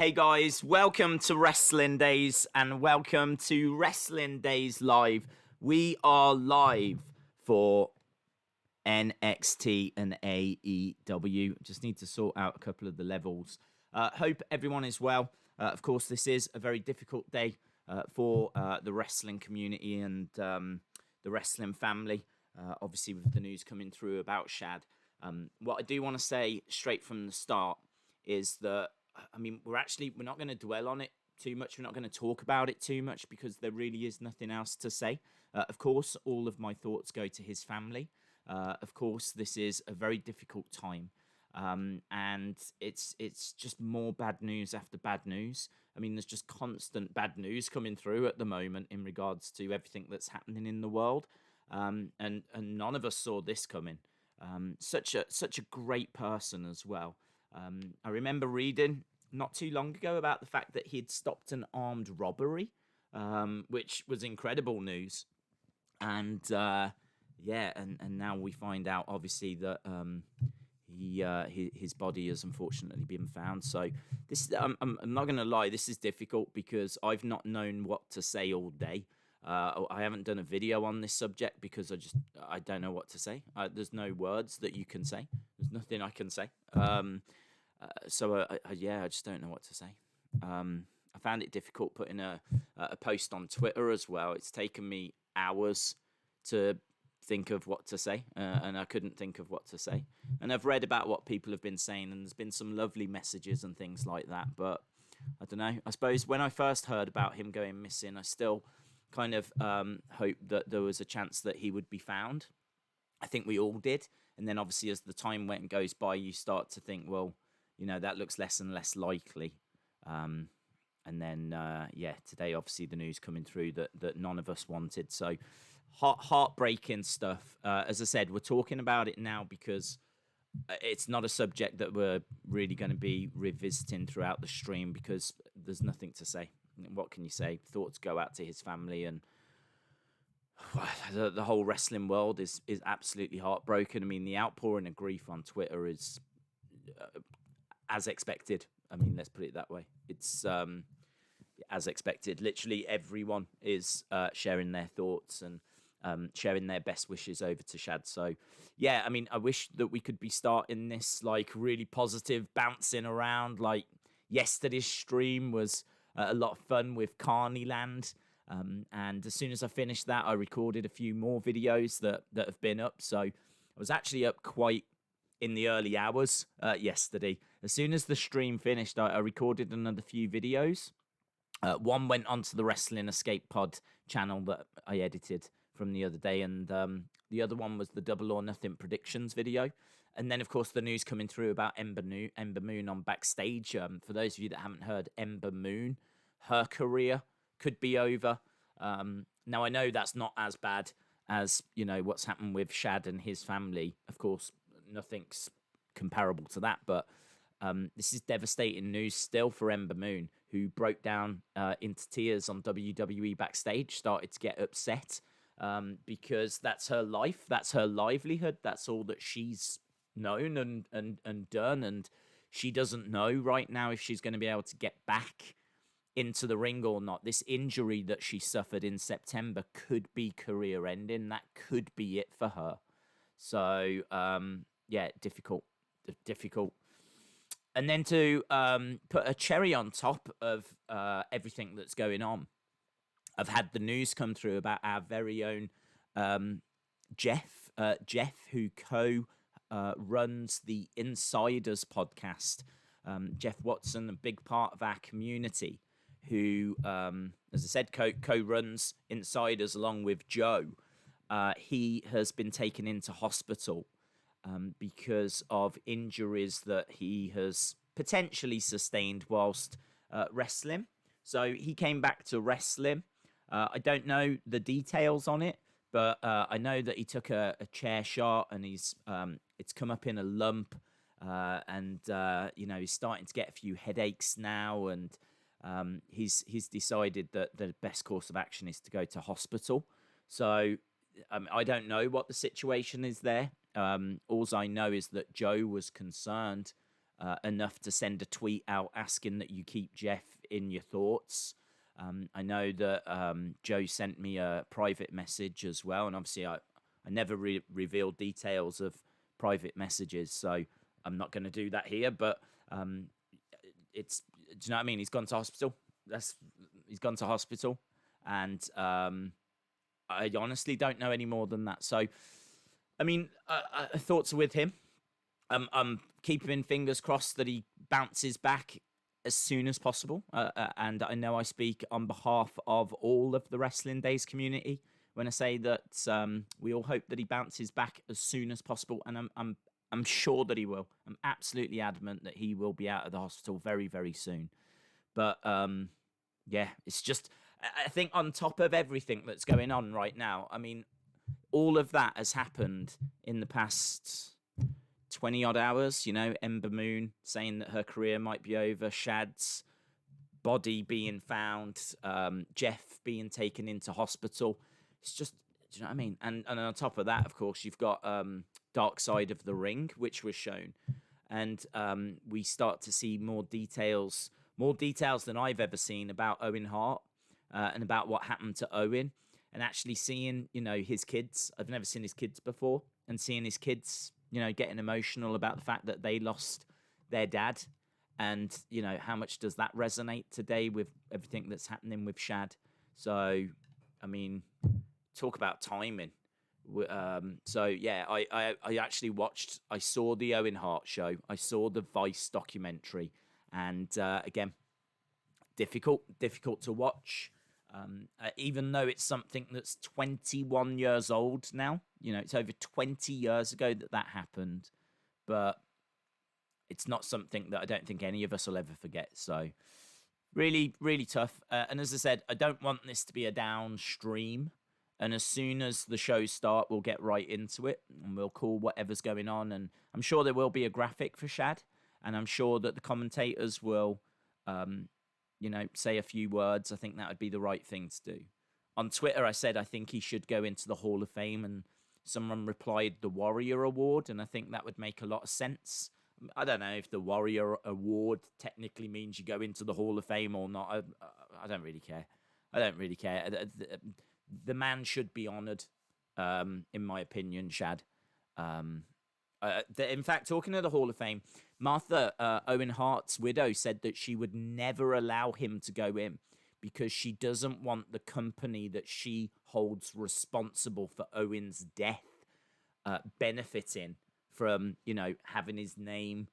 Hey guys, welcome to Wrestling Days and welcome to Wrestling Days Live. We are live for NXT and AEW. Just need to sort out a couple of the levels. Hope everyone is well. Of course, this is a very difficult day for the wrestling community and the wrestling family. Obviously, with the news coming through about Shad. What I do want to say straight from the start is that we're not going to dwell on it too much. We're not going to talk about it too much because there really is nothing else to say. Of course, all of my thoughts go to his family. Of course, this is a very difficult time. And it's just more bad news after bad news. I mean, there's just constant bad news coming through at the moment in regards to everything that's happening in the world. And none of us saw this coming. Such a great person as well. I remember reading not too long ago about the fact that he'd stopped an armed robbery, which was incredible news. And and now we find out obviously that his body has unfortunately been found. So this I'm not going to lie, this is difficult because I've not known what to say all day. I haven't done a video on this subject because I don't know what to say. There's no words that you can say. There's nothing I can say. I just don't know what to say. I found it difficult putting a post on Twitter as well. It's taken me hours to think of what to say, and I couldn't think of what to say. And I've read about what people have been saying, and there's been some lovely messages and things like that. But I don't know. I suppose when I first heard about him going missing, I still kind of hoped that there was a chance that he would be found. I think we all did. And then obviously as the time went and goes by, you start to think, well, that looks less and less likely. And then, today, obviously, the news coming through that none of us wanted. So heartbreaking stuff. As I said, we're talking about it now because it's not a subject that we're really going to be revisiting throughout the stream because there's nothing to say. What can you say? Thoughts go out to his family, and the whole wrestling world is absolutely heartbroken. I mean, the outpouring of grief on Twitter is as expected. I mean, let's put it that way. It's as expected. Literally everyone is sharing their thoughts and sharing their best wishes over to Shad. So, yeah, I mean, I wish that we could be starting this like really positive, bouncing around. Like yesterday's stream was a lot of fun with Carneyland. And as soon as I finished that, I recorded a few more videos that have been up. So I was actually up quite in the early hours yesterday. As soon as the stream finished, I recorded another few videos. One went onto the Wrestling Escape Pod channel that I edited from the other day, and the other one was the Double or Nothing predictions video. And then, of course, the news coming through about Ember Moon on Backstage. For those of you that haven't heard, Ember Moon, her career could be over. Now, I know that's not as bad as, what's happened with Shad and his family. Of course, nothing's comparable to that, but this is devastating news still for Ember Moon, who broke down into tears on WWE Backstage, started to get upset because that's her life, that's her livelihood, that's all that she's known and done, and she doesn't know right now if she's going to be able to get back into the ring or not. This injury that she suffered in September could be career ending. That could be it for her. So, difficult. And then to put a cherry on top of everything that's going on, I've had the news come through about our very own Jeff, who runs the Insiders podcast. Jeff Watson, a big part of our community, who, as I said, co-runs Insiders along with Joe. He has been taken into hospital because of injuries that he has potentially sustained whilst wrestling. So he came back to wrestling. I don't know the details on it, but I know that he took a chair shot and it's come up in a lump. He's starting to get a few headaches now, and he's decided that the best course of action is to go to hospital. So I don't know what the situation is there. All I know is that Joe was concerned enough to send a tweet out asking that you keep Jeff in your thoughts. I know that Joe sent me a private message as well, and obviously I never reveal details of private messages, so I'm not going to do that here. But it's, do you know what I mean? He's gone to hospital. He's gone to hospital, and I honestly don't know any more than that. So, I mean, thoughts are with him. I'm keeping fingers crossed that he bounces back as soon as possible. And I know I speak on behalf of all of the Wrestling Days community when I say that we all hope that he bounces back as soon as possible. And I'm sure that he will. I'm absolutely adamant that he will be out of the hospital very, very soon. But yeah, it's just, I think on top of everything that's going on right now, I mean, all of that has happened in the past 20 odd hours. You know, Ember Moon saying that her career might be over, Shad's body being found, Jeff being taken into hospital. It's just, do you know what I mean? And on top of that, of course, you've got Dark Side of the Ring, which was shown, and we start to see more details than I've ever seen about Owen Hart and about what happened to Owen, and actually seeing, you know, his kids. I've never seen his kids before, and seeing his kids, you know, getting emotional about the fact that they lost their dad. And, you know, how much does that resonate today with everything that's happening with Shad? So, I mean, talk about timing. So, yeah, I actually I saw the Owen Hart show. I saw the Vice documentary. And, again, difficult to watch. Even though it's something that's 21 years old now. You know, it's over 20 years ago that happened. But it's not something that I don't think any of us will ever forget. So really, really tough. And as I said, I don't want this to be a downstream. And as soon as the shows start, we'll get right into it and we'll call whatever's going on. And I'm sure there will be a graphic for Shad. And I'm sure that the commentators will, you know, say a few words. I think that would be the right thing to do. On Twitter, I said I think he should go into the Hall of Fame. And someone replied the Warrior Award. And I think that would make a lot of sense. I don't know if the Warrior Award technically means you go into the Hall of Fame or not. I don't really care. The man should be honoured, in my opinion, Shad. In fact, talking of the Hall of Fame, Martha, Owen Hart's widow, said that she would never allow him to go in because she doesn't want the company that she holds responsible for Owen's death benefiting from, you know, having his name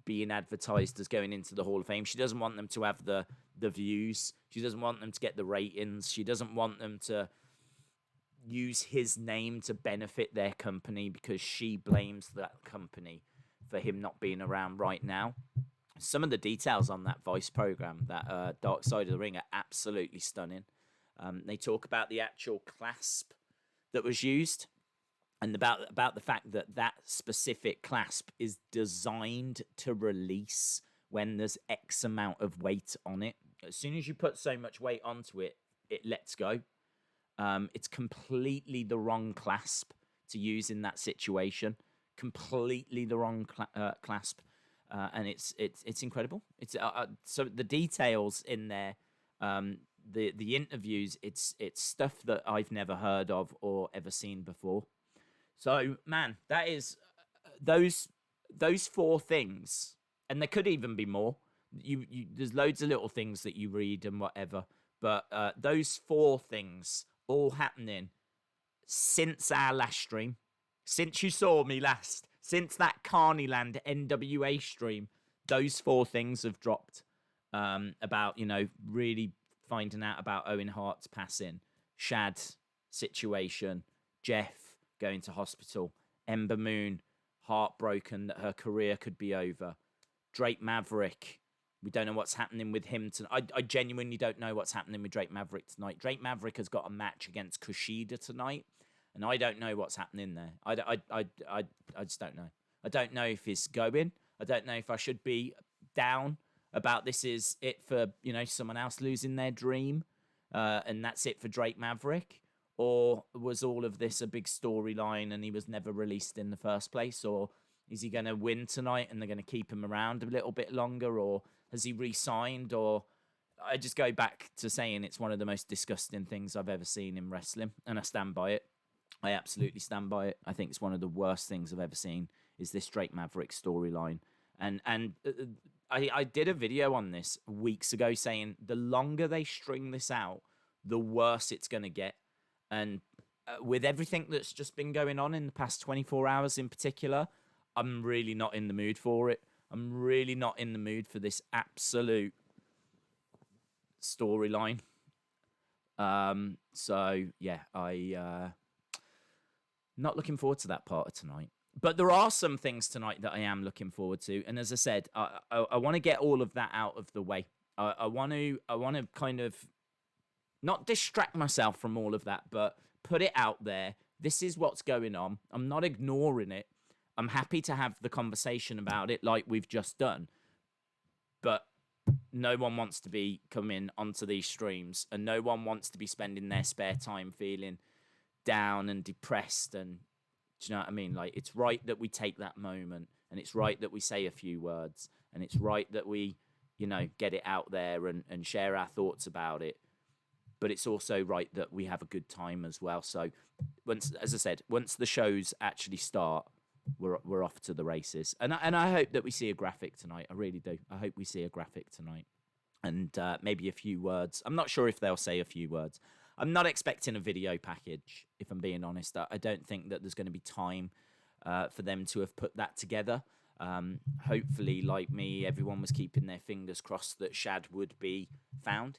being advertised as going into the Hall of Fame. She doesn't want them to have the views. She doesn't want them to get the ratings. She doesn't want them to use his name to benefit their company because she blames that company for him not being around right now. Some of the details on that Vice program, that Dark Side of the Ring, are absolutely stunning. They talk about the actual clasp that was used, and about the fact that that specific clasp is designed to release when there's X amount of weight on it. As soon as you put so much weight onto it, it lets go. It's completely the wrong clasp to use in that situation. Completely the wrong clasp, and it's incredible. It's so the details in there, the interviews. It's stuff that I've never heard of or ever seen before. So, man, that is those four things, and there could even be more. There's loads of little things that you read and whatever, but those four things all happening since our last stream, since you saw me last, since that Carneyland NWA stream, those four things have dropped. About, you know, really finding out about Owen Hart's passing, Shad situation, Jeff going to hospital, Ember Moon heartbroken that her career could be over, Drake Maverick, we don't know what's happening with him tonight. I genuinely don't know what's happening with Drake Maverick tonight. Drake Maverick has got a match against Kushida tonight, and I don't know what's happening there. I just don't know. I don't know if he's going. I don't know if I should be down about this is it for, you know, someone else losing their dream, and that's it for Drake Maverick. Or was all of this a big storyline and he was never released in the first place? Or Is he going to win tonight and they're going to keep him around a little bit longer, or has he re-signed? Or I just go back to saying it's one of the most disgusting things I've ever seen in wrestling, and I stand by it. I absolutely stand by it. I think it's one of the worst things I've ever seen is this Drake Maverick storyline. And I did a video on this weeks ago saying the longer they string this out, the worse it's going to get. And with everything that's just been going on in the past 24 hours in particular, I'm really not in the mood for it. I'm really not in the mood for this absolute storyline. So, yeah, not looking forward to that part of tonight. But there are some things tonight that I am looking forward to. And as I said, I want to get all of that out of the way. I want to kind of not distract myself from all of that, but put it out there. This is what's going on. I'm not ignoring it. I'm happy to have the conversation about it like we've just done. But no one wants to be coming onto these streams, and no one wants to be spending their spare time feeling down and depressed. And do you know what I mean? Like, it's right that we take that moment, and it's right that we say a few words, and it's right that we, get it out there and share our thoughts about it. But it's also right that we have a good time as well. So once the shows actually start, we're off to the races. And I hope that we see a graphic tonight. I really do. I hope we see a graphic tonight. And maybe a few words. I'm not sure if they'll say a few words. I'm not expecting a video package, if I'm being honest. I don't think that there's going to be time for them to have put that together. Hopefully, like me, everyone was keeping their fingers crossed that Shad would be found.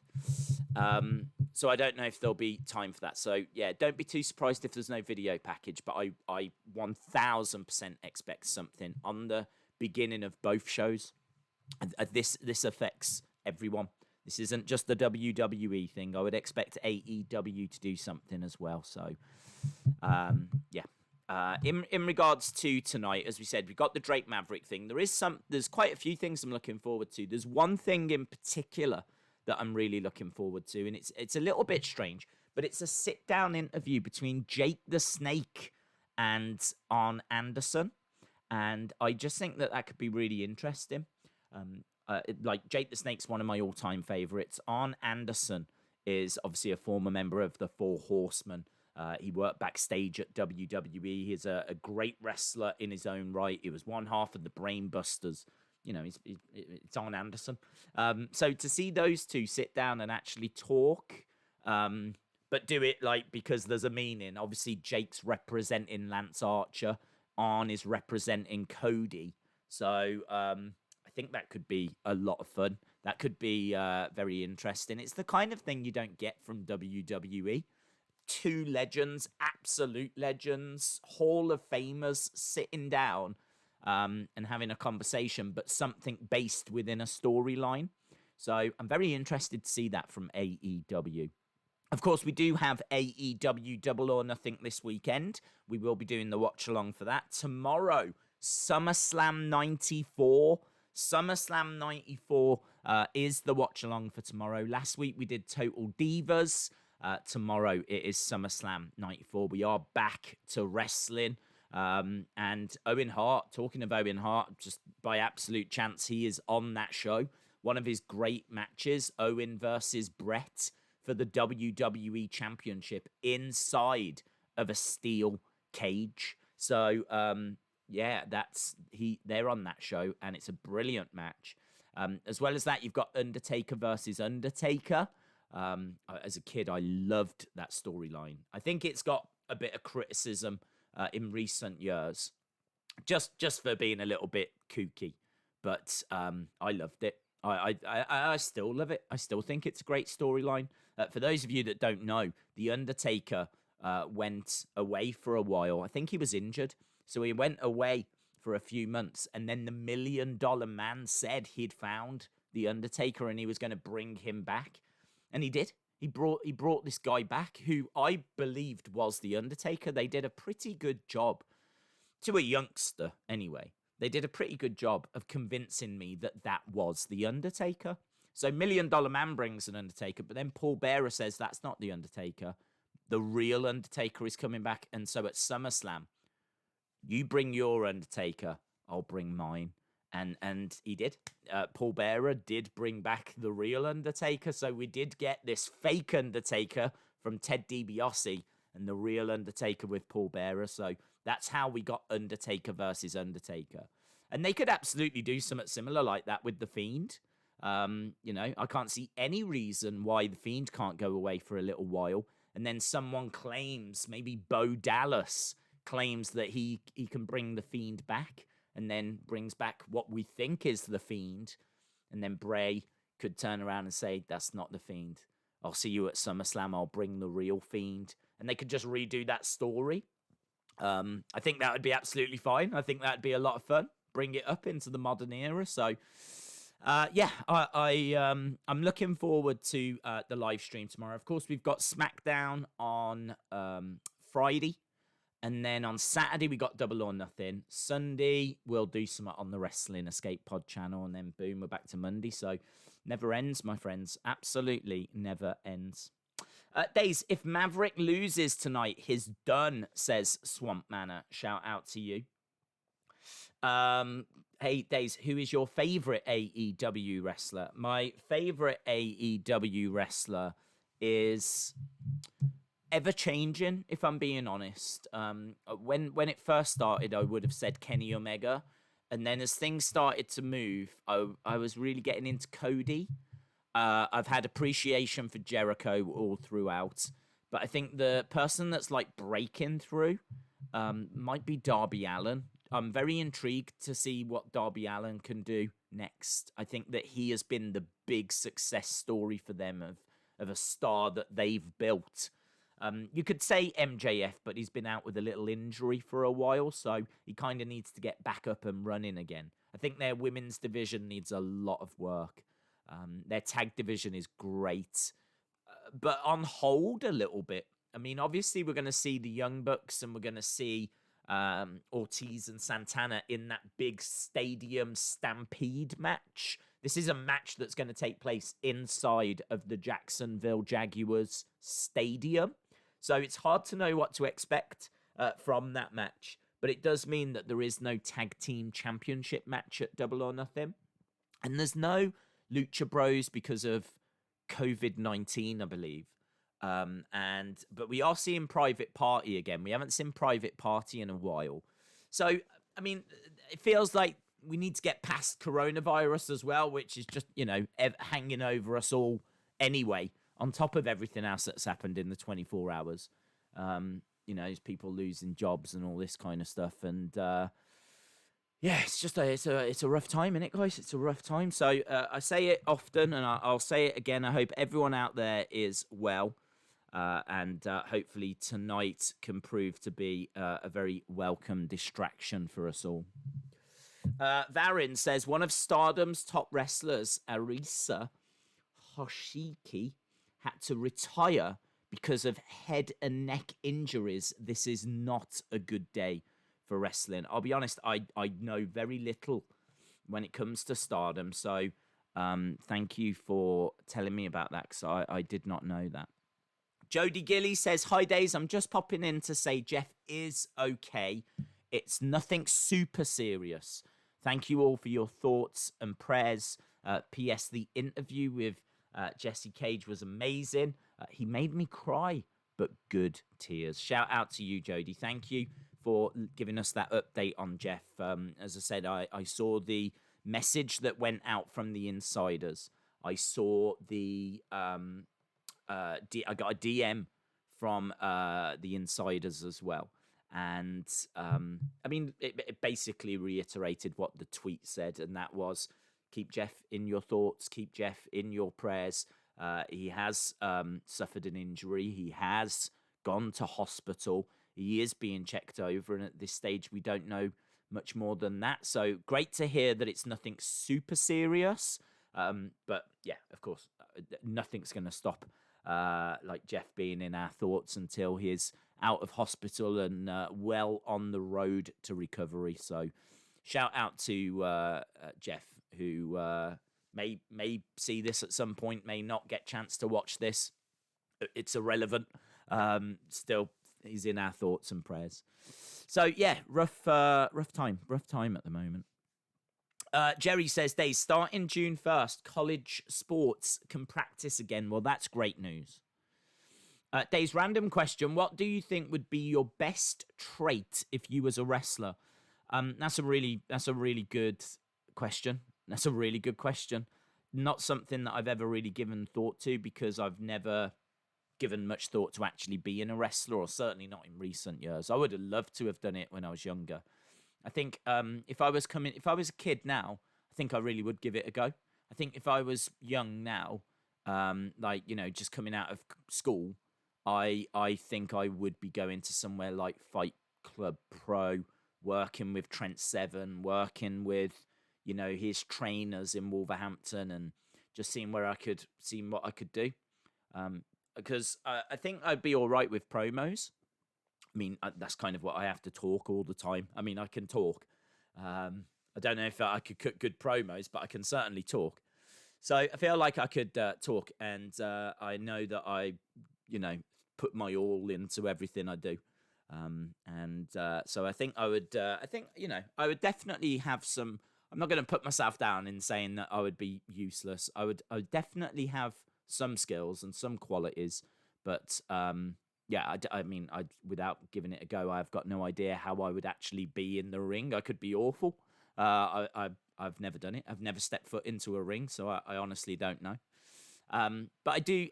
So I don't know if there'll be time for that. So, yeah, don't be too surprised if there's no video package. But I 1,000% expect something on the beginning of both shows. This affects everyone. This isn't just the WWE thing. I would expect AEW to do something as well. So, yeah. In regards to tonight, as we said, we've got the Drake Maverick thing. There's quite a few things I'm looking forward to. There's one thing in particular that I'm really looking forward to, and it's a little bit strange, but it's a sit-down interview between Jake the Snake and Arn Anderson, and I just think that could be really interesting. Like, Jake the Snake's one of my all-time favorites. Arn Anderson is obviously a former member of the Four Horsemen. He worked backstage at WWE. He's a great wrestler in his own right. He was one half of the Brain Busters. It's Arn Anderson. So to see those two sit down and actually talk, but do it because there's a meaning. Obviously, Jake's representing Lance Archer. Arn is representing Cody. So I think that could be a lot of fun. That could be very interesting. It's the kind of thing you don't get from WWE. Two legends, absolute legends, Hall of Famers sitting down and having a conversation, but something based within a storyline. So I'm very interested to see that from AEW. Of course, we do have AEW Double or Nothing this weekend. We will be doing the watch-along for that. Tomorrow, SummerSlam 94. SummerSlam 94 is the watch-along for tomorrow. Last week, we did Total Divas. Tomorrow it is SummerSlam 94. We are back to wrestling. And Owen Hart, talking of Owen Hart, just by absolute chance, he is on that show. One of his great matches, Owen versus Britt for the WWE Championship inside of a steel cage. So, yeah, they're on that show, and it's a brilliant match. As well as that, you've got Undertaker versus Undertaker. As a kid, I loved that storyline. I think it's got a bit of criticism in recent years, just for being a little bit kooky. But I loved it. I still love it. I still think it's a great storyline. For those of you that don't know, The Undertaker went away for a while. I think he was injured, so he went away for a few months, and then the $1 Million Man said he'd found The Undertaker and he was going to bring him back. And he did. He brought this guy back who I believed was The Undertaker. They did a pretty good job, to a youngster anyway. They did a pretty good job of convincing me that was The Undertaker. So $1 Million Man brings an Undertaker, but then Paul Bearer says that's not The Undertaker. The real Undertaker is coming back. And so at SummerSlam, you bring your Undertaker I'll bring mine. And he did. Paul Bearer did bring back the real Undertaker, so we did get this fake Undertaker from Ted DiBiase and the real Undertaker with Paul Bearer. So that's how we got Undertaker versus Undertaker. And they could absolutely do something similar like that with The Fiend. I can't see any reason why The Fiend can't go away for a little while. And then someone claims, maybe Bo Dallas claims that he can bring The Fiend back, and then brings back what we think is The Fiend. And then Bray could turn around and say, that's not The Fiend. I'll see you at SummerSlam. I'll bring the real Fiend. And they could just redo that story. I think that would be absolutely fine. I think that would be a lot of fun. Bring it up into the modern era. So, I'm looking forward to the live stream tomorrow. Of course, we've got SmackDown on Friday. And then on Saturday, we got Double or Nothing. Sunday, we'll do something on the Wrestling Escape Pod channel. And then, boom, we're back to Monday. So, never ends, my friends. Absolutely never ends. Days, if Maverick loses tonight, he's done, says Swamp Manor. Shout out to you. Hey, Days, who is your favorite AEW wrestler? My favorite AEW wrestler is ever-changing, if I'm being honest. When it first started, I would have said Kenny Omega. And then as things started to move, I was really getting into Cody. I've had appreciation for Jericho all throughout. But I think the person that's like breaking through might be Darby Allin. I'm very intrigued to see what Darby Allin can do next. I think that he has been the big success story for them of a star that they've built. You could say MJF, but he's been out with a little injury for a while, so he kind of needs to get back up and running again. I think their women's division needs a lot of work. Their tag division is great, but on hold a little bit. I mean, obviously, we're going to see the Young Bucks and we're going to see Ortiz and Santana in that big stadium stampede match. This is a match that's going to take place inside of the Jacksonville Jaguars stadium. So it's hard to know what to expect from that match. But it does mean that there is no tag team championship match at Double or Nothing. And there's no Lucha Bros because of COVID-19, I believe. But we are seeing Private Party again. We haven't seen Private Party in a while. So, I mean, it feels like we need to get past coronavirus as well, which is just, hanging over us all anyway, on top of everything else that's happened in the 24 hours. There's people losing jobs and all this kind of stuff. And, it's just it's a rough time, isn't it, guys? It's a rough time. So I say it often, and I'll say it again. I hope everyone out there is well. And hopefully tonight can prove to be a very welcome distraction for us all. Varin says, one of Stardom's top wrestlers, Arisa Hoshiki, had to retire because of head and neck injuries. This is not a good day for wrestling. I'll be honest, I know very little when it comes to Stardom. So thank you for telling me about that, because I did not know that. Jody Gilly says, hi, Days. I'm just popping in to say Jeff is okay. It's nothing super serious. Thank you all for your thoughts and prayers. P.S. The interview with Jesse Cage was amazing. He made me cry, but good tears. Shout out to you, Jody. Thank you for giving us that update on Jeff. As I said, I saw the message that went out from the insiders. I saw the... I got a DM from the insiders as well. And, it basically reiterated what the tweet said, and that was, keep Jeff in your thoughts, keep Jeff in your prayers. He has suffered an injury. He has gone to hospital. He is being checked over, and at this stage, we don't know much more than that. So great to hear that it's nothing super serious. But, yeah, of course, nothing's going to stop Jeff being in our thoughts until he's out of hospital and well on the road to recovery. So shout out to Jeff, who may see this at some point, may not get chance to watch this. It's irrelevant. Still, he's in our thoughts and prayers. So yeah, rough time at the moment. Jerry says, "They start in June 1st. College sports can practice again." Well, that's great news. Dave's random question: what do you think would be your best trait if you was a wrestler? That's a really good question. That's a really good question. Not something that I've ever really given thought to, because I've never given much thought to actually being a wrestler, or certainly not in recent years. I would have loved to have done it when I was younger. I think if I was a kid now, I think I really would give it a go. I think if I was young now, just coming out of school, I think I would be going to somewhere like Fight Club Pro, working with Trent Seven, working with, his trainers in Wolverhampton, and just seeing what I could do. Because I think I'd be all right with promos. I mean, that's kind of what I have to talk all the time. I mean, I can talk. I don't know if I could cut good promos, but I can certainly talk. So I feel like I could talk, and I know that I, put my all into everything I do. So I think I would. I would definitely have some. I'm not going to put myself down in saying that I would be useless. I would definitely have some skills and some qualities, but without giving it a go, I've got no idea how I would actually be in the ring. I could be awful. I've never done it. I've never stepped foot into a ring, so I honestly don't know. But I do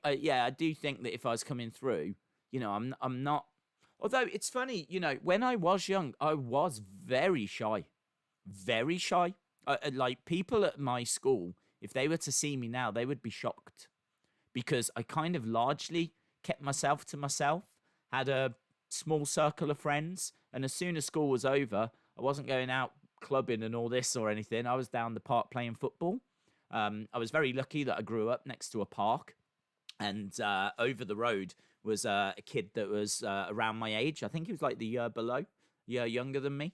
think that if I was coming through, I'm not. Although it's funny, when I was young, I was very shy, very shy. Like, people at my school, if they were to see me now, they would be shocked, because I kind of largely kept myself to myself, had a small circle of friends, and as soon as school was over, I wasn't going out clubbing and all this or anything. I was down the park playing football. I was very lucky that I grew up next to a park, and over the road was a kid that was around my age. I think he was like the year younger than me.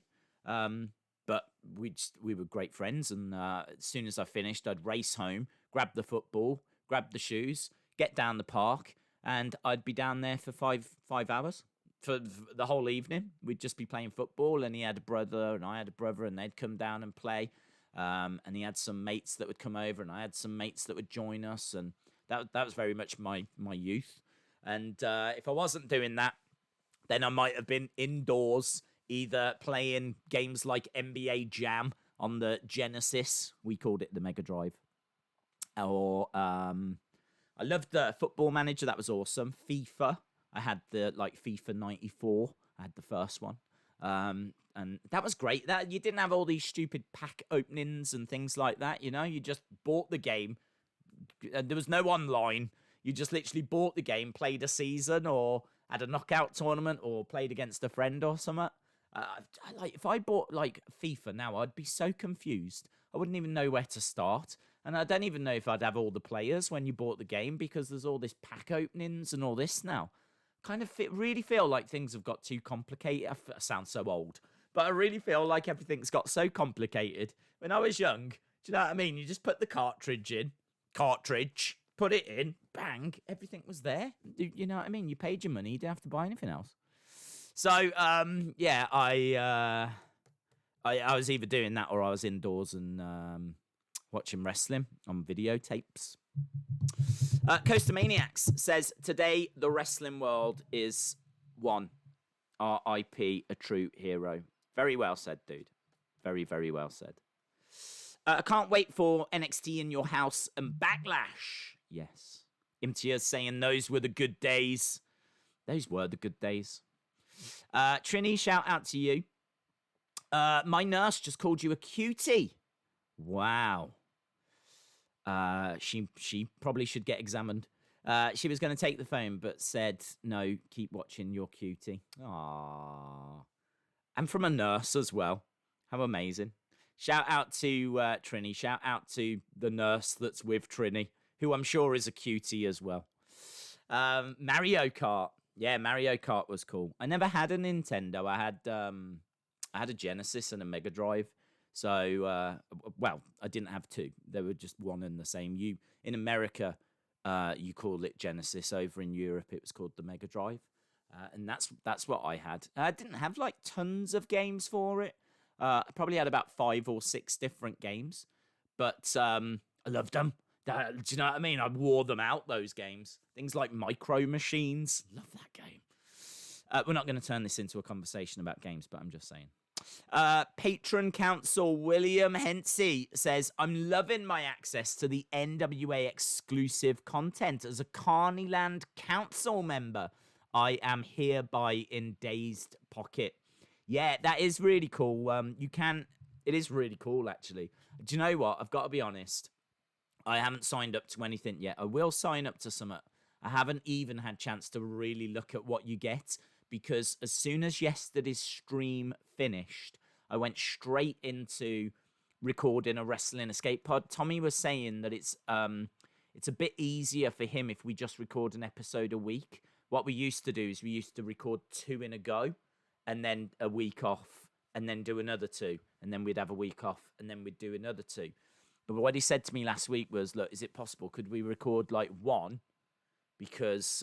But we were great friends, and as soon as I finished, I'd race home, grab the football, grab the shoes, get down the park, and I'd be down there for five hours for the whole evening. We'd just be playing football, and he had a brother, and I had a brother, and they'd come down and play. And he had some mates that would come over, and I had some mates that would join us, and that was very much my youth. And if I wasn't doing that, then I might have been indoors, either playing games like NBA Jam on the Genesis, we called it the Mega Drive, or I loved the Football Manager, that was awesome. FIFA, I had the FIFA 94, I had the first one, and that was great. That you didn't have all these stupid pack openings and things like that. You just bought the game, and there was no online. You just literally bought the game, played a season, or had a knockout tournament, or played against a friend or something. If I bought FIFA now, I'd be so confused. I wouldn't even know where to start, and I don't even know if I'd have all the players when you bought the game, because there's all this pack openings and all this now. Kind of really feel like things have got too complicated. I sound so old, but I really feel like everything's got so complicated. When I was young, do you know what I mean? You just put the cartridge in, put it in, bang, everything was there. You know what I mean? You paid your money, you didn't have to buy anything else. So, I was either doing that, or I was indoors and watching wrestling on videotapes. Coaster Maniacs says, today the wrestling world is one. R.I.P. a true hero. Very well said, dude. Very, very well said. I can't wait for NXT in your house and Backlash. Yes. Imtiaz saying those were the good days. Those were the good days. Trini, shout out to you. My nurse just called you a cutie. Wow. She probably should get examined. She was going to take the phone, but said, no, keep watching your cutie. Aww. And from a nurse as well. How amazing. Shout out to Trini. Shout out to the nurse that's with Trini, who I'm sure is a cutie as well. Mario Kart. Yeah, Mario Kart was cool. I never had a Nintendo. I had a Genesis and a Mega Drive. So, I didn't have two. They were just one and the same. In America, you call it Genesis. Over in Europe, it was called the Mega Drive. And that's what I had. I didn't have like tons of games for it. I probably had about 5 or 6 different games, but I loved them. Do you know what I mean? I wore them out, those games. Things like Micro Machines. Love that game. We're not going to turn this into a conversation about games, but I'm just saying. Patron Council William Hensey says, I'm loving my access to the NWA exclusive content as a Carneyland Council member. I am hereby in Dazed Pocket. Yeah, that is really cool. It is really cool, actually. Do you know what? I've got to be honest. I haven't signed up to anything yet. I will sign up to some. I haven't even had a chance to really look at what you get, because as soon as yesterday's stream finished, I went straight into recording a Wrestling Escape Pod. Tommy was saying that it's a bit easier for him if we just record an episode a week. What we used to do is we used to record 2 in a go, and then a week off, and then do another 2, and then we'd have a week off, and then we'd do another 2. But what he said to me last week was, look, is it possible? Could we record like 1? Because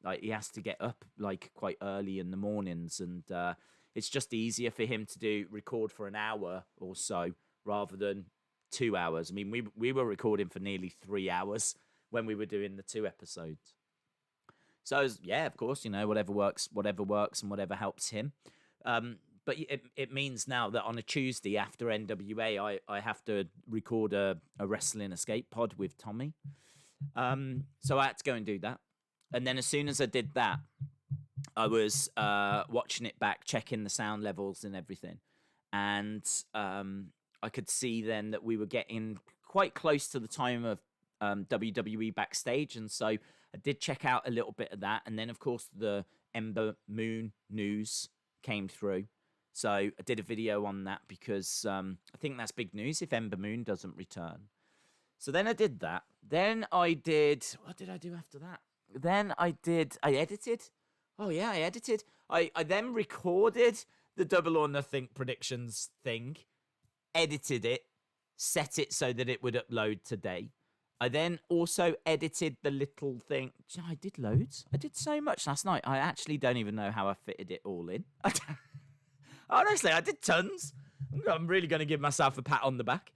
like he has to get up like quite early in the mornings, and it's just easier for him to record for an hour or so rather than 2 hours. I mean, we were recording for nearly 3 hours when we were doing the 2 episodes. So yeah, of course, whatever works, and whatever helps him. But it means now that on a Tuesday after NWA, I have to record a Wrestling Escape Pod with Tommy. So I had to go and do that. And then as soon as I did that, I was watching it back, checking the sound levels and everything. And I could see then that we were getting quite close to the time of WWE Backstage. And so I did check out a little bit of that. And then, of course, the Ember Moon news came through. So I did a video on that because I think that's big news if Ember Moon doesn't return. So then I did that. Then I did... What did I do after that? Then I edited. Oh, yeah, I edited. I then recorded the Double or Nothing predictions thing, edited it, set it so that it would upload today. I then also edited the little thing. I did loads. I did so much last night. I actually don't even know how I fitted it all in. Honestly, I did tons. I'm really going to give myself a pat on the back.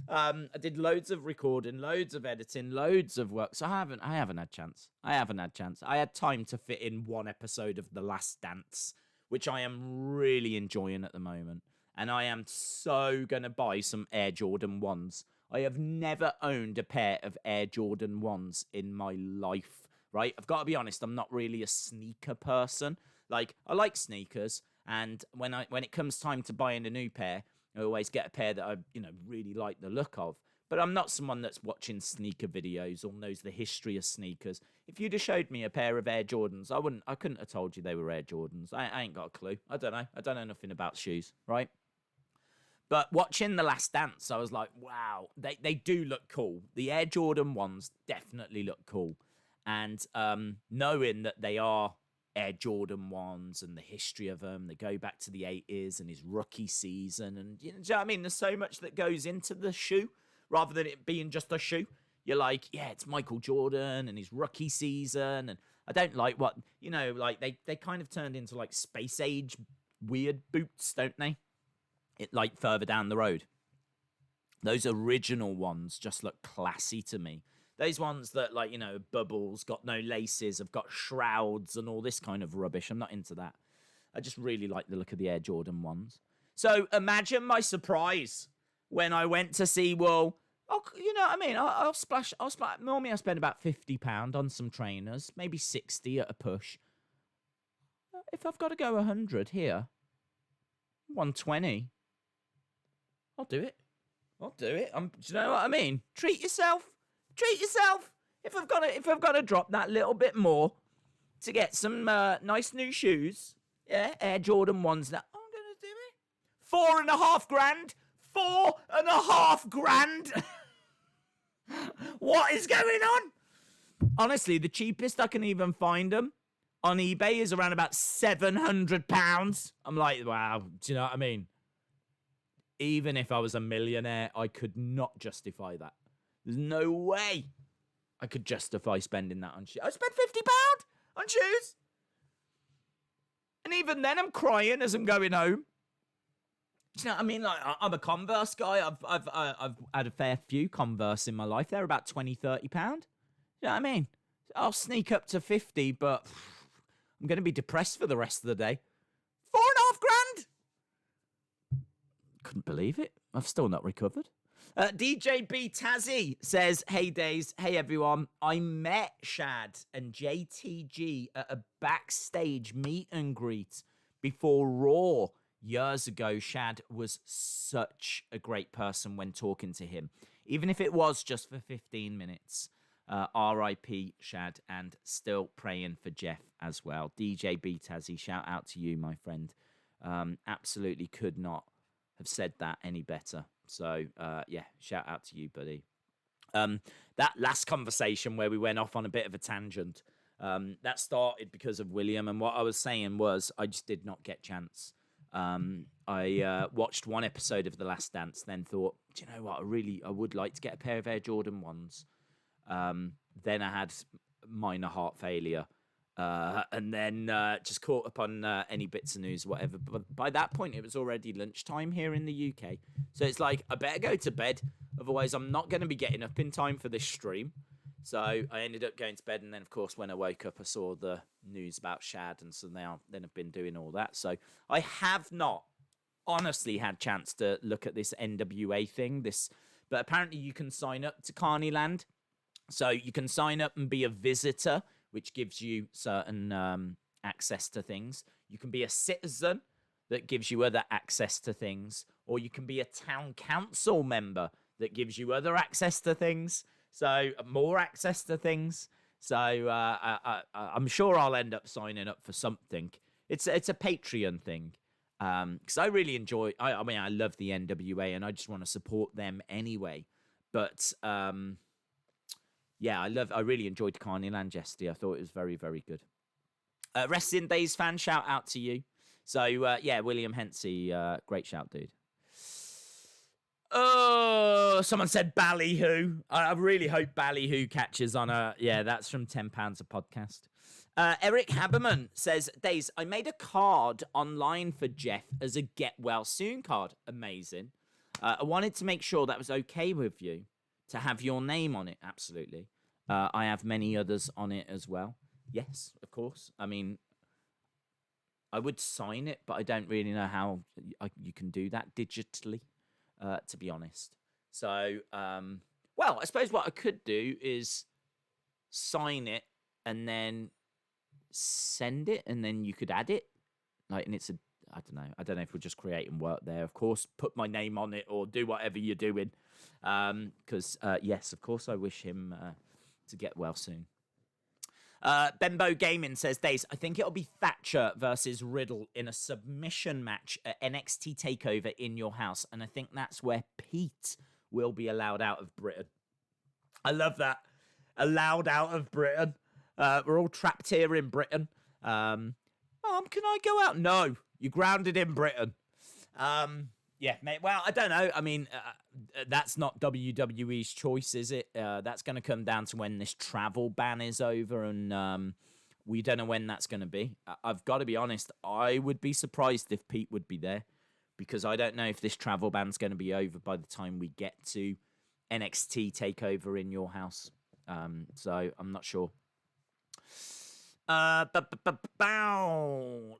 I did loads of recording, loads of editing, loads of work. So I haven't had a chance. I had time to fit in 1 episode of The Last Dance, which I am really enjoying at the moment. And I am so going to buy some Air Jordan 1s. I have never owned a pair of Air Jordan 1s in my life, right? I've got to be honest, I'm not really a sneaker person. Like, I like sneakers, and when it comes time to buying a new pair, I always get a pair that I, really like the look of. But I'm not someone that's watching sneaker videos or knows the history of sneakers. If you'd have showed me a pair of Air Jordans, I couldn't have told you they were Air Jordans. I ain't got a clue. I don't know. I don't know nothing about shoes, right? But watching The Last Dance, I was like, wow, they do look cool. The Air Jordan 1s definitely look cool. And knowing that they are Air Jordan 1s and the history of them, they go back to the 80s and his rookie season. And do you know what I mean? There's so much that goes into the shoe rather than it being just a shoe. You're like, yeah, it's Michael Jordan and his rookie season. And I don't like what, like they kind of turned into like space age weird boots, don't they? It like further down the road. Those original ones just look classy to me. Those ones that like, bubbles, got no laces, have got shrouds and all this kind of rubbish. I'm not into that. I just really like the look of the Air Jordan 1s. So imagine my surprise when I went to see, well, you know what I mean? I'll splash. Normally I spend about £50 on some trainers, maybe 60 at a push. If I've got to go 100 here, 120. I'll do it. Do you know what I mean? Treat yourself. If I've got to drop that little bit more to get some nice new shoes, yeah, Air Jordan 1s. Now I'm gonna do it. $4,500. $4,500. What is going on? Honestly, the cheapest I can even find them on eBay is around about £700. I'm like, wow. Do you know what I mean? Even if I was a millionaire, I could not justify that. There's no way I could justify spending that on shoes. I spent £50 on shoes. And even then, I'm crying as I'm going home. Do you know what I mean? Like, I'm a Converse guy. I've had a fair few Converse in my life. They're about £20, £30. You know what I mean? I'll sneak up to 50, but I'm going to be depressed for the rest of the day. £4,500. Couldn't believe it. I've still not recovered. DJ B Tazzy says, hey Days, hey everyone. I met Shad and JTG at a backstage meet and greet before Raw years ago. Shad was such a great person when talking to him, even if it was just for 15 minutes. R.I.P. Shad, and still praying for Jeff as well. DJ B Tazzy, shout out to you, my friend. Absolutely could not have said that any better. So, yeah, shout out to you, buddy. That last conversation where we went off on a bit of a tangent, that started because of William. And what I was saying was I just did not get chance. I watched one episode of The Last Dance, then thought, do you know what? I would like to get a pair of Air Jordan 1s. Then I had minor heart failure. And then just caught up on any bits of news, whatever. But by that point, it was already lunchtime here in the UK. So it's like, I better go to bed. Otherwise, I'm not going to be getting up in time for this stream. So I ended up going to bed. And then, of course, when I woke up, I saw the news about Shad. And so then I've been doing all that. So I have not honestly had chance to look at this NWA thing. But apparently you can sign up to Carneyland. So you can sign up and be a visitor, which gives you certain access to things. You can be a citizen, that gives you other access to things. Or you can be a town council member that gives you other access to things. So more access to things. So I'm sure I'll end up signing up for something. It's a Patreon thing. Because I really enjoy, I mean, I love the NWA and I just want to support them anyway. But yeah, I really enjoyed Carneyland yesterday. I thought it was very, very good. Resting Days fan, shout out to you. So, yeah, William Hensey, great shout, dude. Oh, someone said Ballyhoo. I really hope Ballyhoo catches on a... Yeah, that's from £10 a podcast. Eric Haberman says, Days, I made a card online for Jeff as a get well soon card. Amazing. I wanted to make sure that was okay with you to have your name on it. Absolutely. I have many others on it as well. Yes, of course. I mean, I would sign it, but I don't really know how you can do that digitally, to be honest. So, well, I suppose what I could do is sign it and then send it, and then you could add it. Like, and it's a, I don't know if we're just creating work there. Of course, put my name on it or do whatever you're doing. Because, yes, of course, I wish him to get well soon. Bembo Gaming says, Days, I think it'll be Thatcher versus Riddle in a submission match at NXT TakeOver in your house. And I think that's where Pete will be allowed out of Britain. I love that. Allowed out of Britain. We're all trapped here in Britain. Mom, can I go out? No, you're grounded in Britain. Yeah, mate. Well, I don't know. I mean, that's not WWE's choice, is it? That's going to come down to when this travel ban is over, and we don't know when that's going to be. I've got to be honest. I would be surprised if Pete would be there, because I don't know if this travel ban's going to be over by the time we get to NXT Takeover in your house. So I'm not sure.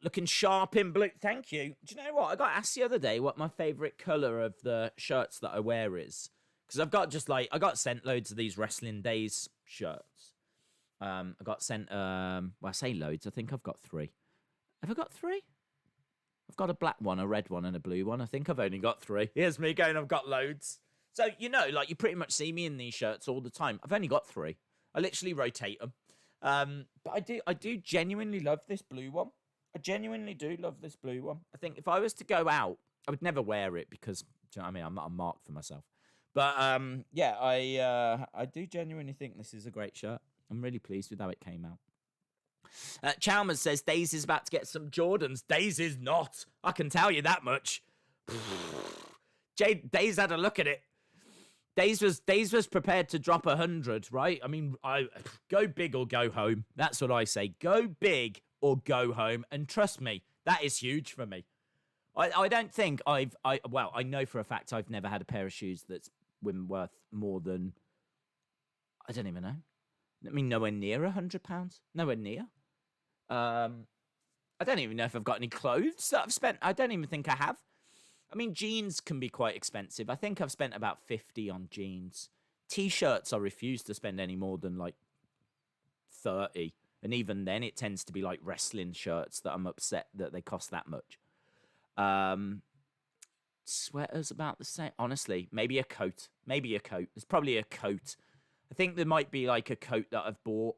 Looking sharp in blue. Thank you. Do you know what? I got asked the other day what my favourite colour of the shirts that I wear is. Because I've got I got sent loads of these Wrestling Days shirts. I got sent, well, I say loads. I think I've got 3. Have I got 3? I've got a black one, a red one, and a blue one. I think I've only got 3. Here's me going, I've got loads. So, you know, like, you pretty much see me in these shirts all the time. I've only got 3. I literally rotate them. But I do genuinely love this blue one. I genuinely do love this blue one. I think if I was to go out, I would never wear it because, do you know what I mean? I'm not a mark for myself. But, yeah, I do genuinely think this is a great shirt. I'm really pleased with how it came out. Chalmers says, Days is about to get some Jordans. Days is not. I can tell you that much. Days had a look at it. Days was prepared to drop 100, right? I mean, go big or go home. That's what I say. Go big or go home. And trust me, That is huge for me. I don't think I know for a fact I've never had a pair of shoes that's been worth more than, I don't even know. I mean, nowhere near £100. Nowhere near. I don't even know if I've got any clothes that I've spent. I don't even think I have. I mean, jeans can be quite expensive. I think I've spent about 50 on jeans. T-shirts, I refuse to spend any more than like 30. And even then, it tends to be like wrestling shirts that I'm upset that they cost that much. Sweaters about the same. Honestly, maybe a coat. Maybe a coat. There's probably a coat. I think there might be like a coat that I've bought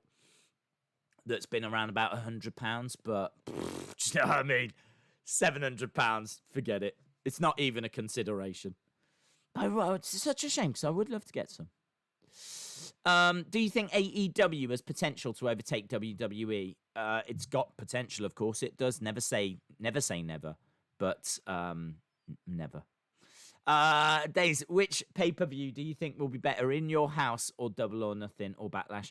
that's been around about £100, but do you know what I mean? £700, forget it. It's not even a consideration. Well, it's such a shame because I would love to get some. Do you think AEW has potential to overtake WWE? It's got potential, of course. It does. Never say never, but never. Days, which pay-per-view do you think will be better, In Your House or Double or Nothing or Backlash?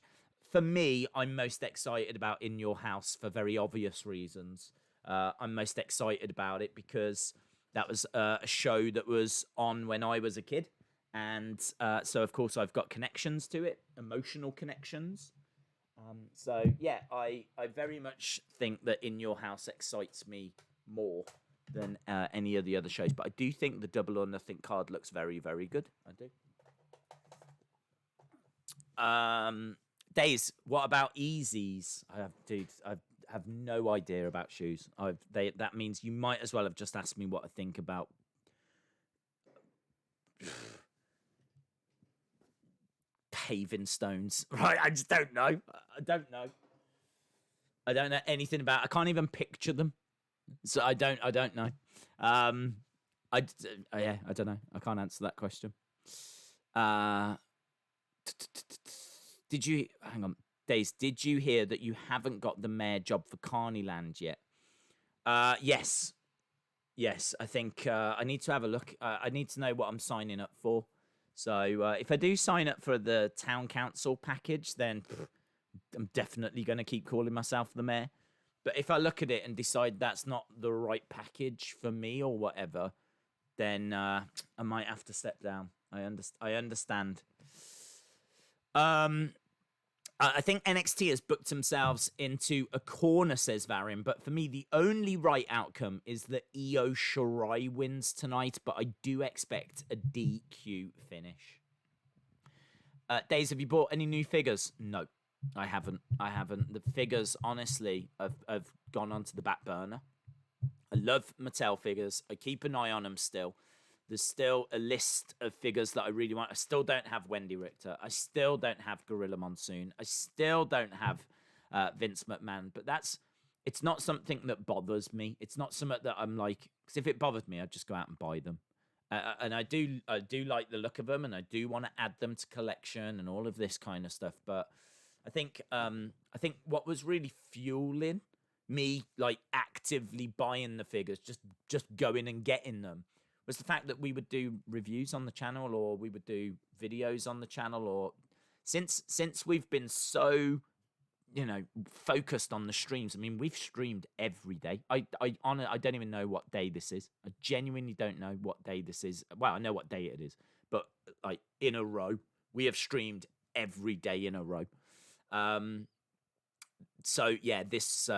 For me, I'm most excited about In Your House for very obvious reasons. I'm most excited about it because that was a show that was on when I was a kid. And so, of course, I've got connections to it, emotional connections. So, yeah, I very much think that In Your House excites me more than any of the other shows. But I do think the Double or Nothing card looks very, very good. I do. Days, what about Easies? I have no idea about shoes. That means you might as well have just asked me what I think about paving stones. Right? I just don't know. I don't know anything about. I can't even picture them. So I don't know. I don't know. I can't answer that question. Did you hang on, Days? Did you hear that you haven't got the mayor job for Carneyland yet? Yes. I think I need to have a look. I need to know what I'm signing up for. So if I do sign up for the town council package, then I'm definitely going to keep calling myself the mayor. But if I look at it and decide that's not the right package for me or whatever, then I might have to step down. I understand. I think NXT has booked themselves into a corner, says Varin. But for me, the only right outcome is that Io Shirai wins tonight. But I do expect a DQ finish. Days, have you bought any new figures? No, I haven't. The figures, honestly, have gone onto the back burner. I love Mattel figures. I keep an eye on them still. There's still a list of figures that I really want. I still don't have Wendy Richter. I still don't have Gorilla Monsoon. I still don't have Vince McMahon. But it's not something that bothers me. It's not something that I'm like, because if it bothered me, I'd just go out and buy them. And I do like the look of them, and I do want to add them to collection and all of this kind of stuff. But I think what was really fueling me, like actively buying the figures, just going and getting them, was the fact that we would do reviews on the channel, or we would do videos on the channel, or since we've been so, focused on the streams. I mean, we've streamed every day. I don't even know what day this is. I genuinely don't know what day this is. Well, I know what day it is, but like in a row, we have streamed every day in a row. So yeah, this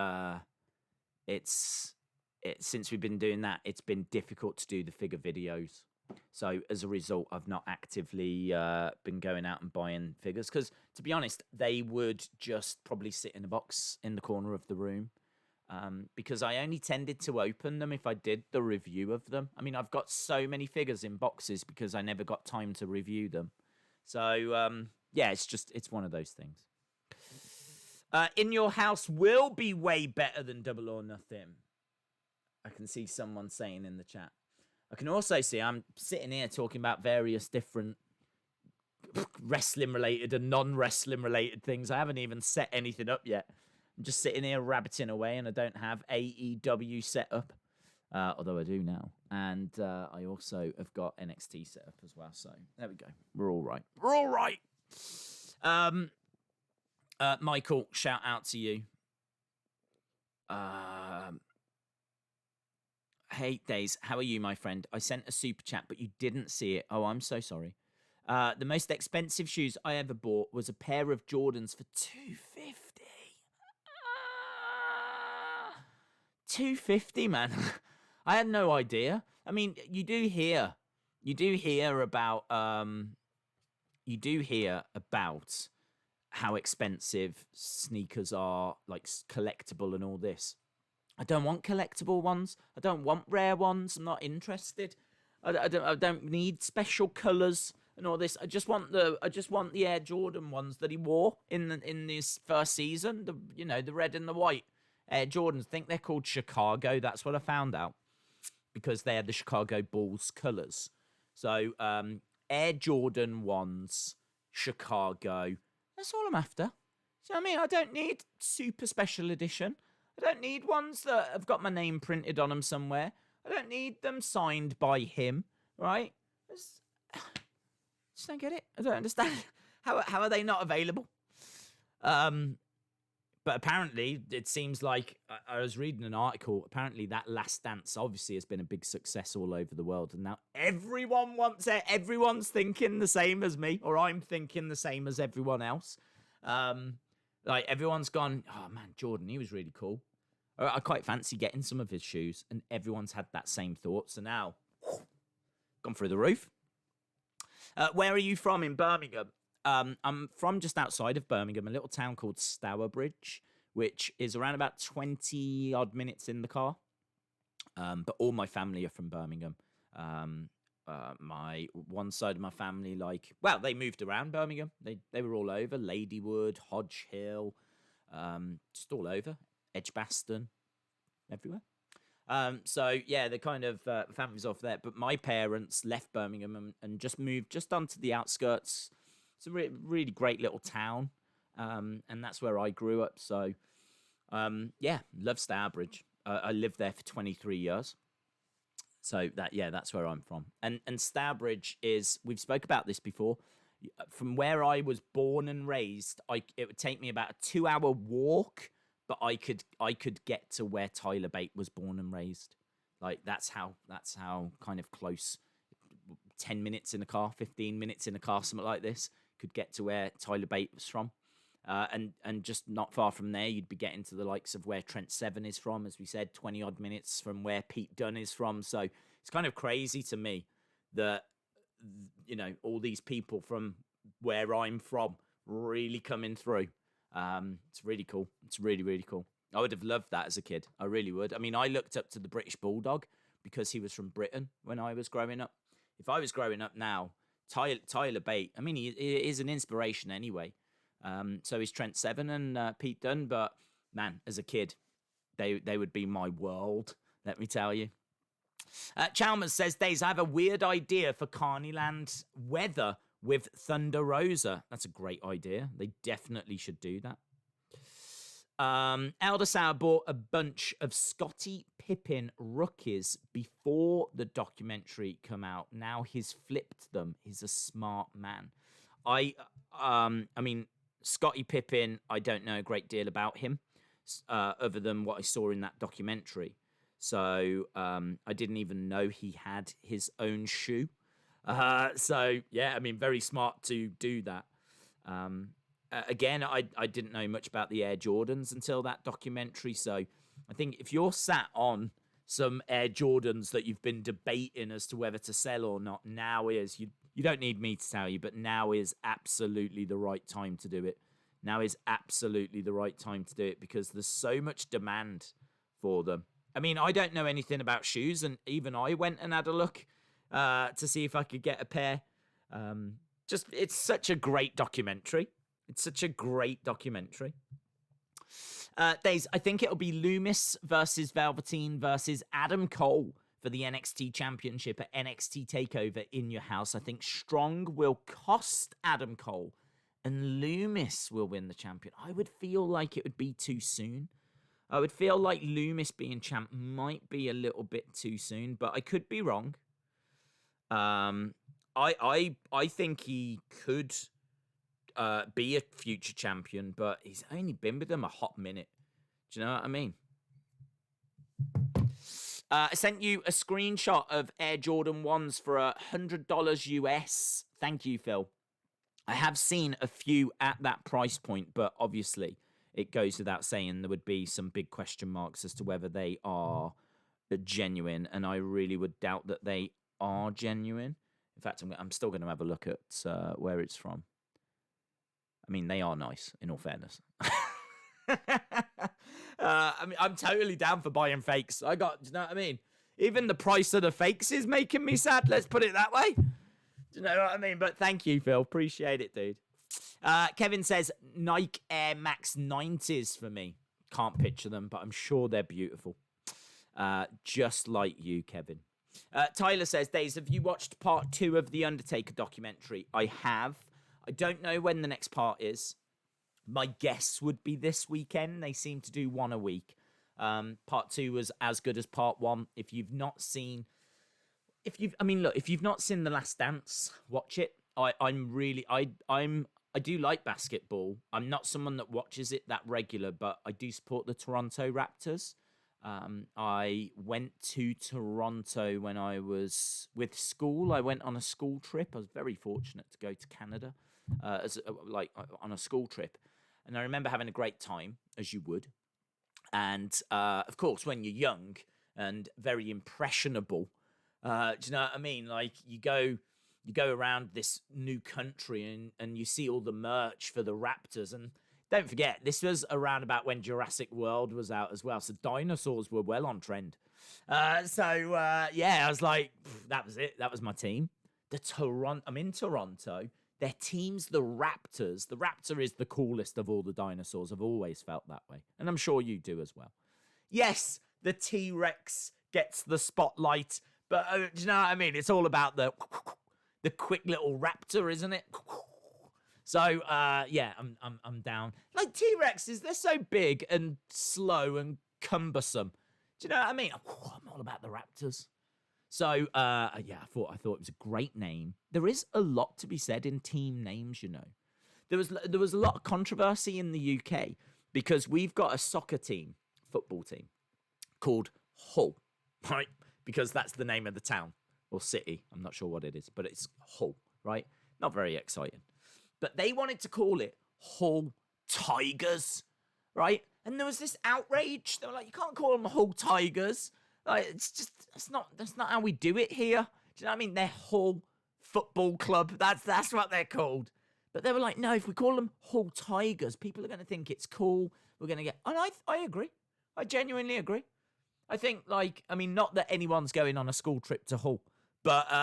since we've been doing that, it's been difficult to do the figure videos. So as a result, I've not actively been going out and buying figures because, to be honest, they would just probably sit in a box in the corner of the room because I only tended to open them if I did the review of them. I mean, I've got so many figures in boxes because I never got time to review them. So, yeah, it's one of those things. In Your House will be way better than Double or Nothing. I can see someone saying in the chat. I can also see I'm sitting here talking about various different wrestling-related and non-wrestling-related things. I haven't even set anything up yet. I'm just sitting here rabbiting away, and I don't have AEW set up, although I do now. And I also have got NXT set up as well. So there we go. We're all right. We're all right. Michael, shout out to you. Hey, Days, how are you, my friend? I sent a super chat, but you didn't see it. Oh, I'm so sorry. The most expensive shoes I ever bought was a pair of Jordans for $250. $250, man. I had no idea. I mean, you do hear about how expensive sneakers are, like collectible and all this. I don't want collectible ones. I don't want rare ones. I'm not interested. I don't need special colors and all this. I just want the Air Jordan ones that he wore in this first season. The red and the white Air Jordans. I think they're called Chicago. That's what I found out, because they had the Chicago Bulls colors. So Air Jordan ones, Chicago. That's all I'm after. So I mean, I don't need super special edition. I don't need ones that have got my name printed on them somewhere. I don't need them signed by him, right? Just don't get it. I don't understand. How are they not available? But apparently, it seems like I was reading an article. Apparently, that Last Dance obviously has been a big success all over the world, and now everyone wants it. Everyone's thinking the same as me, or I'm thinking the same as everyone else. Like everyone's gone, oh man, Jordan, he was really cool. I quite fancy getting some of his shoes, and everyone's had that same thought. So now, gone through the roof. Where are you from in Birmingham? I'm from just outside of Birmingham, a little town called Stourbridge, which is around about 20 odd minutes in the car. But all my family are from Birmingham. My one side of my family, they moved around Birmingham. They were all over Ladywood, Hodge Hill, just all over Edgbaston, everywhere. So yeah, the kind of family's off there. But my parents left Birmingham and just moved just onto the outskirts. It's a really great little town, and that's where I grew up. So yeah, love Stourbridge. I lived there for 23 years. So that's where I'm from. And Stourbridge is, we've spoke about this before. From where I was born and raised, it would take me about a 2-hour walk, but I could get to where Tyler Bate was born and raised. Like that's how kind of close. 10 minutes in a car, 15 minutes in a car, something like this, could get to where Tyler Bate was from. And just not far from there, you'd be getting to the likes of where Trent Seven is from, as we said, 20 odd minutes from where Pete Dunne is from. So it's kind of crazy to me that, all these people from where I'm from really coming through. It's really cool. It's really, really cool. I would have loved that as a kid. I really would. I mean, I looked up to the British Bulldog because he was from Britain when I was growing up. If I was growing up now, Tyler Bate, I mean, he is an inspiration anyway. So is Trent Seven and Pete Dunne. But, man, as a kid, they would be my world, let me tell you. Chalmers says, Days, I have a weird idea for Carneyland weather with Thunder Rosa. That's a great idea. They definitely should do that. Elder Sour bought a bunch of Scottie Pippen rookies before the documentary come out. Now he's flipped them. He's a smart man. I mean, Scottie Pippen, I don't know a great deal about him, other than what I saw in that documentary. So I didn't even know he had his own shoe. So yeah, I mean, very smart to do that. Again, I didn't know much about the Air Jordans until that documentary. So I think if you're sat on some Air Jordans that you've been debating as to whether to sell or not, now is, you don't need me to tell you, but now is absolutely the right time to do it. Now is absolutely the right time to do it because there's so much demand for them. I mean, I don't know anything about shoes, and even I went and had a look to see if I could get a pair. It's such a great documentary. It's such a great documentary. Days, I think it'll be Loomis versus Velveteen versus Adam Cole for the NXT Championship at NXT TakeOver in your house. I think Strong will cost Adam Cole and Loomis will win the champion. I would feel like it would be too soon. I would feel like Loomis being champ might be a little bit too soon, but I could be wrong. I think he could be a future champion, but he's only been with them a hot minute. Do you know what I mean? I sent you a screenshot of Air Jordan 1s for $100 US. Thank you, Phil. I have seen a few at that price point, but obviously it goes without saying there would be some big question marks as to whether they are genuine, and I really would doubt that they are genuine. In fact, I'm still going to have a look at where it's from. I mean, they are nice, in all fairness. I mean, I'm totally down for buying fakes. Do you know what I mean? Even the price of the fakes is making me sad. Let's put it that way. Do you know what I mean? But thank you, Phil. Appreciate it, dude. Kevin says Nike Air Max 90s for me. Can't picture them, but I'm sure they're beautiful. Just like you, Kevin. Tyler says, Days, have you watched part 2 of the Undertaker documentary? I have. I don't know when the next part is. My guess would be this weekend. They seem to do one a week. Part 2 was as good as part 1. If you've not seen The Last Dance, watch it. I do like basketball. I'm not someone that watches it that regular, but I do support the Toronto Raptors. I went to Toronto when I was with school. I went on a school trip. I was very fortunate to go to Canada on a school trip. And I remember having a great time, as you would. And, of course, when you're young and very impressionable, do you know what I mean? Like, you go around this new country and you see all the merch for the Raptors. And don't forget, this was around about when Jurassic World was out as well. So dinosaurs were well on trend. I was like, that was it. That was my team. I'm in Toronto. Their team's the Raptors. The Raptor is the coolest of all the dinosaurs. I've always felt that way. And I'm sure you do as well. Yes, the T-Rex gets the spotlight. But do you know what I mean? It's all about the quick little raptor, isn't it? So, I'm down. Like T-Rexes, they're so big and slow and cumbersome. Do you know what I mean? I'm all about the Raptors. So, I thought it was a great name. There is a lot to be said in team names, you know. There was a lot of controversy in the UK because we've got a football team, called Hull, right? Because that's the name of the town or city. I'm not sure what it is, but it's Hull, right? Not very exciting. But they wanted to call it Hull Tigers, right? And there was this outrage. They were like, you can't call them Hull Tigers. Like, that's not how we do it here. Do you know what I mean? They're Hull Football Club. That's what they're called. But they were like, no, if we call them Hull Tigers, people are going to think it's cool. We're going to get... And I agree. I genuinely agree. I think, not that anyone's going on a school trip to Hull, but, do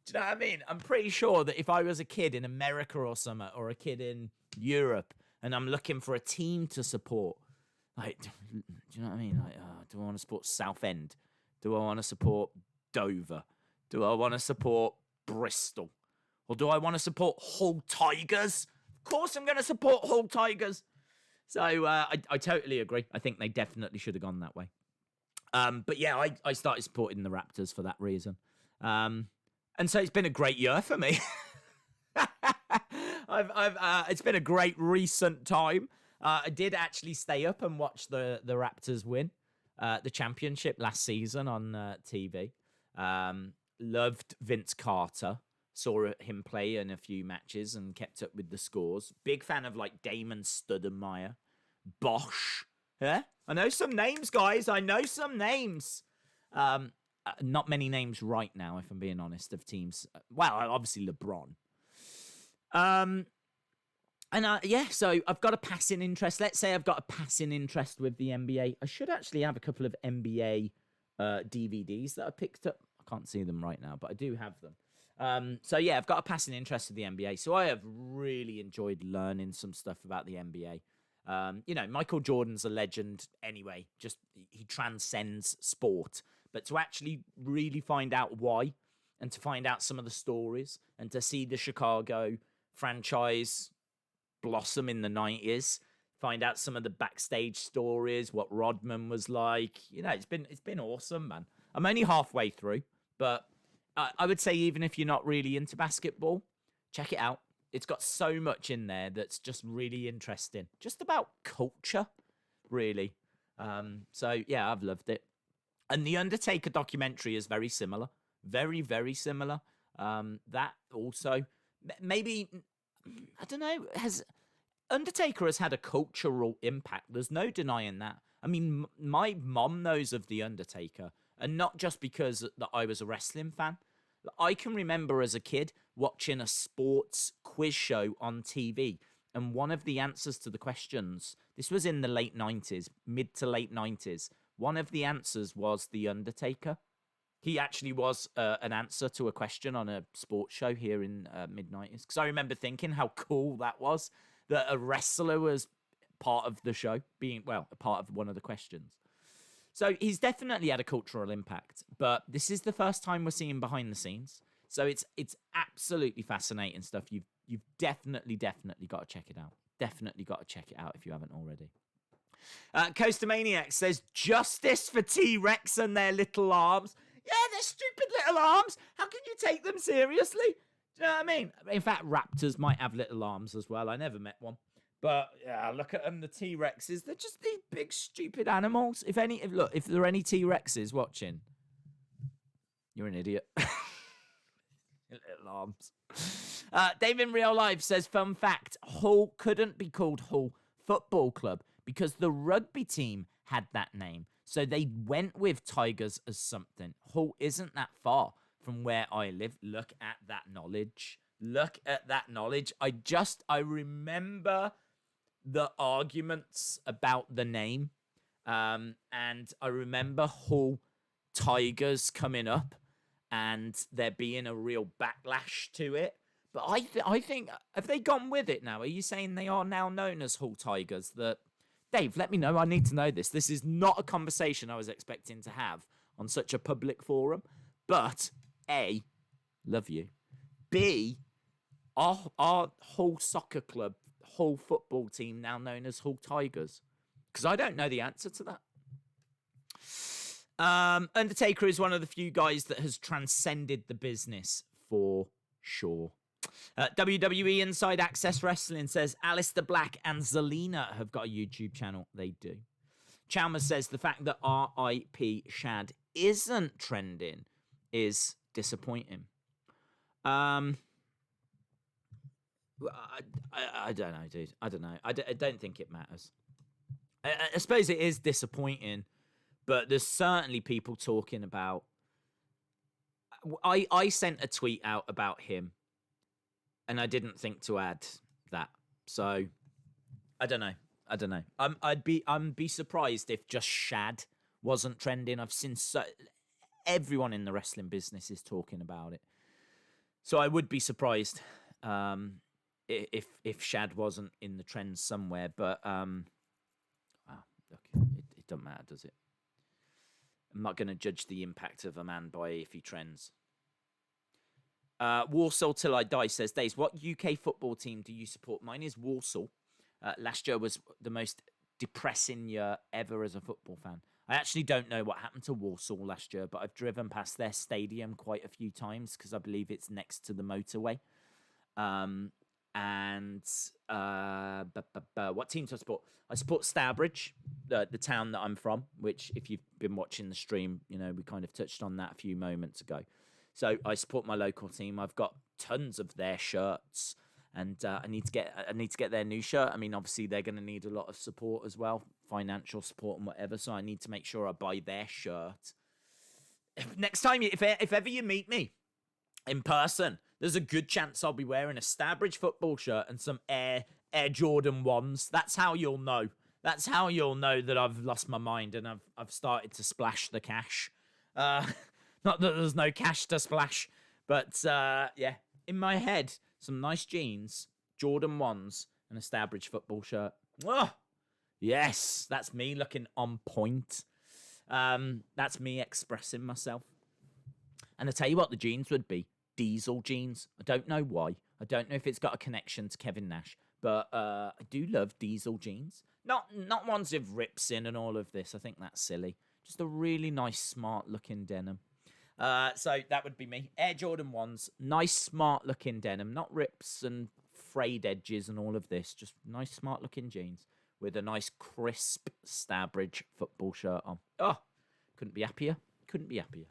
you know what I mean? I'm pretty sure that if I was a kid in America or something, or a kid in Europe, and I'm looking for a team to support, like, do you know what I mean? Like, do I want to support Southend? Do I want to support Dover? Do I want to support Bristol? Or do I want to support Hull Tigers? Of course I'm going to support Hull Tigers. So I totally agree. I think they definitely should have gone that way. But yeah, I started supporting the Raptors for that reason. And so it's been a great year for me. It's been a great recent time. I did actually stay up and watch the Raptors win the championship last season on TV. Loved Vince Carter. Saw him play in a few matches and kept up with the scores. Big fan of Damon Stoudemire, Bosch. Yeah, I know some names, guys. I know some names. Not many names right now, if I'm being honest, of teams. Well, obviously LeBron. So I've got a passing interest. Let's say I've got a passing interest with the NBA. I should actually have a couple of NBA DVDs that I picked up. I can't see them right now, but I do have them. I've got a passing interest with the NBA. So I have really enjoyed learning some stuff about the NBA. Michael Jordan's a legend anyway. Just he transcends sport. But to actually really find out why, and to find out some of the stories, and to see the Chicago franchise blossom in the 90s, find out some of the backstage stories, what Rodman was like. It's been awesome, man. I'm only halfway through, but I would say even if you're not really into basketball, check it out. It's got so much in there that's just really interesting. Just about culture, really. I've loved it. And the Undertaker documentary is very similar. Very, very similar. That also, maybe, I don't know, Undertaker has had a cultural impact. There's no denying that. I mean, my mom knows of The Undertaker, and not just because that I was a wrestling fan. I can remember as a kid watching a sports quiz show on TV, and one of the answers to the questions, this was in the late 90s, mid to late 90s, one of the answers was The Undertaker. He actually was an answer to a question on a sports show here in mid-90s. Because I remember thinking how cool that was, that a wrestler was part of the show, being, well, a part of one of the questions. So he's definitely had a cultural impact, but this is the first time we're seeing behind the scenes. So it's absolutely fascinating stuff. You've definitely got to check it out. Definitely got to check it out if you haven't already. Coaster Maniac says, justice for T-Rex and their little arms. Yeah, they're stupid little arms. How can you take them seriously? Do you know what I mean? In fact, raptors might have little arms as well. I never met one. But yeah, look at them, the T-Rexes. They're just these big, stupid animals. If there are any T-Rexes watching, you're an idiot. Little arms. Dave in Real Life says, fun fact, Hull couldn't be called Hull Football Club because the rugby team had that name. So they went with Tigers as something. Hull isn't that far from where I live. Look at that knowledge. Look at that knowledge. I remember the arguments about the name. And I remember Hull Tigers coming up and there being a real backlash to it. But I think, have they gone with it now? Are you saying they are now known as Hull Tigers? Dave, let me know. I need to know this. This is not a conversation I was expecting to have on such a public forum. But A, love you. B, our Hull soccer club, Hull football team now known as Hull Tigers? Because I don't know the answer to that. Undertaker is one of the few guys that has transcended the business for sure. WWE Inside Access Wrestling says Aleister Black and Zelina have got a YouTube channel. They do. Chalmers says the fact that RIP Shad isn't trending is disappointing. I don't know, dude. I don't know. I don't think it matters. I suppose it is disappointing, but there's certainly people talking about... I sent a tweet out about him, and I didn't think to add that. So, I don't know. I'd be surprised if just Shad wasn't trending. I've seen everyone in the wrestling business is talking about it. So I would be surprised if Shad wasn't in the trends somewhere. But look, it doesn't matter, does it? I'm not going to judge the impact of a man by if he trends. Walsall Till I Die says, Days, what UK football team do you support? Mine is Walsall. Last year was the most depressing year ever as a football fan. I actually don't know what happened to Walsall last year, but I've driven past their stadium quite a few times because I believe it's next to the motorway. What team do I support? I support Stourbridge, the town that I'm from, which if you've been watching the stream, you know, we kind of touched on that a few moments ago. So I support my local team. I've got tons of their shirts, and I need to get their new shirt. I mean, obviously they're going to need a lot of support as well, financial support and whatever. So I need to make sure I buy their shirt. Next time, if ever you meet me in person, there's a good chance I'll be wearing a Stourbridge football shirt and some Air Jordan 1s. That's how you'll know. That's how you'll know that I've lost my mind and I've started to splash the cash. Not that there's no cash to splash, but yeah, in my head, some nice jeans, Jordan 1s, and a Stourbridge football shirt. Oh, yes, that's me looking on point. That's me expressing myself. And I tell you what the jeans would be. Diesel jeans. I don't know why. I don't know if it's got a connection to Kevin Nash, but I do love diesel jeans. Not ones with rips in and all of this. I think that's silly. Just a really nice, smart-looking denim. So that would be me. Air Jordan 1s, nice, smart-looking denim, not rips and frayed edges and all of this. Just nice, smart-looking jeans with a nice, crisp Stourbridge football shirt on. Oh, Couldn't be happier. Couldn't be happier.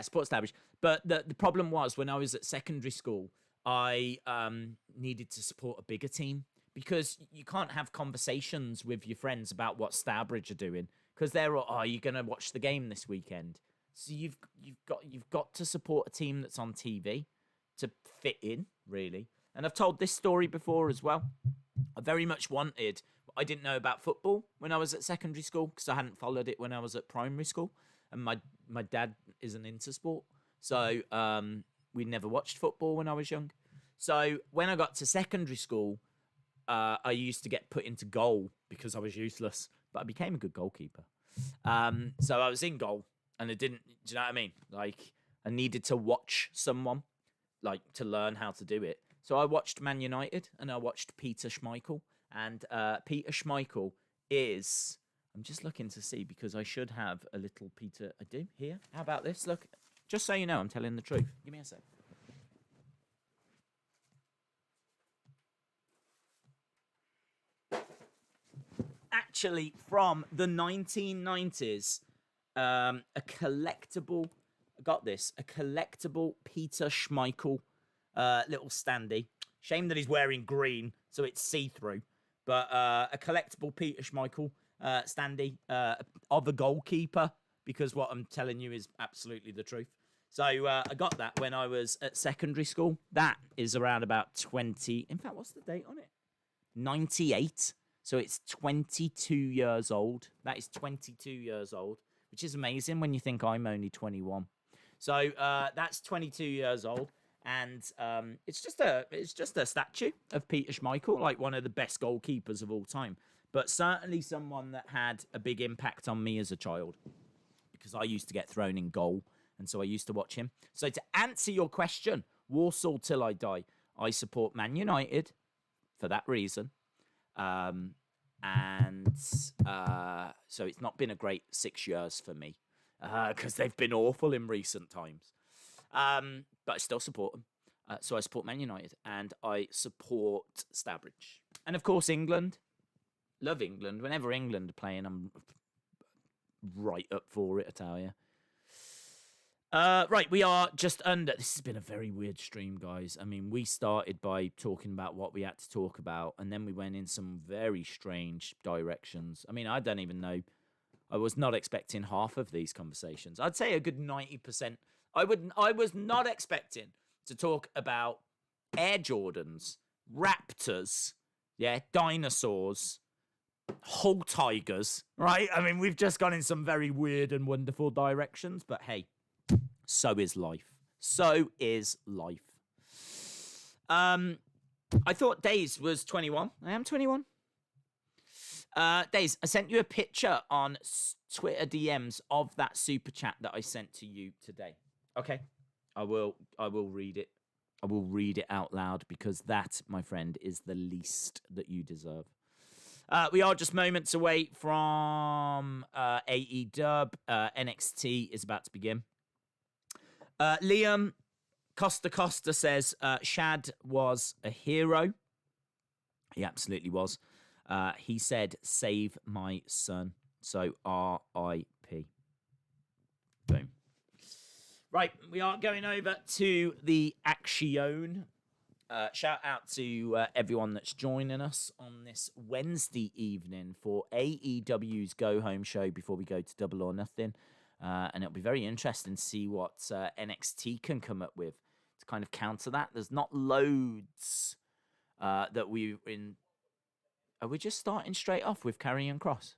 Sports established. But the problem was when I was at secondary school, I needed to support a bigger team because you can't have conversations with your friends about what Starbridge are doing because they're all, are you going to watch the game this weekend? So you've got to support a team that's on TV to fit in, really. And I've told this story before as well. I very much wanted. I didn't know about football when I was at secondary school because I hadn't followed it when I was at primary school, and my dad isn't into sport, so we never watched football when I was young. So when I got to secondary school, I used to get put into goal because I was useless, but I became a good goalkeeper. So I was in goal, and I didn't. Do you know what I mean? Like I needed to watch someone, like to learn how to do it. So I watched Man United, and I watched Peter Schmeichel, and Peter Schmeichel is. I'm just looking to see because I should have a little Peter. I do here. How about this? Look, just so you know, I'm telling the truth. Give me a sec. Actually, from the 1990s, a collectible. I got this. A collectible Peter Schmeichel little standee. Shame that he's wearing green, so it's see-through. But a collectible Peter Schmeichel standee of a goalkeeper, because what I'm telling you is absolutely the truth. So I got that when I was at secondary school. That is around about 20. In fact, what's the date on it? 98. So it's 22 years old. That is 22 years old, which is amazing when you think I'm only 21. So that's 22 years old. And it's just a statue of Peter Schmeichel, like one of the best goalkeepers of all time. But certainly someone that had a big impact on me as a child, because I used to get thrown in goal, and so I used to watch him. So to answer your question, Warsaw till I die, I support Man United for that reason. So it's not been a great 6 years for me because they've been awful in recent times. But I still support them. So I support Man United and I support Starbridge. And of course, England. Love England. Whenever England are playing, I'm right up for it, I tell you. Right, we are just under. This has been a very weird stream, guys. I mean, we started by talking about what we had to talk about, and then we went in some very strange directions. I mean, I don't even know. I was not expecting half of these conversations. I'd say a good 90%. I was not expecting to talk about Air Jordans, Raptors, dinosaurs, whole tigers, right? I mean, we've just gone in some very weird and wonderful directions, but hey, so is life. So is life. I thought Days was 21. I am 21. Days, I sent you a picture on Twitter DMs of that super chat that I sent to you today. Okay, I will read it. I will read it out loud because that, my friend, is the least that you deserve. We are just moments away from AEW. NXT is about to begin. Liam Costa says Shad was a hero. He absolutely was. He said, "Save my son." So R.I.P. Boom. Right, we are going over to the Action. Shout out to everyone that's joining us on this Wednesday evening for AEW's Go Home show before we go to Double or Nothing. And it'll be very interesting to see what NXT can come up with to kind of counter that. There's not loads that we're in. Are we just starting straight off with Karrion Kross?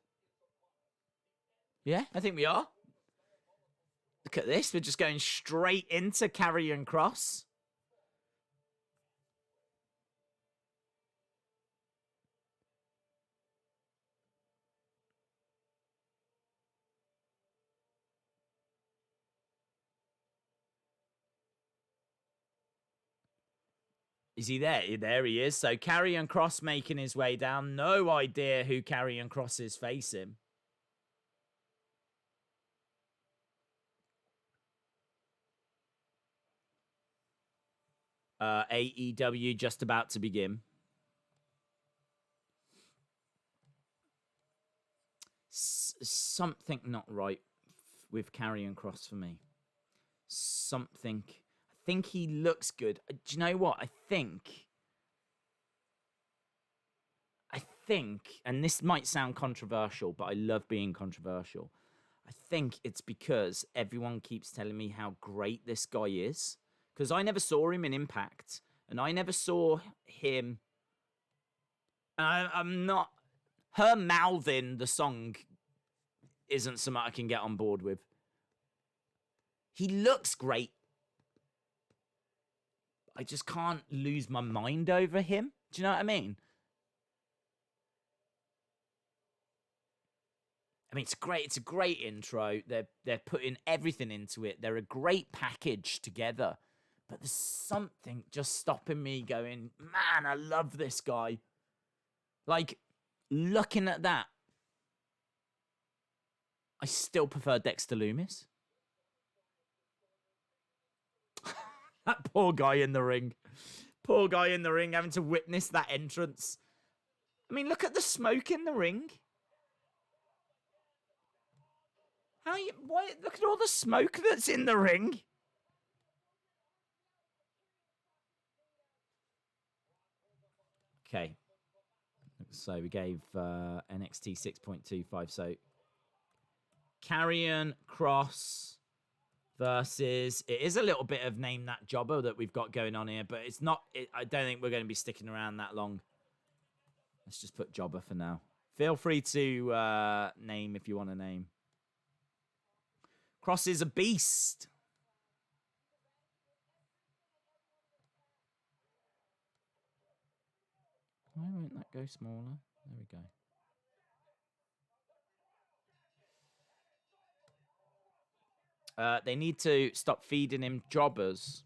Yeah, I think we are. Look at this. We're just going straight into Karrion Kross. Is he there? There he is. So Karrion Kross making his way down. No idea who Karrion Kross is facing. AEW just about to begin. something not right with Karrion Kross for me. Something. I think he looks good. Do you know what? I think, and this might sound controversial, but I love being controversial. I think it's because everyone keeps telling me how great this guy is. Because I never saw him in Impact, and I never saw him. I'm not. Her mouthing the song isn't something I can get on board with. He looks great. I just can't lose my mind over him. Do you know what I mean? I mean, it's a great intro. They're putting everything into it. They're a great package together. But there's something just stopping me going, man, I love this guy. Like, looking at that, I still prefer Dexter Loomis. That poor guy in the ring. Poor guy in the ring having to witness that entrance. I mean, look at the smoke in the ring. Why? Look at all the smoke that's in the ring. Okay. So we gave NXT 6.25. So Karrion Kross versus... It is a little bit of name that jobber that we've got going on here, but it's not... I don't think we're going to be sticking around that long. Let's just put jobber for now. Feel free to name if you want to name. Kross is a beast. Why won't that go smaller? There we go. They need to stop feeding him jobbers.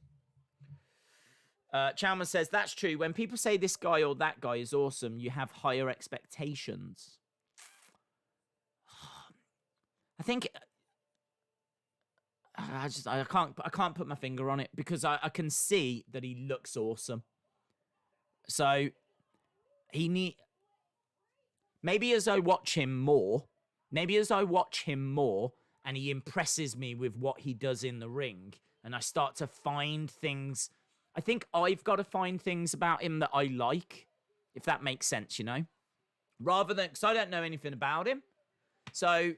Chalmers says, that's true. When people say this guy or that guy is awesome, you have higher expectations. I think... I can't put my finger on it because I can see that he looks awesome. So... Maybe as I watch him more, and he impresses me with what he does in the ring, and I start to find things. I think I've got to find things about him that I like, if that makes sense, you know? Rather than, because I don't know anything about him. So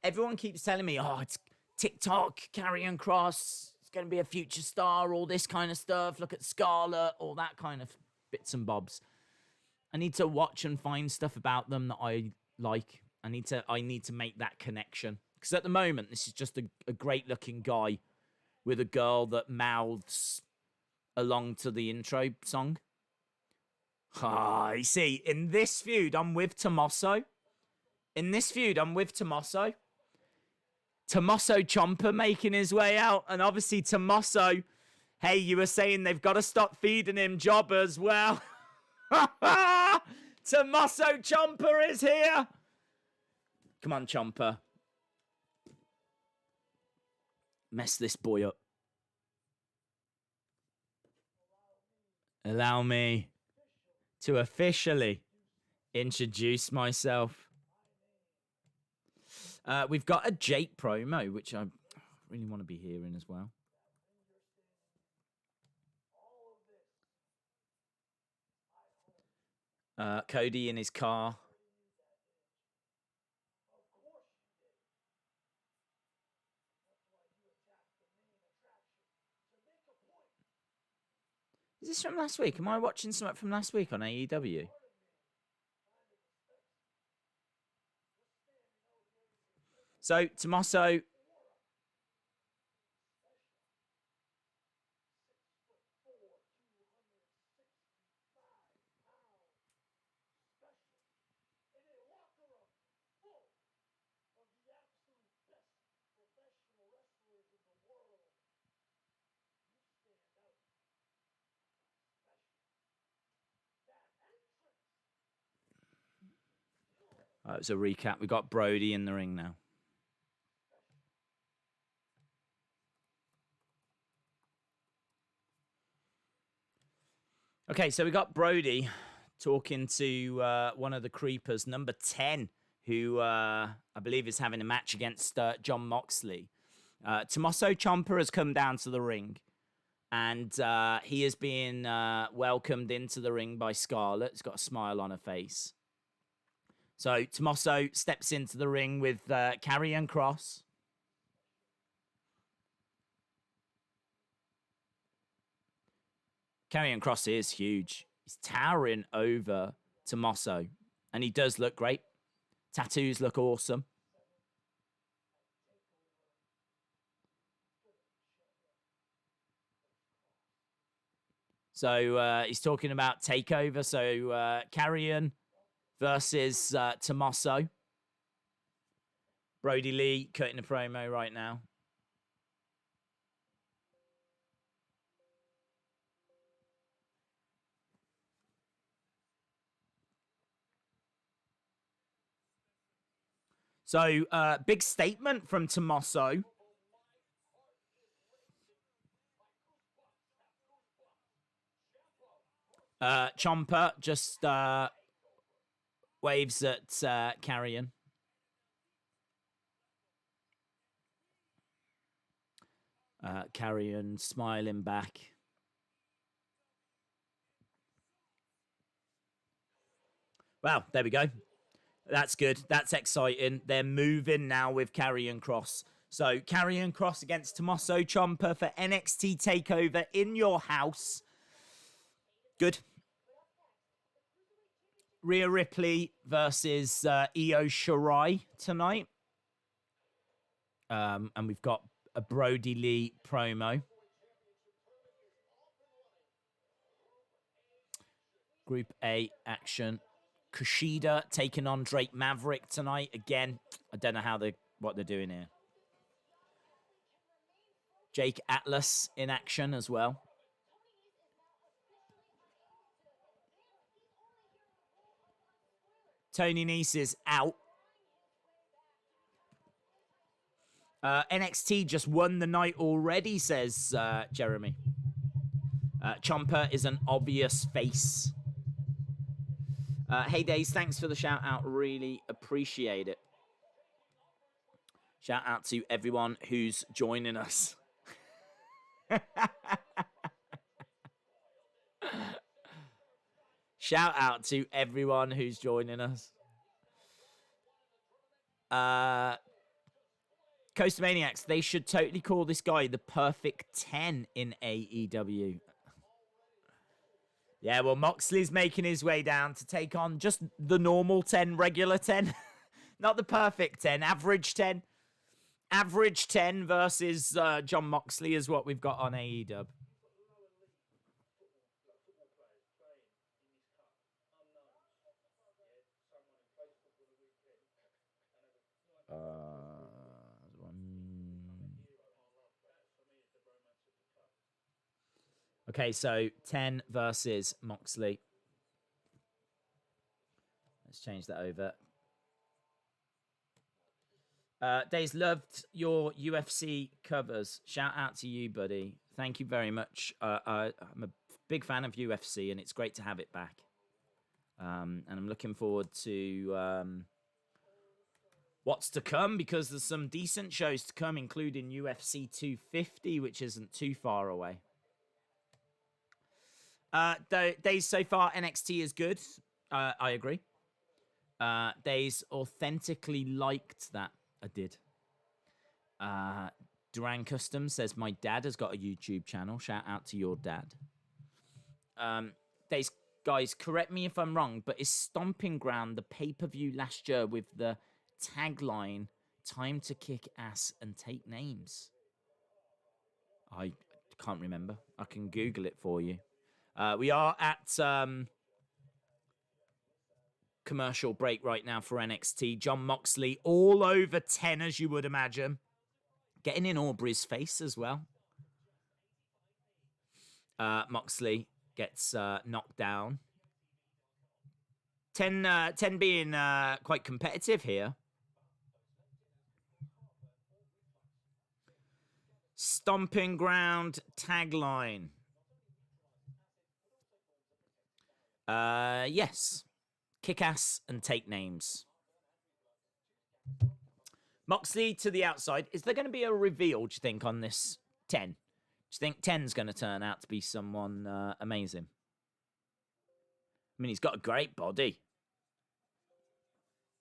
everyone keeps telling me, oh, it's TikTok, Karrion Kross, it's going to be a future star, all this kind of stuff. Look at Scarlett, all that kind of bits and bobs. I need to watch and find stuff about them that I like. I need to make that connection. Because at the moment, this is just a great-looking guy with a girl that mouths along to the intro song. Ah, you see, in this feud, I'm with Tommaso. Tommaso Ciampa making his way out. And obviously, Tommaso, hey, you were saying they've got to stop feeding him jobbers. Well... Tommaso Ciampa is here. Come on, Ciampa. Mess this boy up. Allow me to officially introduce myself. We've got a Jake promo, which I really want to be hearing as well. Cody in his car. Is this from last week? Am I watching something from last week on AEW? So, Tommaso... It's a recap. We've got Brody in the ring now. Okay, so we got Brody talking to one of the creepers, number 10, who I believe is having a match against John Moxley. Tommaso Ciampa has come down to the ring, and he is being welcomed into the ring by Scarlett. He's got a smile on her face. So Tommaso steps into the ring with Karrion Kross. Karrion Kross is huge. He's towering over Tommaso, and he does look great. Tattoos look awesome. So he's talking about Takeover. So Karrion versus Tommaso. Brody Lee cutting a promo right now. So big statement from Tommaso. Ciampa just waves at Karrion. Karrion smiling back. Wow, there we go. That's good. That's exciting. They're moving now with Karrion Kross. So Karrion Kross against Tommaso Ciampa for NXT Takeover in your house. Good. Rhea Ripley versus Io Shirai tonight. And we've got a Brody Lee promo. Group A action. Kushida taking on Drake Maverick tonight. Again, I don't know what they're doing here. Jake Atlas in action as well. Tony Nese is out. NXT just won the night already, says Jeremy. Ciampa is an obvious face. Hey Days, thanks for the shout out. Really appreciate it. Shout out to everyone who's joining us. Shout out to everyone who's joining us. Coast Maniacs, they should totally call this guy the perfect 10 in AEW. Yeah, well, Moxley's making his way down to take on just the normal 10, regular 10. Not the perfect 10, average 10. Average 10 versus John Moxley is what we've got on AEW. Okay, so 10 versus Moxley. Let's change that over. Days, loved your UFC covers. Shout out to you, buddy. Thank you very much. I'm a big fan of UFC, and it's great to have it back. And I'm looking forward to what's to come, because there's some decent shows to come, including UFC 250, which isn't too far away. Days so far, NXT is good. I agree. Days authentically liked that. I did. Duran Custom says, my dad has got a YouTube channel. Shout out to your dad. Days, guys, correct me if I'm wrong, but is Stomping Ground the pay-per-view last year with the tagline, time to kick ass and take names? I can't remember. I can Google it for you. We are at commercial break right now for NXT. John Moxley all over 10, as you would imagine. Getting in Aubrey's face as well. Moxley gets knocked down. 10 being quite competitive here. Stomping Ground tagline. Yes. Kick ass and take names. Moxley to the outside. Is there going to be a reveal, do you think, on this 10? Do you think 10's going to turn out to be someone amazing? I mean, he's got a great body.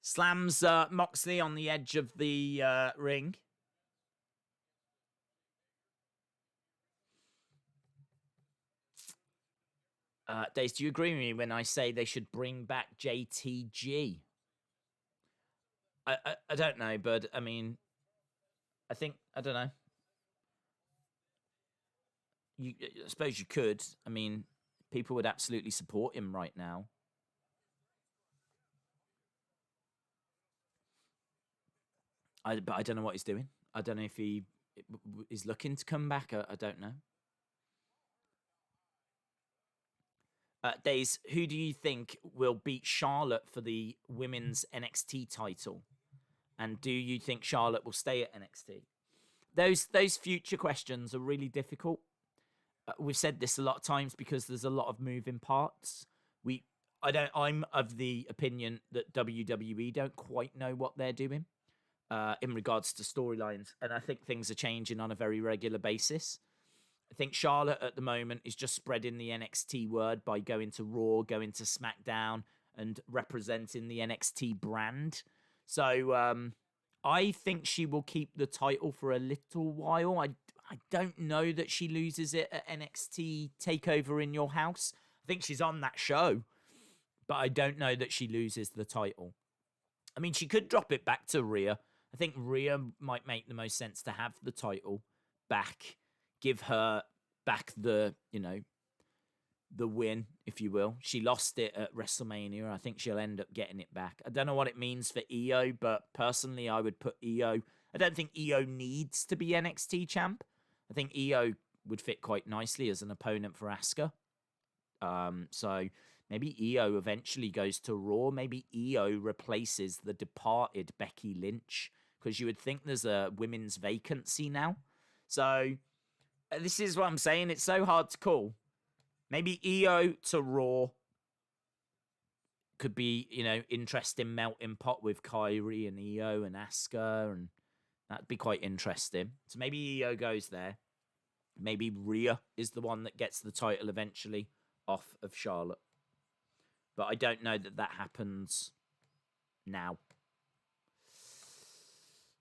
Slams Moxley on the edge of the ring. Daze, do you agree with me when I say they should bring back JTG? I don't know, but I mean, I don't know. I suppose you could. I mean, people would absolutely support him right now. But I don't know what he's doing. I don't know if he is looking to come back. I don't know. Daze, who do you think will beat Charlotte for the women's NXT title? And do you think Charlotte will stay at NXT? Those future questions are really difficult. We've said this a lot of times because there's a lot of moving parts. I'm of the opinion that WWE don't quite know what they're doing in regards to storylines, and I think things are changing on a very regular basis. I think Charlotte at the moment is just spreading the NXT word by going to Raw, going to SmackDown, and representing the NXT brand. So I think she will keep the title for a little while. I don't know that she loses it at NXT Takeover in Your House. I think she's on that show, but I don't know that she loses the title. I mean, she could drop it back to Rhea. I think Rhea might make the most sense to have the title back, give her back the win, if you will. She lost it at WrestleMania. I think she'll end up getting it back. I don't know what it means for Io, but personally, I would put Io. I don't think Io needs to be NXT champ. I think Io would fit quite nicely as an opponent for Asuka. So maybe Io eventually goes to Raw. Maybe Io replaces the departed Becky Lynch, because you would think there's a women's vacancy now. So this is what I'm saying. It's so hard to call. Maybe Io to Raw could be, interesting melting pot with Kairi and Io and Asuka, and that'd be quite interesting. So maybe Io goes there. Maybe Rhea is the one that gets the title eventually off of Charlotte. But I don't know that happens now.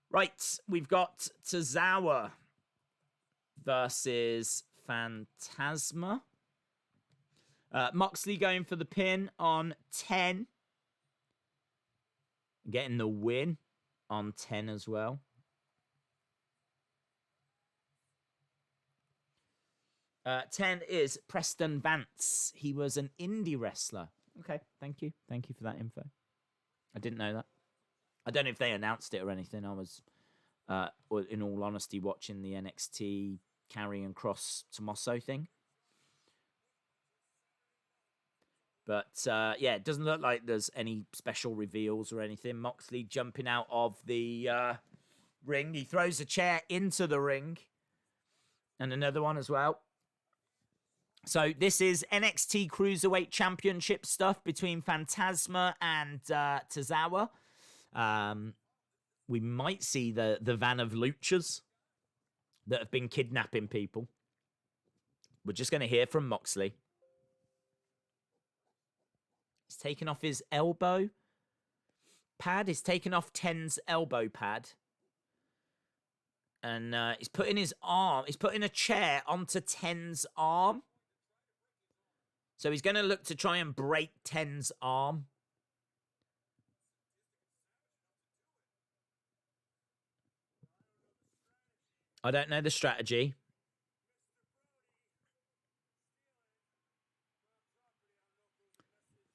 Right, we've got Tozawa versus Fantasma. Moxley going for the pin on 10. Getting the win on 10 as well. 10 is Preston Vance. He was an indie wrestler. Okay, thank you. Thank you for that info. I didn't know that. I don't know if they announced it or anything. I was, in all honesty, watching the NXT Karrion Kross Tommaso thing. But, it doesn't look like there's any special reveals or anything. Moxley jumping out of the ring. He throws a chair into the ring. And another one as well. So this is NXT Cruiserweight Championship stuff between Fantasma and Tozawa. We might see the van of luchas that have been kidnapping people. We're just going to hear from Moxley. He's taken off his elbow pad. He's taken off 10's elbow pad. And he's putting his arm. He's putting a chair onto 10's arm. So he's going to look to try and break 10's arm. I don't know the strategy.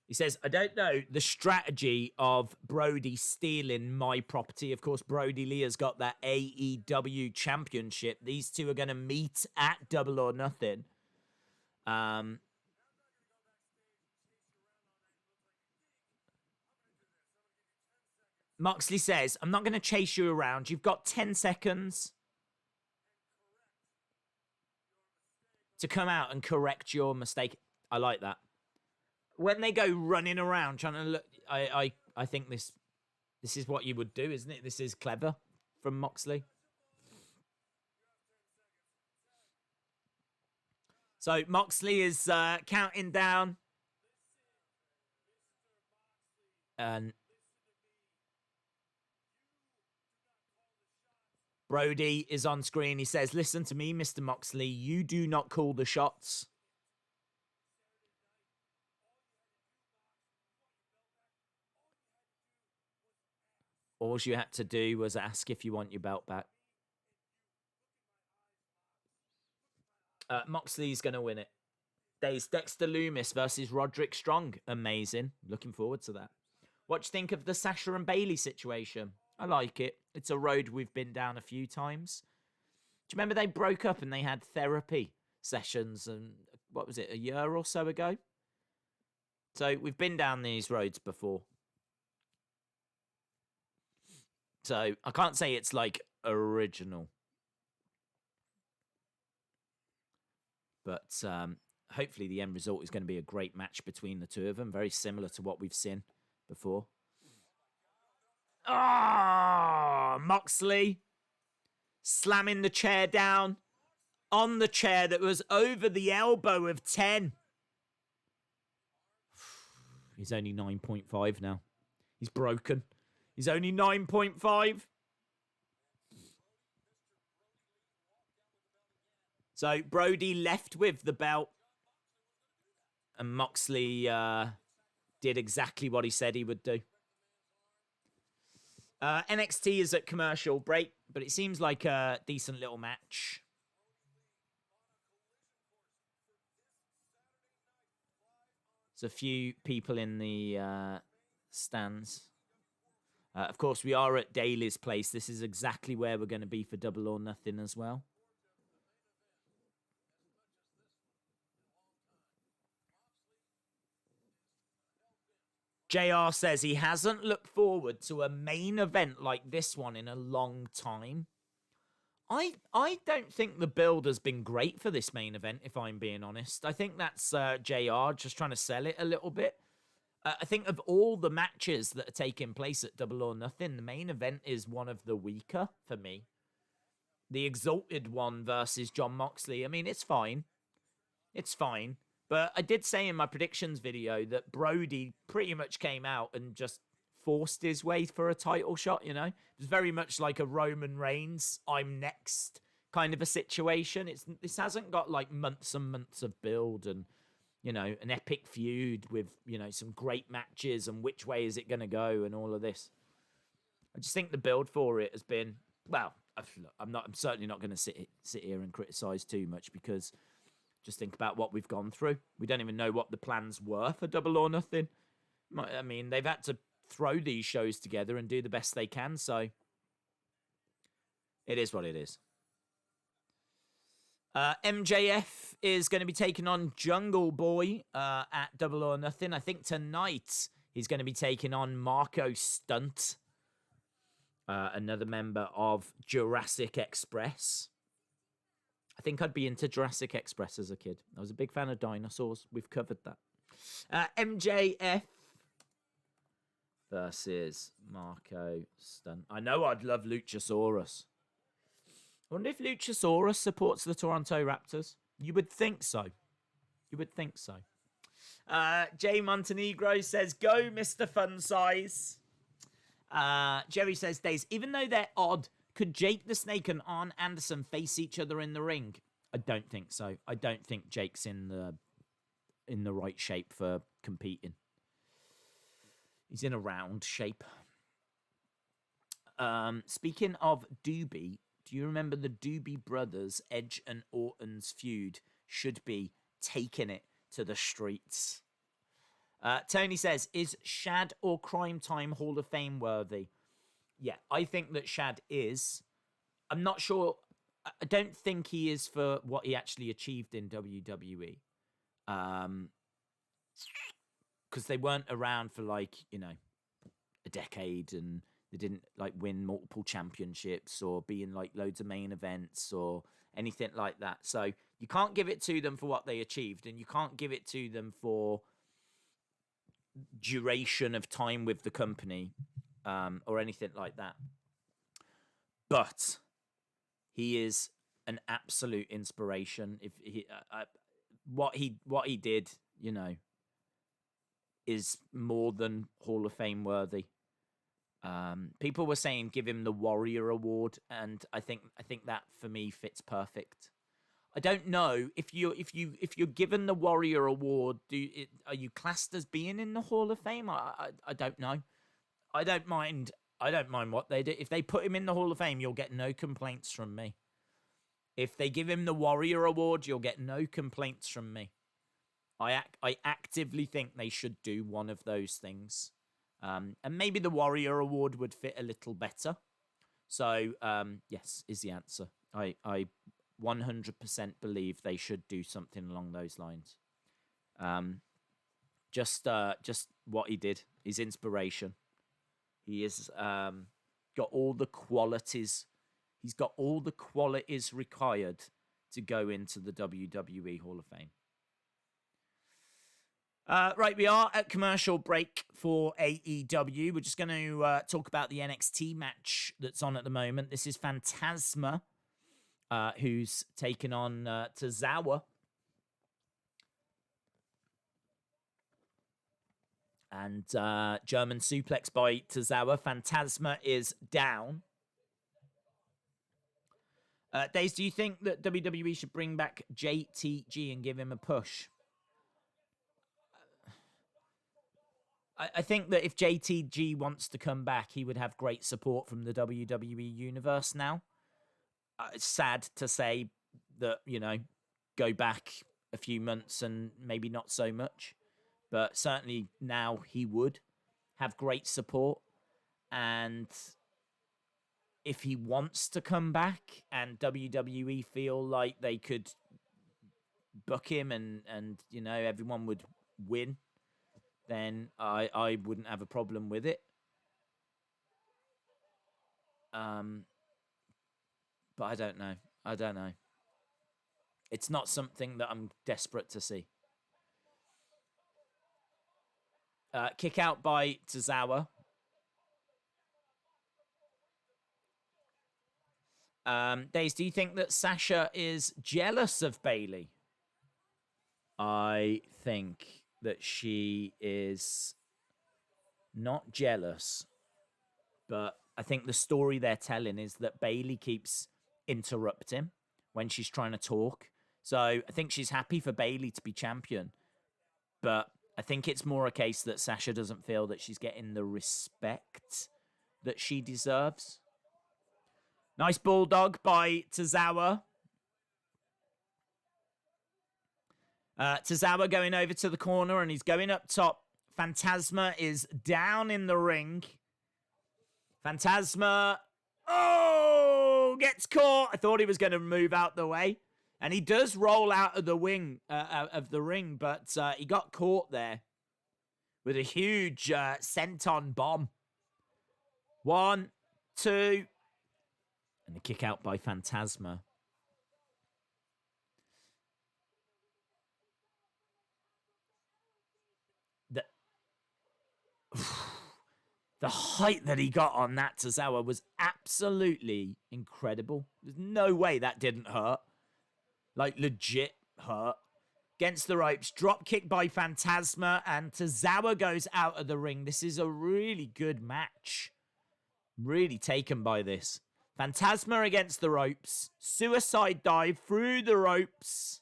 He says, I don't know the strategy of Brody stealing my property. Of course, Brody Lee has got that AEW championship. These two are going to meet at Double or Nothing. Moxley says, I'm not going to chase you around. You've got 10 seconds to come out and correct your mistake. I like that. When they go running around trying to look, I think this This is what you would do, isn't it? This is clever from Moxley. So Moxley is counting down. And Brody is on screen. He says, listen to me, Mr. Moxley. You do not call the shots. All you had to do was ask if you want your belt back. Moxley's going to win it. There's Dexter Loomis versus Roderick Strong. Amazing. Looking forward to that. What do you think of the Sasha and Bayley situation? I like it. It's a road we've been down a few times. Do you remember they broke up and they had therapy sessions and, what was it, a year or so ago? So we've been down these roads before. So I can't say it's like original. But hopefully the end result is going to be a great match between the two of them. Very similar to what we've seen before. Ah, Moxley slamming the chair down on the chair that was over the elbow of 10. He's only 9.5 now. He's broken. He's only 9.5. So Brody left with the belt. And Moxley did exactly what he said he would do. NXT is at commercial break, but it seems like a decent little match. There's a few people in the stands. Of course, we are at Daly's place. This is exactly where we're going to be for Double or Nothing as well. JR says he hasn't looked forward to a main event like this one in a long time. I don't think the build has been great for this main event, if I'm being honest. I think that's JR just trying to sell it a little bit. I think of all the matches that are taking place at Double or Nothing, the main event is one of the weaker for me. The Exalted one versus Jon Moxley, I mean, it's fine. It's fine. But I did say in my predictions video that Brody pretty much came out and just forced his way for a title shot, you know? It was very much like a Roman Reigns, I'm next kind of a situation. This hasn't got like months and months of build and, you know, an epic feud with, you know, some great matches and which way is it going to go and all of this. I just think the build for it has been, well, I'm certainly not going to sit here and criticize too much because just think about what we've gone through. We don't even know what the plans were for Double or Nothing. I mean, they've had to throw these shows together and do the best they can, so it is what it is. MJF is going to be taking on Jungle Boy at Double or Nothing. I think tonight he's going to be taking on Marko Stunt, another member of Jurassic Express. I think I'd be into Jurassic Express as a kid. I was a big fan of dinosaurs. We've covered that. MJF versus Marko Stunt. I know I'd love Luchasaurus. I wonder if Luchasaurus supports the Toronto Raptors. You would think so. You would think so. Jay Montenegro says, go, Mr. Fun Size. Jerry says, Days, even though they're odd, could Jake the Snake and Arn Anderson face each other in the ring? I don't think so. I don't think Jake's in the right shape for competing. He's in a round shape. Speaking of Doobie, do you remember the Doobie Brothers, Edge and Orton's feud should be taking it to the streets? Tony says, is Shad or Crime Time Hall of Fame worthy? Yeah, I think that Shad is. I'm not sure. I don't think he is for what he actually achieved in WWE. Because they weren't around for like, you know, a decade and they didn't like win multiple championships or be in like loads of main events or anything like that. So you can't give it to them for what they achieved and you can't give it to them for duration of time with the company. or anything like that. But he is an absolute inspiration. If he, what he did, is more than Hall of Fame worthy. People were saying give him the Warrior Award, and I think that for me fits perfect. I don't know if you're given the Warrior Award, are you classed as being in the Hall of Fame? I don't know. I don't mind what they do. If they put him in the Hall of Fame, you'll get no complaints from me. If they give him the Warrior Award, you'll get no complaints from me. I actively think they should do one of those things. And maybe the Warrior Award would fit a little better. So, yes, is the answer. I 100% believe they should do something along those lines. Just what he did, his inspiration. He is got all the qualities. He's got all the qualities required to go into the WWE Hall of Fame. Right, we are at commercial break for AEW. We're just going to talk about the NXT match that's on at the moment. This is Fantasma, who's taken on Tozawa. And German suplex by Tozawa. Fantasma is down. Daze, do you think that WWE should bring back JTG and give him a push? I think that if JTG wants to come back, he would have great support from the WWE universe now. It's sad to say that, go back a few months and maybe not so much. But certainly now he would have great support. And if he wants to come back and WWE feel like they could book him and everyone would win, then I wouldn't have a problem with it. But I don't know. It's not something that I'm desperate to see. Kick out by Tozawa. Daze, do you think that Sasha is jealous of Bayley? I think that she is not jealous, but I think the story they're telling is that Bayley keeps interrupting when she's trying to talk. So I think she's happy for Bayley to be champion, but I think it's more a case that Sasha doesn't feel that she's getting the respect that she deserves. Nice bulldog by Tozawa. Tozawa going over to the corner and he's going up top. Fantasma is down in the ring. Fantasma, gets caught. I thought he was going to move out the way. And he does roll out of the ring, but he got caught there with a huge senton bomb. 1, 2, and the kick out by Fantasma. The height that he got on that Tozawa was absolutely incredible. There's no way that didn't hurt. Like, legit hurt. Against the ropes. Drop kick by Fantasma. And Tozawa goes out of the ring. This is a really good match. Really taken by this. Fantasma against the ropes. Suicide dive through the ropes.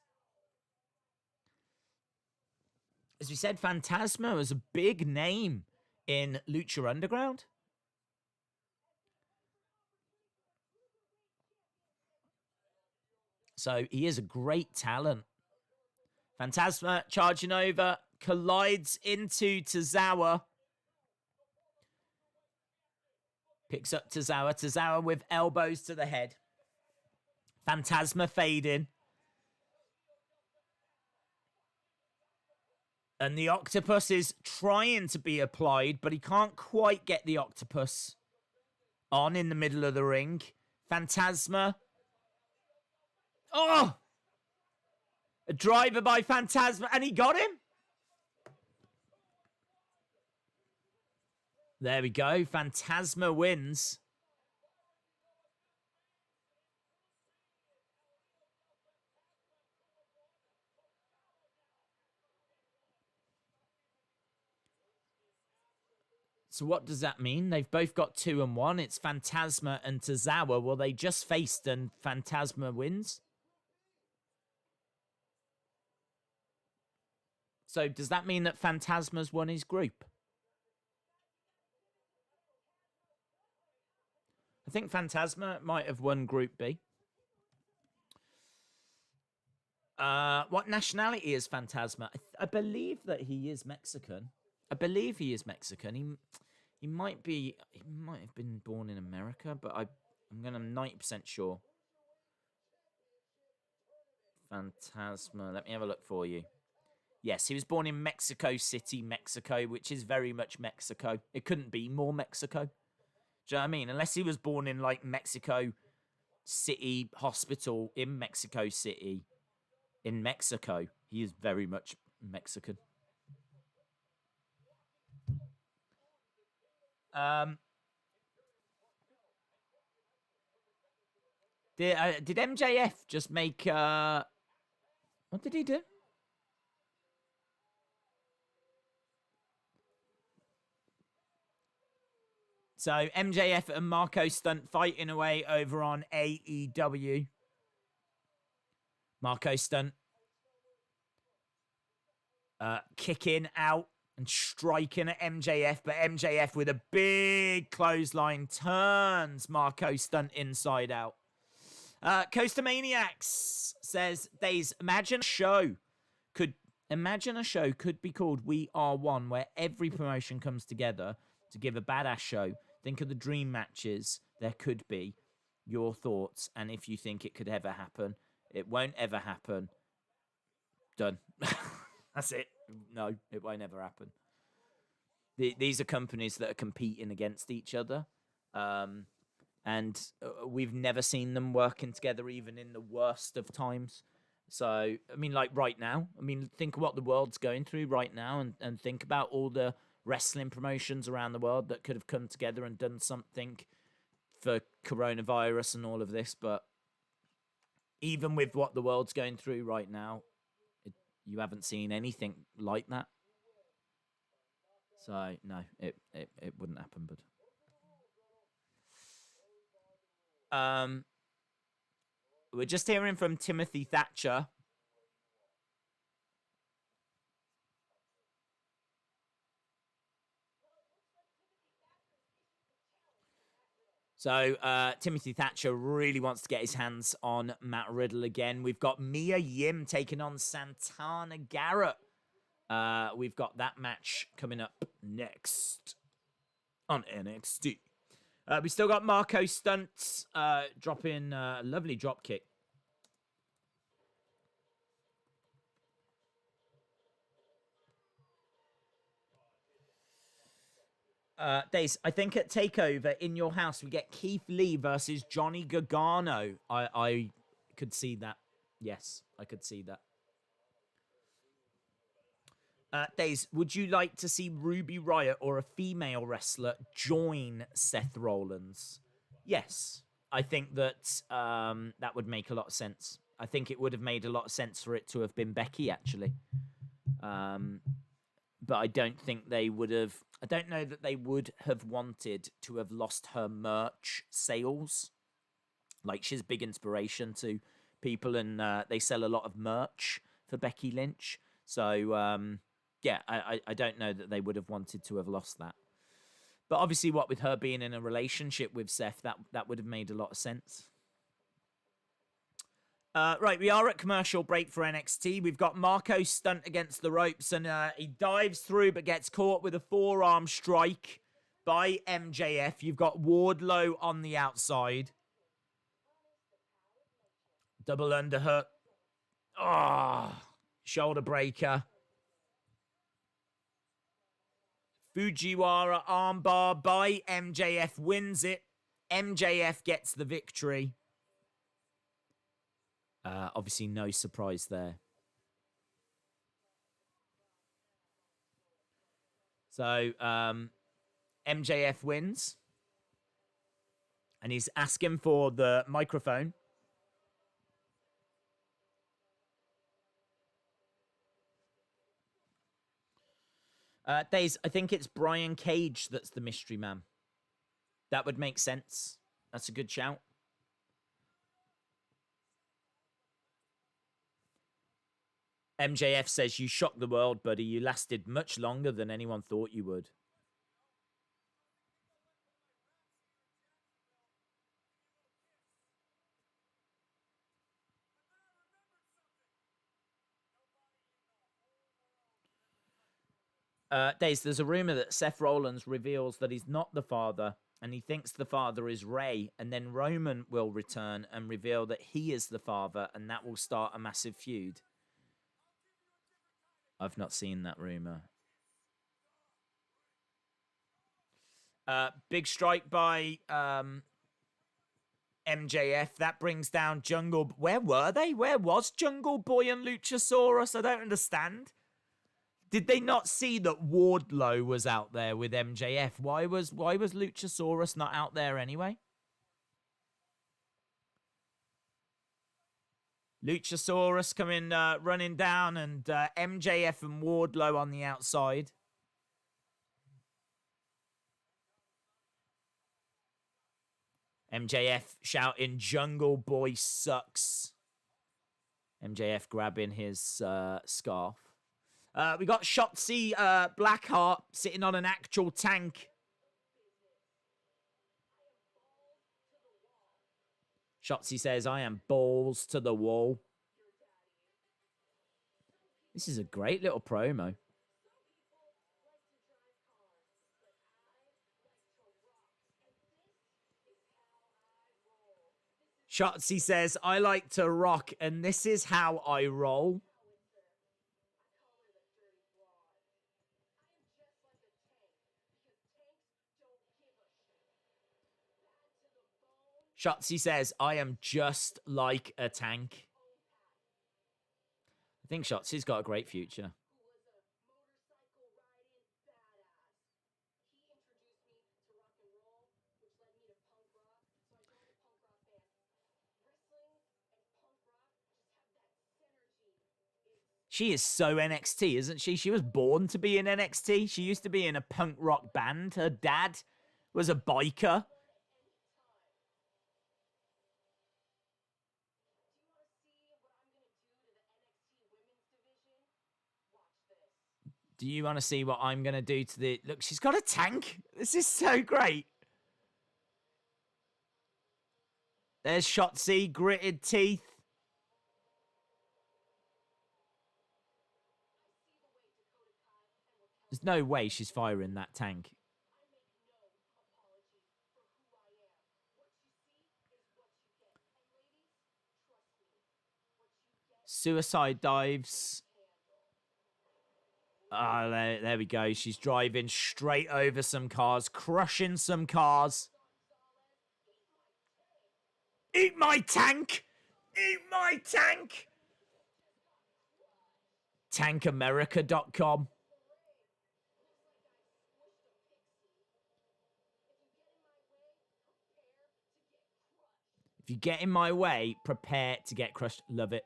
As we said, Fantasma was a big name in Lucha Underground. So he is a great talent. Fantasma charging over, collides into Tozawa. Picks up Tozawa. Tozawa with elbows to the head. Fantasma fading. And the octopus is trying to be applied, but he can't quite get the octopus on in the middle of the ring. Fantasma. Oh! A driver by Fantasma, and he got him. There we go. Fantasma wins. So what does that mean? They've both got 2 and 1. It's Fantasma and Tozawa. Well, they just faced and Fantasma wins. So does that mean that Fantasma's won his group? I think Fantasma might have won Group B. What nationality is Fantasma? I believe that he is Mexican. I believe he is Mexican. He might have been born in America, but I'm 90% sure. Phantasma. Let me have a look for you. Yes, he was born in Mexico City, Mexico, which is very much Mexico. It couldn't be more Mexico. Do you know what I mean? Unless he was born in like Mexico City Hospital in Mexico City, in Mexico, he is very much Mexican. Did MJF just make what did he do? So MJF and Marko Stunt fighting away over on AEW. Marko Stunt kicking out and striking at MJF, but MJF with a big clothesline turns Marko Stunt inside out. Coaster Maniacs says, "Days, imagine a show could be called We Are One, where every promotion comes together to give a badass show. Think of the dream matches there could be. Your thoughts, and if you think it could ever happen. It won't ever happen. Done." That's it. No, it won't ever happen. These are companies that are competing against each other. And we've never seen them working together, even in the worst of times. So, I mean, like right now, think of what the world's going through right now, and think about all the wrestling promotions around the world that could have come together and done something for coronavirus and all of this. But even with what the world's going through right now, you haven't seen anything like that. So, no, it wouldn't happen, but... we're just hearing from Timothy Thatcher. So Timothy Thatcher really wants to get his hands on Matt Riddle again. We've got Mia Yim taking on Santana Garrett. We've got that match coming up next on NXT. We still got Marko Stunt dropping a lovely drop kick. Days, I think at TakeOver in your house we get Keith Lee versus Johnny Gargano. I could see that. Yes, I could see that. Days, would you like to see Ruby Riott or a female wrestler join Seth Rollins? Yes, I think that that would make a lot of sense. I think it would have made a lot of sense for it to have been Becky, actually. But I don't think they would have... I don't know that they would have wanted to have lost her merch sales. Like, she's a big inspiration to people, and they sell a lot of merch for Becky Lynch. So, yeah, I don't know that they would have wanted to have lost that. But obviously, what with her being in a relationship with Seth, that would have made a lot of sense. Right, we are at commercial break for NXT. We've got Marko Stunt against the ropes, and he dives through but gets caught with a forearm strike by MJF. You've got Wardlow on the outside. Double underhook. Shoulder breaker. Fujiwara armbar by MJF wins it. MJF gets the victory. Obviously, no surprise there. So, MJF wins. And he's asking for the microphone. Days, I think it's Brian Cage that's the mystery man. That would make sense. That's a good shout. MJF says, you shocked the world, buddy. You lasted much longer than anyone thought you would. Days, there's a rumor that Seth Rollins reveals that he's not the father, and he thinks the father is Ray, and then Roman will return and reveal that he is the father, and that will start a massive feud. I've not seen that rumor. Big strike by MJF. That brings down Jungle. Where were they? Where was Jungle Boy and Luchasaurus? I don't understand. Did they not see that Wardlow was out there with MJF? Why was Luchasaurus not out there anyway? Luchasaurus coming running down, and MJF and Wardlow on the outside. MJF shouting, Jungle Boy sucks. MJF grabbing his scarf. We got Shotzi Blackheart sitting on an actual tank. Shotzi says, I am balls to the wall. This is a great little promo. Shotzi says, I like to rock, and this is how I roll. Shotzi says, I am just like a tank. I think Shotzi's got a great future. She is so NXT, isn't she? She was born to be in NXT. She used to be in a punk rock band. Her dad was a biker. Do you want to see what I'm going to do to the... Look, she's got a tank. This is so great. There's Shotzi, gritted teeth. There's no way she's firing that tank. Suicide dives. Oh, there we go. She's driving straight over some cars, crushing some cars. Eat my tank! Eat my tank! Tankamerica.com. If you get in my way, prepare to get crushed. Love it.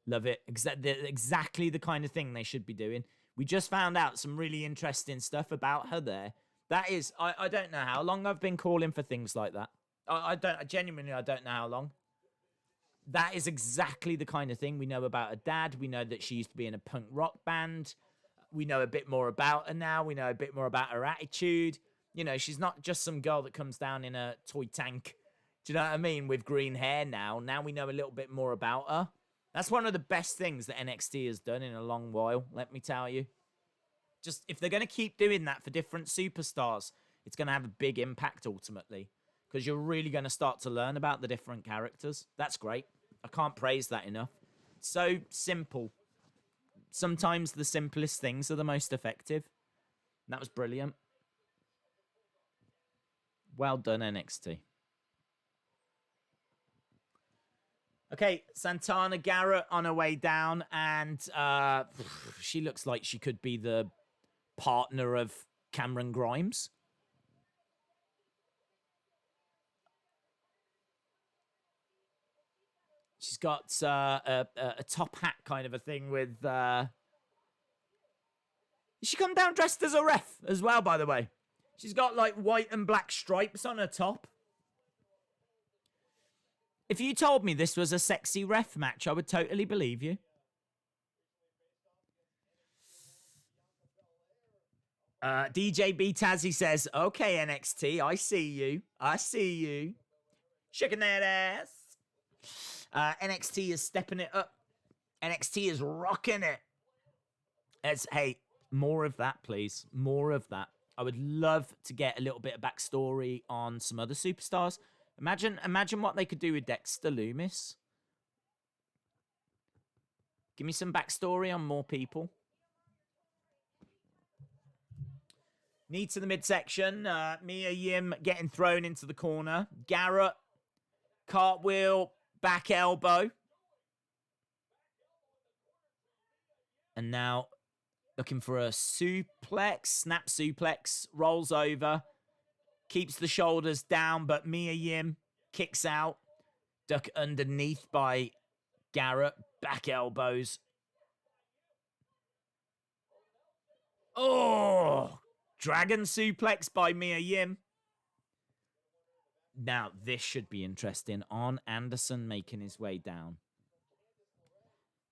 Love it. Exactly the kind of thing they should be doing. We just found out some really interesting stuff about her there. That is, I don't know how long I've been calling for things like that. I genuinely don't know how long. That is exactly the kind of thing we know about her dad. We know that she used to be in a punk rock band. We know a bit more about her now. We know a bit more about her attitude. You know, she's not just some girl that comes down in a toy tank. Do you know what I mean? With green hair now. Now we know a little bit more about her. That's one of the best things that NXT has done in a long while, let me tell you. Just, if they're going to keep doing that for different superstars, it's going to have a big impact ultimately. Because you're really going to start to learn about the different characters. That's great. I can't praise that enough. It's so simple. Sometimes the simplest things are the most effective. And that was brilliant. Well done, NXT. Okay, Santana Garrett on her way down, and she looks like she could be the partner of Cameron Grimes. She's got a top hat kind of a thing with... She come down dressed as a ref as well, by the way. She's got like white and black stripes on her top. If you told me this was a sexy ref match, I would totally believe you. DJ B Tazzy says, okay, NXT, I see you. I see you. Shaking that ass. NXT is stepping it up. NXT is rocking it. Hey, more of that, please. More of that. I would love to get a little bit of backstory on some other superstars. Imagine what they could do with Dexter Loomis. Give me some backstory on more people. Knee to the midsection. Mia Yim getting thrown into the corner. Garrett. Cartwheel. Back elbow. And now looking for a suplex. Snap suplex. Rolls over. Keeps the shoulders down, but Mia Yim kicks out. Duck underneath by Garrett. Back elbows. Oh! Dragon suplex by Mia Yim. Now, this should be interesting. Arn Anderson making his way down.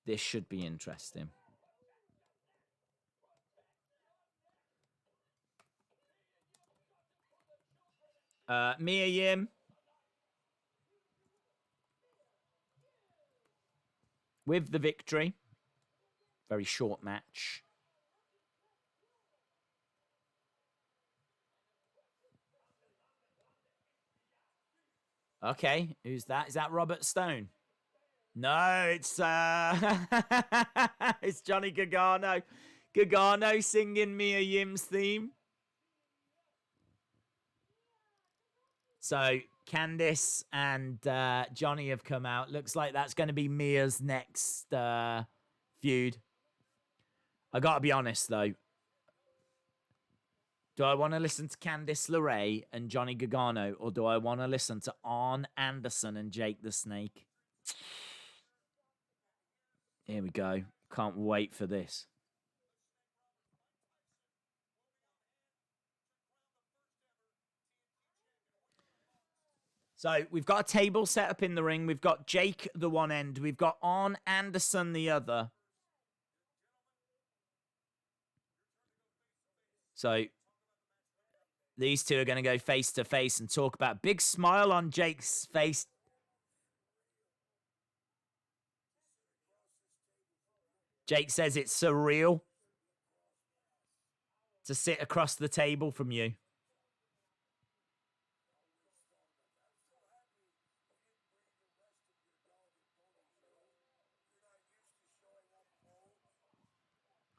This should be interesting. Mia Yim. With the victory. Very short match. Okay, who's that? Is that Robert Stone? No, it's it's Johnny Gargano. Gargano singing Mia Yim's theme. So Candice and Johnny have come out. Looks like that's going to be Mia's next feud. I got to be honest, though. Do I want to listen to Candice LeRae and Johnny Gargano, or do I want to listen to Arn Anderson and Jake the Snake? Here we go. Can't wait for this. So we've got a table set up in the ring. We've got Jake the one end. We've got Arn Anderson the other. So these two are going to go face to face and talk about big smile on Jake's face. Jake says it's surreal to sit across the table from you.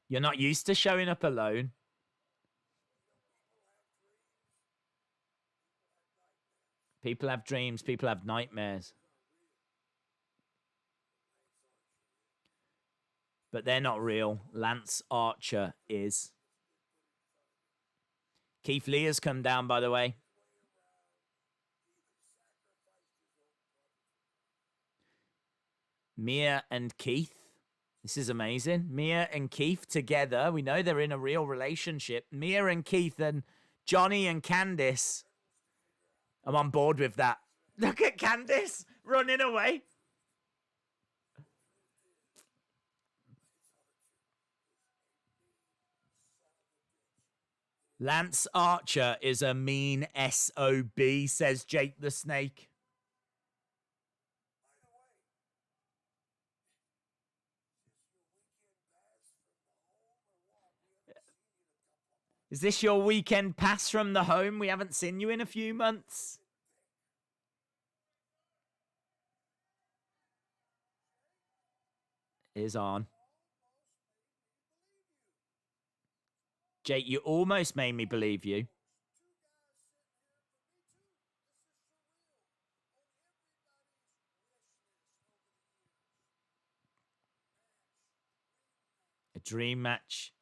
You're not used to showing up alone. People have dreams. People have nightmares. But they're not real. Lance Archer is. Keith Lee has come down, by the way. Mia and Keith. This is amazing. Mia and Keith together. We know they're in a real relationship. Mia and Keith and Johnny and Candice. I'm on board with that. Look at Candice running away. Lance Archer is a mean SOB, says Jake the Snake. Is this your weekend pass from the home? We haven't seen you in a few months. Is on. Jake, you almost made me believe you. A dream match.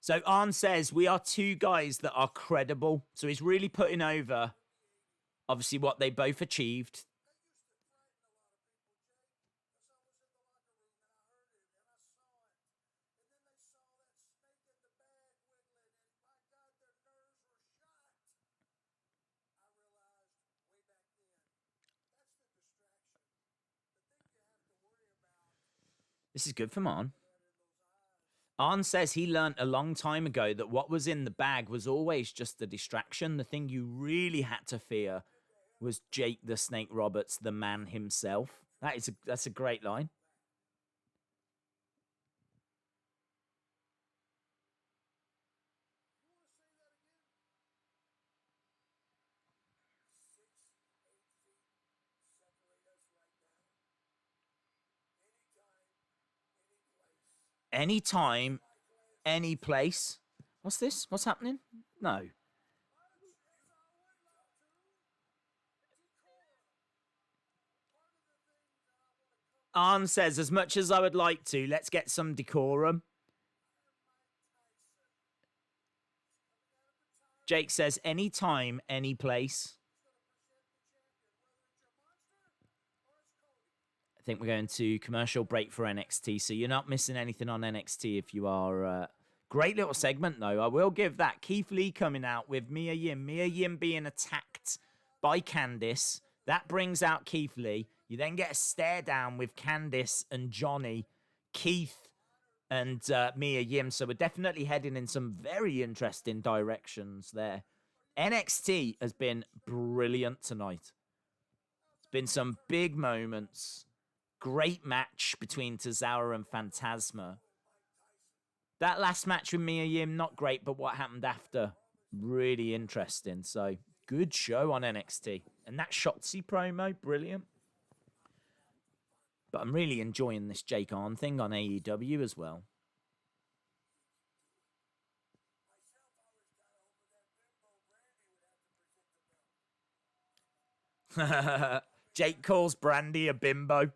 So Arn says we are two guys that are credible. So he's really putting over, obviously, what they both achieved. This is good for Arn. Arn says he learned a long time ago that what was in the bag was always just a distraction. The thing you really had to fear was Jake the Snake Roberts, the man himself. That's a great line. Anytime, any place. What's this? What's happening? No. Arn says, as much as I would like to, let's get some decorum. Jake says, anytime, any place. I think we're going to commercial break for NXT, so you're not missing anything on NXT if you are. Great little segment, though. I will give that. Keith Lee coming out with Mia Yim. Mia Yim being attacked by Candice. That brings out Keith Lee. You then get a stare down with Candice and Johnny, Keith and Mia Yim. So we're definitely heading in some very interesting directions there. NXT has been brilliant tonight. It's been some big moments. Great match between Tozawa and Fantasma. That last match with Mia Yim, not great, but what happened after, really interesting. So, good show on NXT. And that Shotzi promo, brilliant. But I'm really enjoying this Jake Arn thing on AEW as well. Jake calls Brandy a bimbo.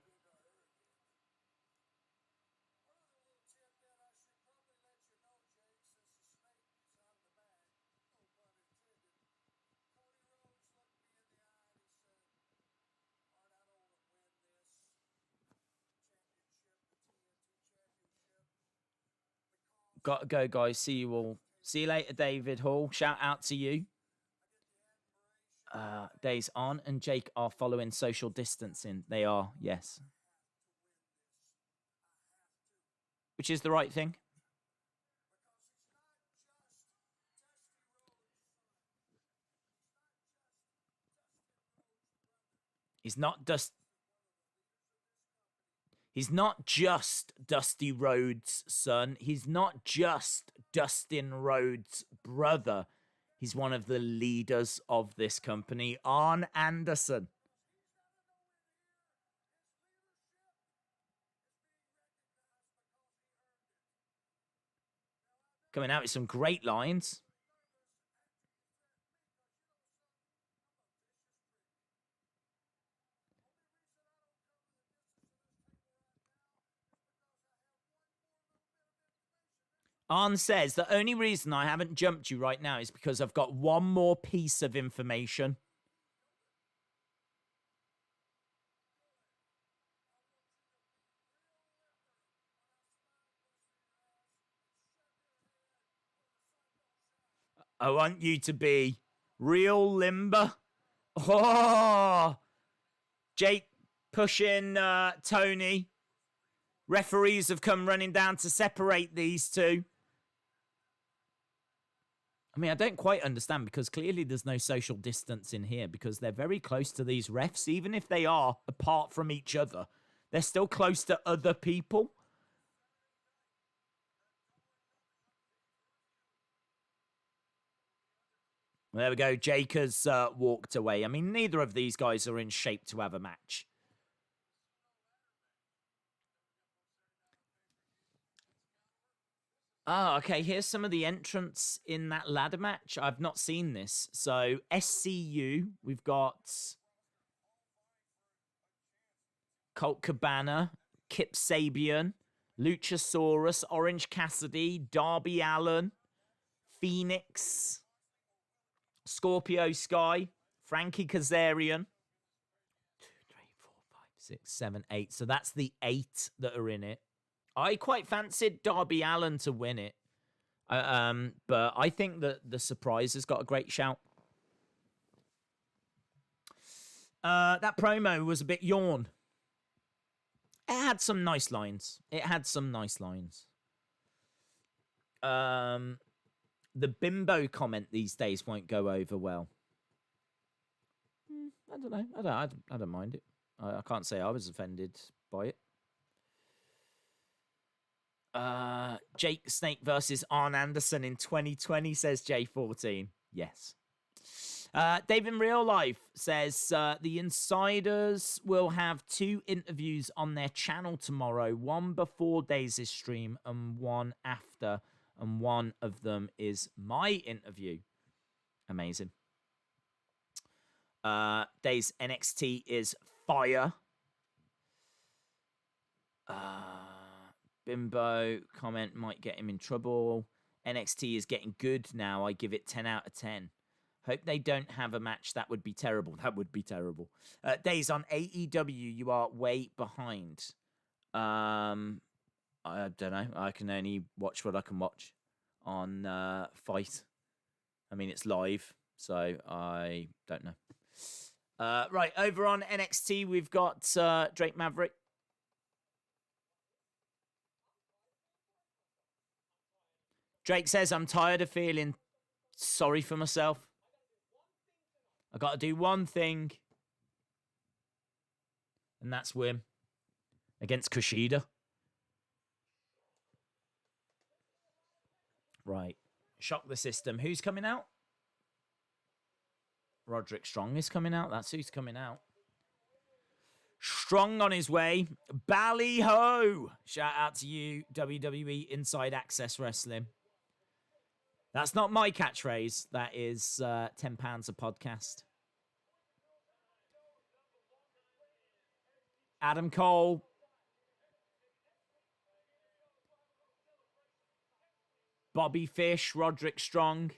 Got to go, guys. See you all. See you later, David Hall. Shout out to you. Days on and Jake are following social distancing. They are, yes. Which is the right thing. He's not just Dusty Rhodes' son. He's not just Dustin Rhodes' brother. He's one of the leaders of this company, Arn Anderson. Coming out with some great lines. Arn says, the only reason I haven't jumped you right now is because I've got one more piece of information. I want you to be real limber. Oh, Jake pushing Tony. Referees have come running down to separate these two. I mean, I don't quite understand because clearly there's no social distance in here because they're very close to these refs. Even if they are apart from each other, they're still close to other people. There we go. Jake has walked away. I mean, neither of these guys are in shape to have a match. Oh, okay. Here's some of the entrants in that ladder match. I've not seen this. So, SCU, we've got Colt Cabana, Kip Sabian, Luchasaurus, Orange Cassidy, Darby Allin, Fenix, Scorpio Sky, Frankie Kazarian. 2, 3, 4, 5, 6, 7, 8. So that's the 8 that are in it. I quite fancied Darby Allin to win it. But I think that the surprise has got a great shout. That promo was a bit yawn. It had some nice lines. The bimbo comment these days won't go over well. I don't know. I don't mind it. I can't say I was offended by it. Jake Snake versus Arn Anderson in 2020, says J14. Yes. Dave in Real Life says the Insiders will have 2 interviews on their channel tomorrow, one before Days' stream and one after, and one of them is my interview. Amazing. Days NXT is fire. Bimbo comment might get him in trouble. NXT is getting good now. I give it 10 out of 10. Hope they don't have a match. That would be terrible. That would be terrible. Days on AEW, you are way behind. I don't know. I can only watch what I can watch on Fight. I mean, it's live, so I don't know. Right, over on NXT, we've got Drake Maverick. Drake says, I'm tired of feeling sorry for myself. I got to do one thing. And that's win against Kushida. Right. Shock the system. Who's coming out? Roderick Strong is coming out. That's who's coming out. Strong on his way. Bally-ho. Shout out to you, WWE Inside Access Wrestling. That's not my catchphrase. That is £10 a podcast. Adam Cole. Bobby Fish, Roderick Strong.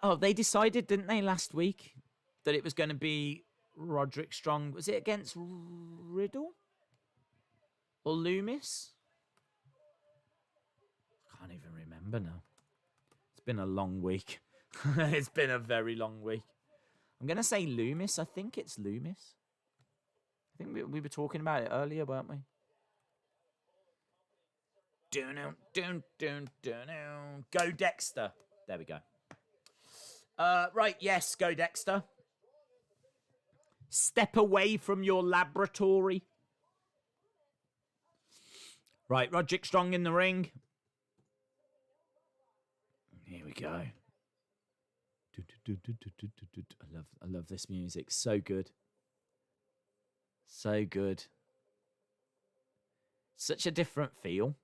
Oh, they decided, didn't they, last week, that it was going to be Roderick Strong. Was it against Riddle? Or Loomis? I can't even remember now. It's been a long week. It's been a very long week. I'm going to say Loomis. I think it's Loomis. I think we were talking about it earlier, weren't we? Go Dexter. There we go. Right, yes, go Dexter. Step away from your laboratory. Right, Roderick Strong in the ring. Here we go. I love this music. So good. So good. Such a different feel.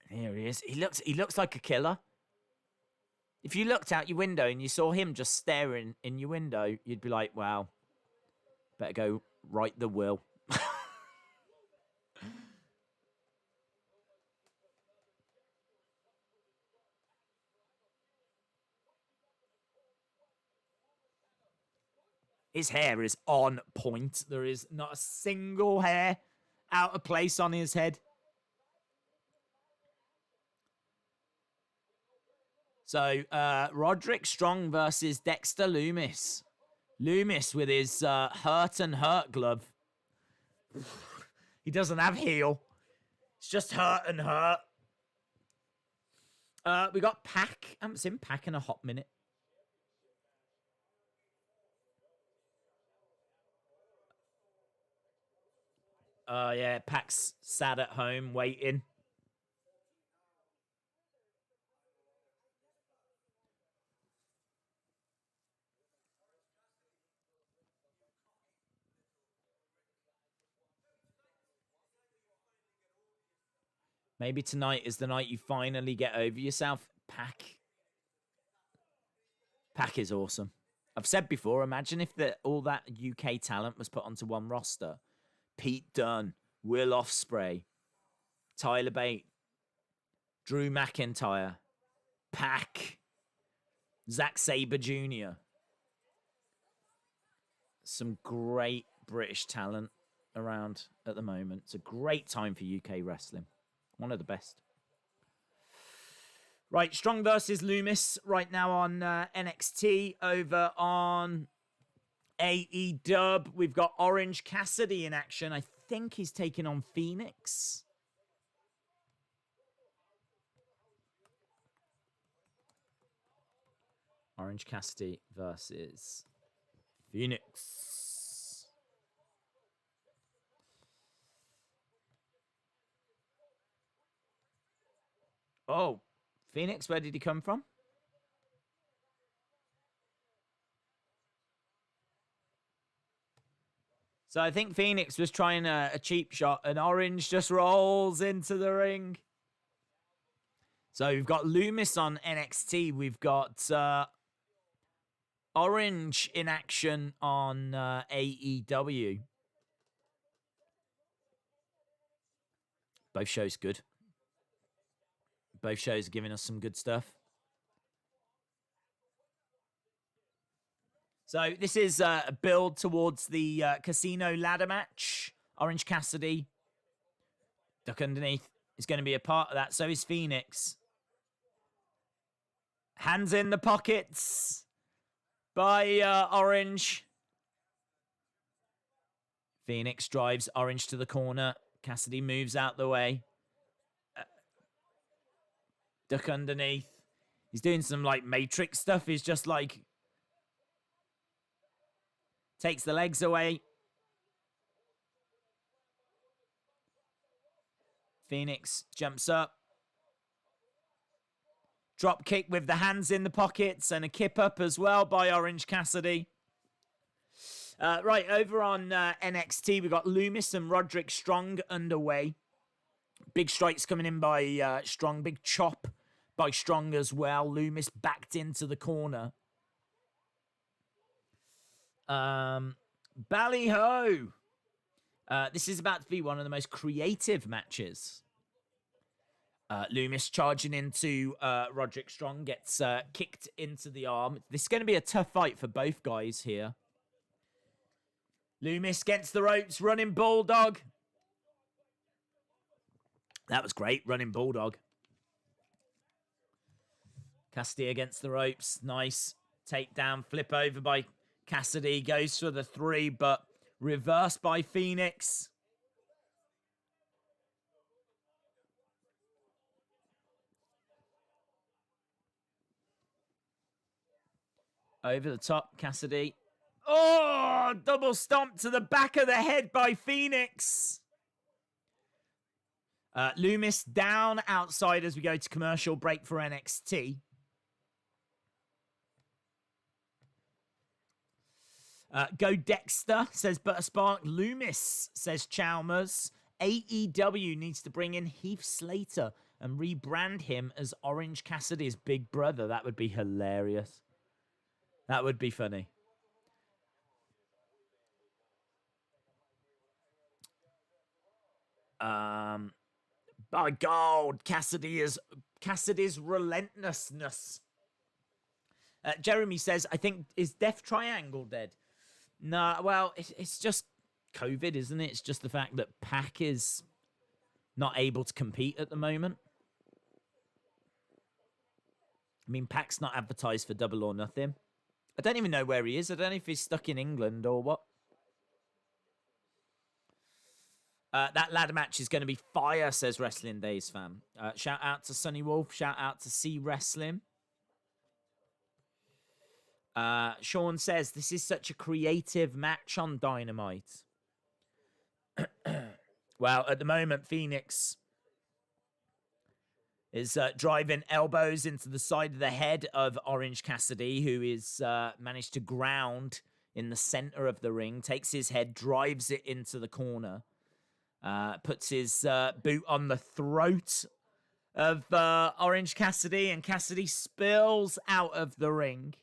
Here he is. He looks like a killer. If you looked out your window and you saw him just staring in your window, you'd be like, wow, better go write the will. His hair is on point. There is not a single hair out of place on his head. So, Roderick Strong versus Dexter Loomis. Loomis with his hurt and hurt glove. He doesn't have heel. It's just hurt and hurt. We got Pac. I haven't seen Pac in a hot minute. Yeah, Pac's sat at home waiting. Maybe tonight is the night you finally get over yourself. Pac is awesome. I've said before, imagine if all that UK talent was put onto one roster. Pete Dunne, Will Ospreay, Tyler Bate, Drew McIntyre, Pac, Zack Sabre Jr. Some great British talent around at the moment. It's a great time for UK wrestling. One of the best. Right, Strong versus Loomis right now on NXT. Over on AEW, we've got Orange Cassidy in action. I think he's taking on Fenix. Orange Cassidy versus Fenix. Oh, Fenix, where did he come from? So I think Fenix was trying a cheap shot, and Orange just rolls into the ring. So we've got Loomis on NXT. We've got Orange in action on AEW. Both shows good. Both shows are giving us some good stuff. So this is a build towards the casino ladder match. Orange Cassidy, duck underneath, is going to be a part of that. So is Fenix. Hands in the pockets by Orange. Fenix drives Orange to the corner. Cassidy moves out the way. Duck underneath. He's doing some like Matrix stuff. He's just like takes the legs away. Fenix jumps up. Drop kick with the hands in the pockets and a kip up as well by Orange Cassidy. Right, over on NXT, we've got Loomis and Roderick Strong underway. Big strikes coming in by Strong. Big chop by Strong as well. Loomis backed into the corner. Ballyho. This is about to be one of the most creative matches. Loomis charging into Roderick Strong, gets kicked into the arm. This is going to be a tough fight for both guys here. Loomis gets the ropes, running Bulldog. That was great, running Bulldog. Cassidy against the ropes, nice. Takedown, flip over by Cassidy, goes for the 3, but reversed by Fenix. Over the top, Cassidy. Oh, double stomp to the back of the head by Fenix. Loomis down outside as we go to commercial break for NXT. Go Dexter, says Butterspark. Loomis, says Chalmers. AEW needs to bring in Heath Slater and rebrand him as Orange Cassidy's big brother. That would be hilarious. That would be funny. By God, Cassidy's relentlessness. Jeremy says, I think, is Death Triangle dead? No, well, it's just COVID, isn't it? It's just the fact that Pac is not able to compete at the moment. I mean, Pac's not advertised for Double or Nothing. I don't even know where he is. I don't know if he's stuck in England or what. That ladder match is going to be fire, says Wrestling Days fam. Shout out to Sunny Wolf. Shout out to C Wrestling. Sean says, this is such a creative match on Dynamite. Well, at the moment, Fenix is driving elbows into the side of the head of Orange Cassidy, who is managed to ground in the center of the ring, takes his head, drives it into the corner, puts his boot on the throat of Orange Cassidy, and Cassidy spills out of the ring.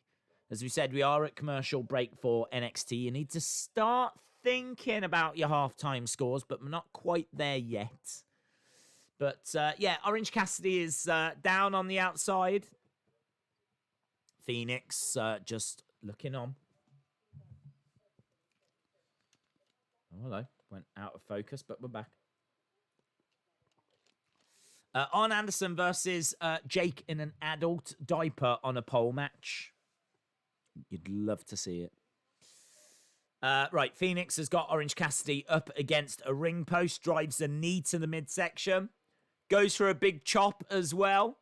As we said, we are at commercial break for NXT. You need to start thinking about your halftime scores, but we're not quite there yet. But yeah, Orange Cassidy is down on the outside. Fenix just looking on. Oh, hello. Went out of focus, but we're back. Arn Anderson versus Jake in an adult diaper on a pole match. You'd love to see it. Right, Fenix has got Orange Cassidy up against a ring post, drives a knee to the midsection, goes for a big chop as well.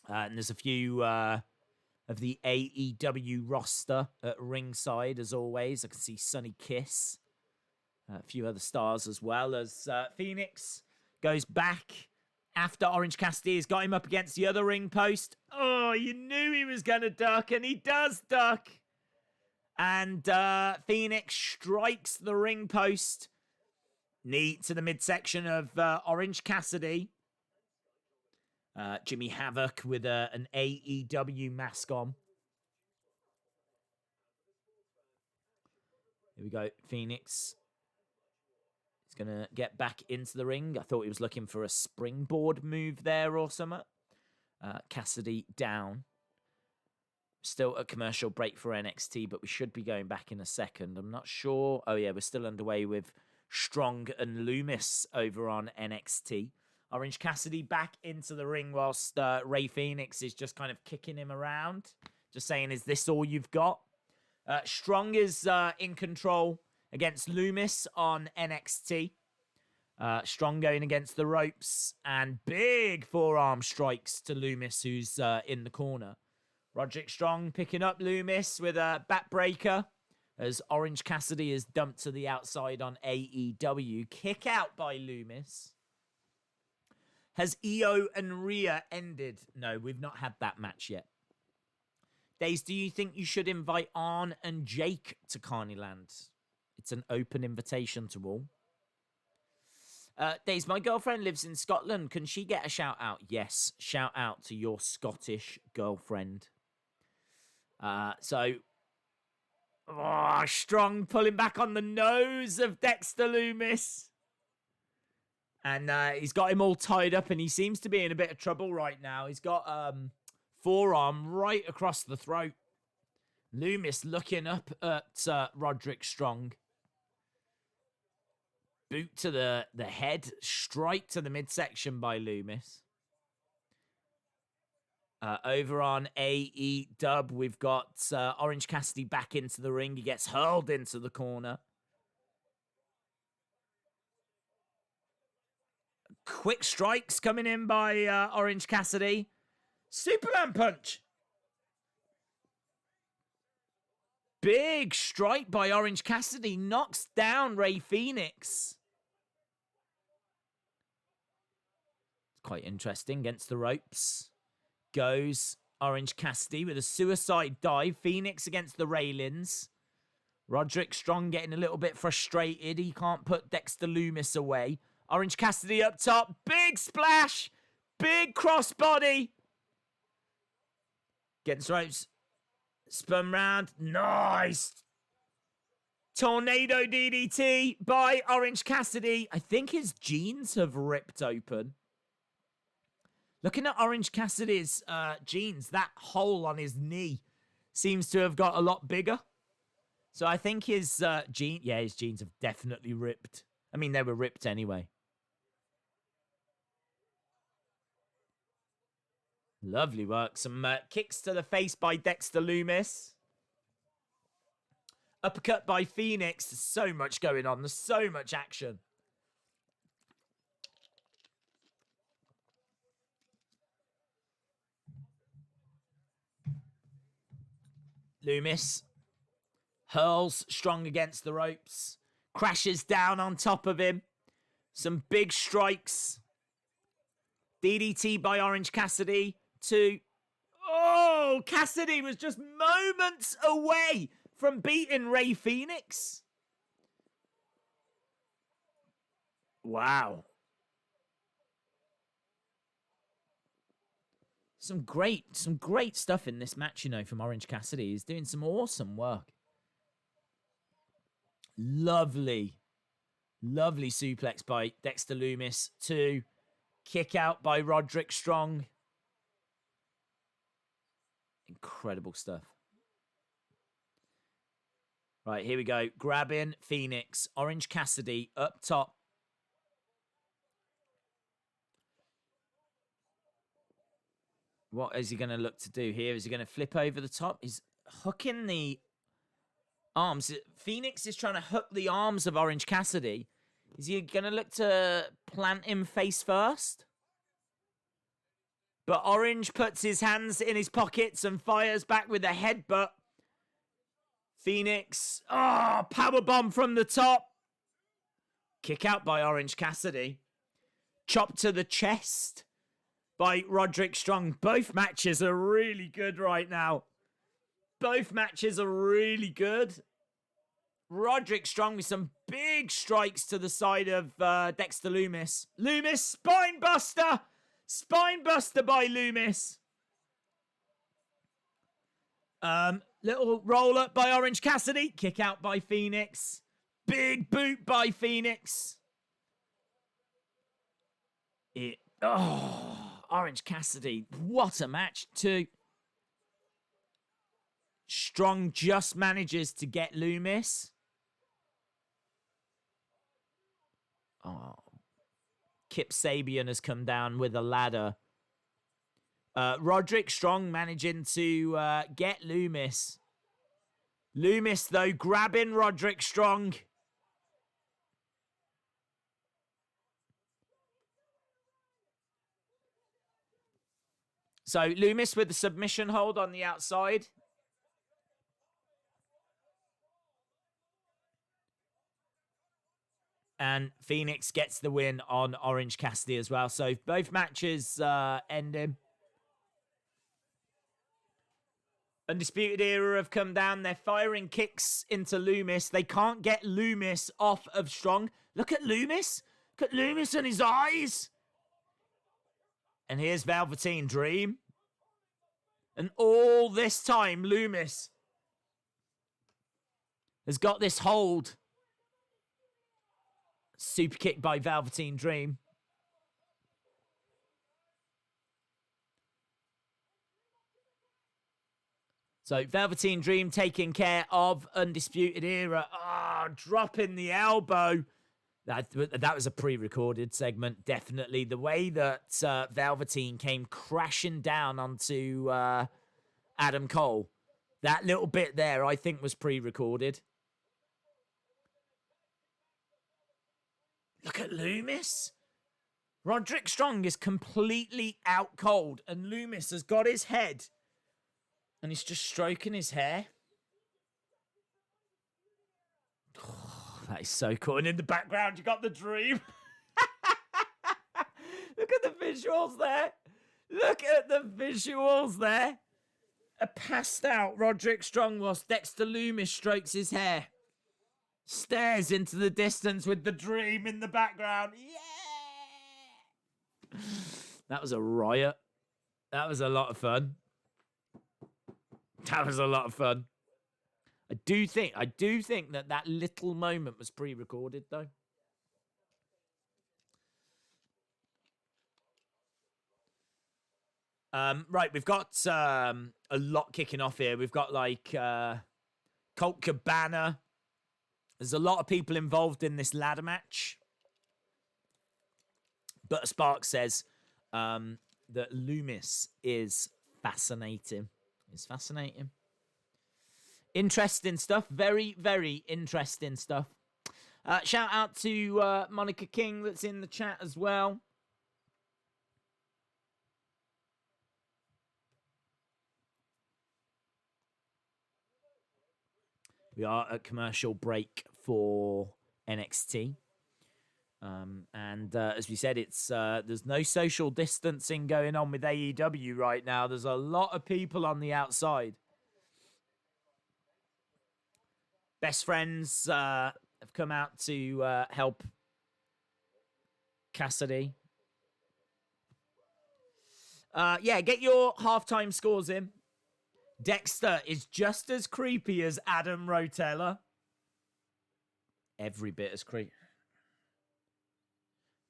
And there's a few of the AEW roster at ringside, as always. I can see Sonny Kiss, a few other stars as well, as Fenix goes back after Orange Cassidy has got him up against the other ring post. Oh, you knew he was going to duck, and he does duck. And Fenix strikes the ring post. Knee to the midsection of Orange Cassidy. Jimmy Havoc with an AEW mask on. Here we go. Fenix is going to get back into the ring. I thought he was looking for a springboard move there or something. Cassidy down. Still a commercial break for NXT, but we should be going back in a second. I'm not sure. Oh, yeah, we're still underway with Strong and Loomis over on NXT. Orange Cassidy back into the ring whilst Rey Fenix is just kind of kicking him around. Just saying, is this all you've got? Strong is in control against Loomis on NXT. Strong going against the ropes and big forearm strikes to Loomis, who's in the corner. Roderick Strong picking up Loomis with a backbreaker as Orange Cassidy is dumped to the outside on AEW. Kick out by Loomis. Has Io and Rhea ended? No, we've not had that match yet. Daze, do you think you should invite Arn and Jake to Carneyland? It's an open invitation to all. Daze, my girlfriend lives in Scotland. Can she get a shout out? Yes, shout out to your Scottish girlfriend. Strong pulling back on the nose of Dexter Loomis. And he's got him all tied up, and he seems to be in a bit of trouble right now. He's got forearm right across the throat. Loomis looking up at Roderick Strong. Boot to the head, strike to the midsection by Loomis. Over on AEW, we've got Orange Cassidy back into the ring. He gets hurled into the corner. Quick strikes coming in by Orange Cassidy. Superman punch. Big strike by Orange Cassidy. Knocks down Rey Fenix. It's quite interesting. Against the ropes goes Orange Cassidy with a suicide dive. Fenix against the railings. Roderick Strong getting a little bit frustrated. He can't put Dexter Loomis away. Orange Cassidy up top. Big splash. Big crossbody. Gets ropes. Spun round. Nice. Tornado DDT by Orange Cassidy. I think his jeans have ripped open. Looking at Orange Cassidy's jeans, that hole on his knee seems to have got a lot bigger. So I think his his jeans have definitely ripped. I mean, they were ripped anyway. Lovely work. Some kicks to the face by Dexter Loomis. Uppercut by Fenix. There's so much going on. There's so much action. Loomis hurls Strong against the ropes. Crashes down on top of him. Some big strikes. DDT by Orange Cassidy. Oh, Cassidy was just moments away from beating Rey Fenix. Wow. some great stuff in this match, you know, from Orange Cassidy. He's doing some awesome work. Lovely suplex by Dexter Loomis to kick out by Roderick Strong. Incredible stuff. Right, here we go. Grabbing Fenix. Orange Cassidy up top. What is he going to look to do here? Is he going to flip over the top? He's hooking the arms. Fenix is trying to hook the arms of Orange Cassidy. Is he going to look to plant him face first? But Orange puts his hands in his pockets and fires back with a headbutt. Fenix, powerbomb from the top. Kick out by Orange Cassidy. Chop to the chest by Roderick Strong. Both matches are really good right now. Both matches are really good. Roderick Strong with some big strikes to the side of Dexter Loomis. Loomis, spine buster! Spine buster by Loomis. Little roll up by Orange Cassidy. Kick out by Fenix. Big boot by Fenix. Orange Cassidy. What a match too. Strong just manages to get Loomis. Kip Sabian has come down with a ladder. Roderick Strong managing to get Loomis. Loomis, though, grabbing Roderick Strong. So Loomis with the submission hold on the outside. And Fenix gets the win on Orange Cassidy as well. So both matches ending. Undisputed Era have come down. They're firing kicks into Loomis. They can't get Loomis off of Strong. Look at Loomis. Look at Loomis and his eyes. And here's Velveteen Dream. And all this time, Loomis has got this hold. Super kick by Velveteen Dream. So Velveteen Dream taking care of Undisputed Era. Dropping the elbow. That was a pre-recorded segment, definitely. The way that Velveteen came crashing down onto Adam Cole. That little bit there, I think, was pre-recorded. Look at Loomis. Roderick Strong is completely out cold, and Loomis has got his head, and he's just stroking his hair. Oh, that is so cool. And in the background, you got the Dream. Look at the visuals there. Look at the visuals there. A passed out Roderick Strong whilst Dexter Loomis strokes his hair. Stares into the distance with the Dream in the background. Yeah! That was a riot. That was a lot of fun. That was a lot of fun. I do think that little moment was pre-recorded, though. Right, we've got a lot kicking off here. We've got, like, Colt Cabana. There's a lot of people involved in this ladder match. But Spark says that Loomis is fascinating. It's fascinating. Interesting stuff. Very, very interesting stuff. Shout out to Monica King that's in the chat as well. We are at commercial break for NXT. And as we said, it's there's no social distancing going on with AEW right now. There's a lot of people on the outside. Best Friends have come out to help Cassidy. Yeah, get your halftime scores in. Dexter is just as creepy as Adam Rotella. Every bit as creepy.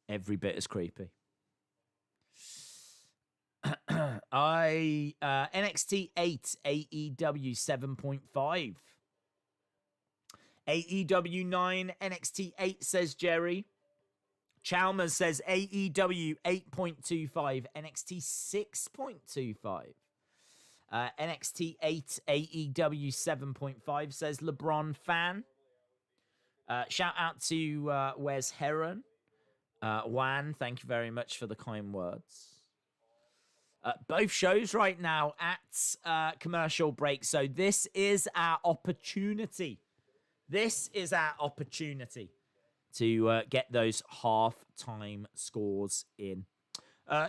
Every bit as creepy. NXT 8, AEW 7.5. AEW 9, NXT 8, says Jerry. Chalmers says AEW 8.25, NXT 6.25. NXT 8, AEW 7.5, says LeBron Fan. Shout out to Wes Heron. Juan, thank you very much for the kind words. Both shows right now at commercial break. So this is our opportunity. This is our opportunity to get those half-time scores in.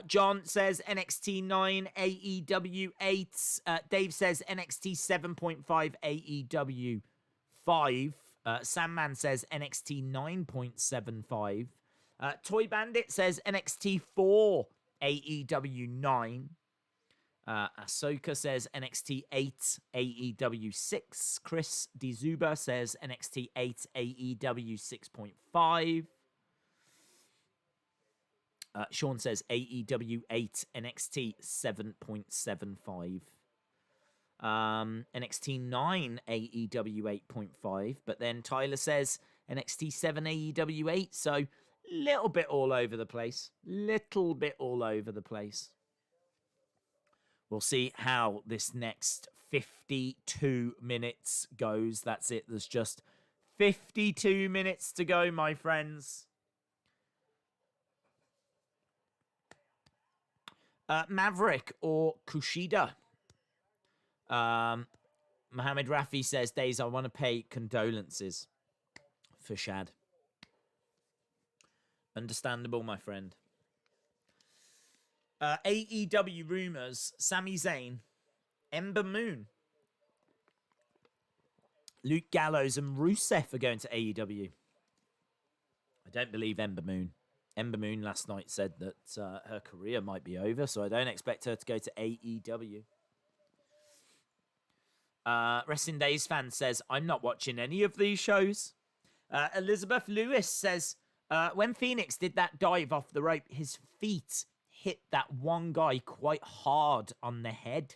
John says NXT 9, AEW 8. Dave says NXT 7.5, AEW 5. Sandman says NXT 9.75. Toy Bandit says NXT 4, AEW 9. Ahsoka says NXT 8, AEW 6. Chris Dizuba says NXT 8, AEW 6.5. Sean says AEW 8, NXT 7.75. NXT 9, AEW 8.5. But then Tyler says NXT 7, AEW 8. So little bit all over the place. Little bit all over the place. We'll see how this next 52 minutes goes. That's it. There's just 52 minutes to go, my friends. Maverick or Kushida? Mohammed Rafi says, Days, I want to pay condolences for Shad. Understandable, my friend. AEW rumors, Sami Zayn, Ember Moon, Luke Gallows and Rusev are going to AEW. I don't believe Ember Moon. Ember Moon last night said that her career might be over, so I don't expect her to go to AEW. Wrestling Days fan says, I'm not watching any of these shows. Elizabeth Lewis says, when Fenix did that dive off the rope, his feet hit that one guy quite hard on the head.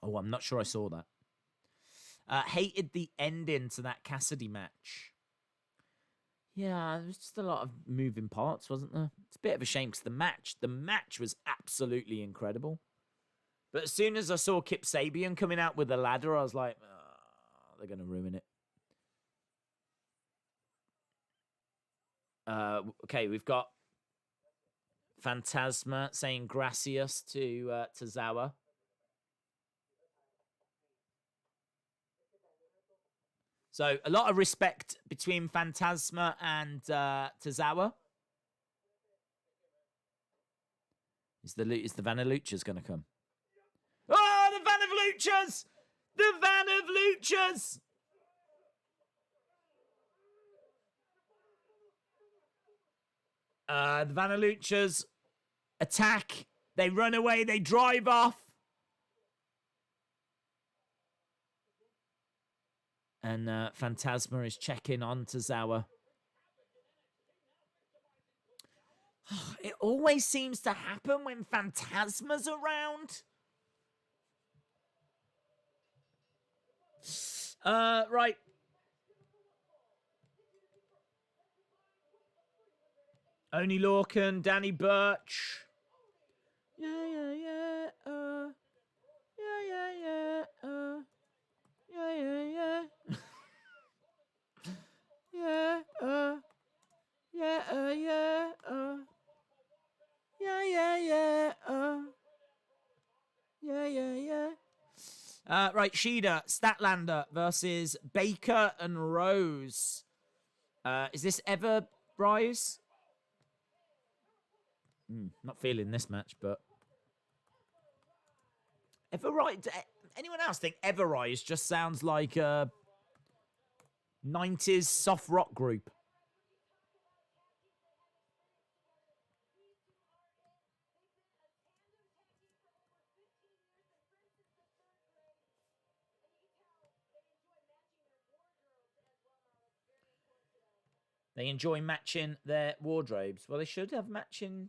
Oh, I'm not sure I saw that. Hated the ending to that Cassidy match. Yeah, there was just a lot of moving parts, wasn't there? It's a bit of a shame because the match was absolutely incredible. But as soon as I saw Kip Sabian coming out with a ladder, I was like, oh, they're going to ruin it. Okay, we've got Fantasma saying gracias to Tozawa. So a lot of respect between Fantasma and Tozawa. Is the Vanaluchas going to come? Oh, the Van of Luchas! The Van of Luchas! The Vanaluchas attack. They run away. They drive off. And Fantasma is checking on Tozawa. It always seems to happen when Fantasma's around. Right. Oni Lorcan, Danny Burch. Yeah. Yeah. Yeah. Right, Shida, Statlander versus Baker and Rose. Is this ever Rise? Not feeling this match, but Ever Rise. Anyone else think Ever Rise just sounds like a 90s soft rock group? They enjoy matching their wardrobes. Well, they should have matching.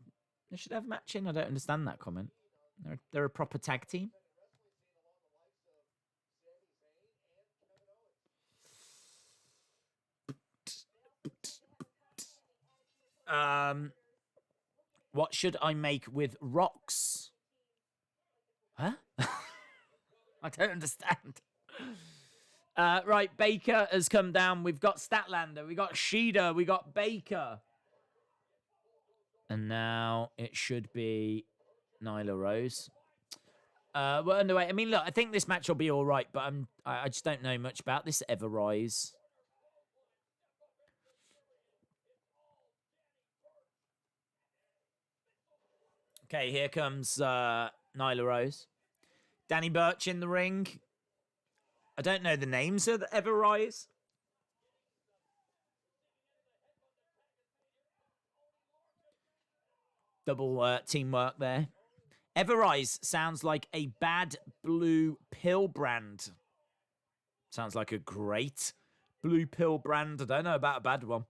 They should have matching. I don't understand that comment. They're a proper tag team. What should I make with rocks? Huh? I don't understand. Right, Baker has come down. We've got Statlander. We got Shida. We got Baker. And now it should be Nyla Rose. We're underway. I mean, look, I think this match will be all right, but I just don't know much about this Ever Rise. Okay, here comes Nyla Rose. Danny Burch in the ring. I don't know the names of the Ever Rise. Double teamwork there. Ever Rise sounds like a bad blue pill brand. Sounds like a great blue pill brand. I don't know about a bad one.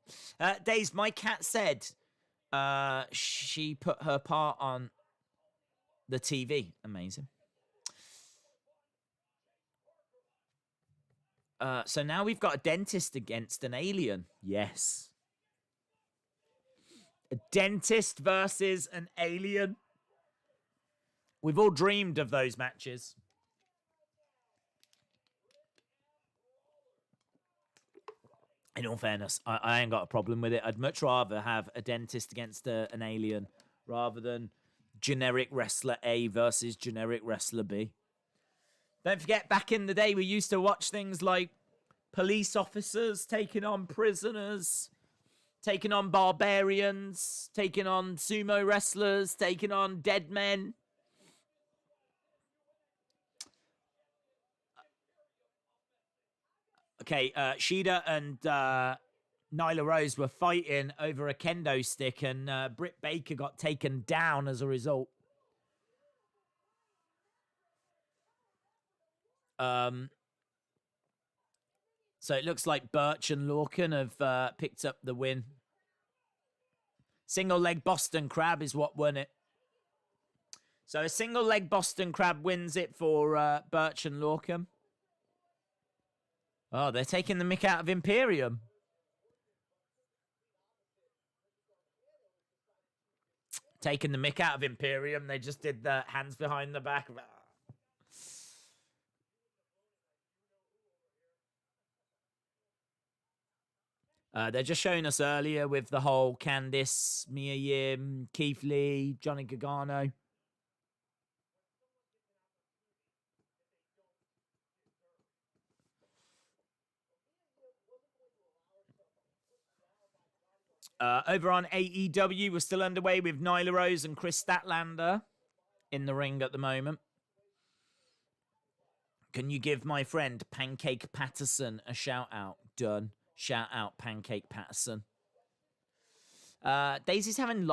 Days, my cat said she put her part on the TV. Amazing. So now we've got a dentist against an alien. Yes. A dentist versus an alien. We've all dreamed of those matches. In all fairness, I ain't got a problem with it. I'd much rather have a dentist against an alien rather than generic wrestler A versus generic wrestler B. Don't forget, back in the day, we used to watch things like police officers taking on prisoners, taking on barbarians, taking on sumo wrestlers, taking on dead men. Okay, Shida and Nyla Rose were fighting over a kendo stick, and Britt Baker got taken down as a result. So it looks like Burch and Lorcan have picked up the win. Single leg Boston Crab is what won it. So a single leg Boston Crab wins it for Burch and Lorcan. Oh, they're taking the mick out of Imperium. Taking the mick out of Imperium. They just did the hands behind the back. They're just showing us earlier with the whole Candice, Mia Yim, Keith Lee, Johnny Gargano. Over on AEW, we're still underway with Nyla Rose and Kris Statlander in the ring at the moment. Can you give my friend Pancake Patterson a shout out? Done. Shout out Pancake Patterson. Daisy's having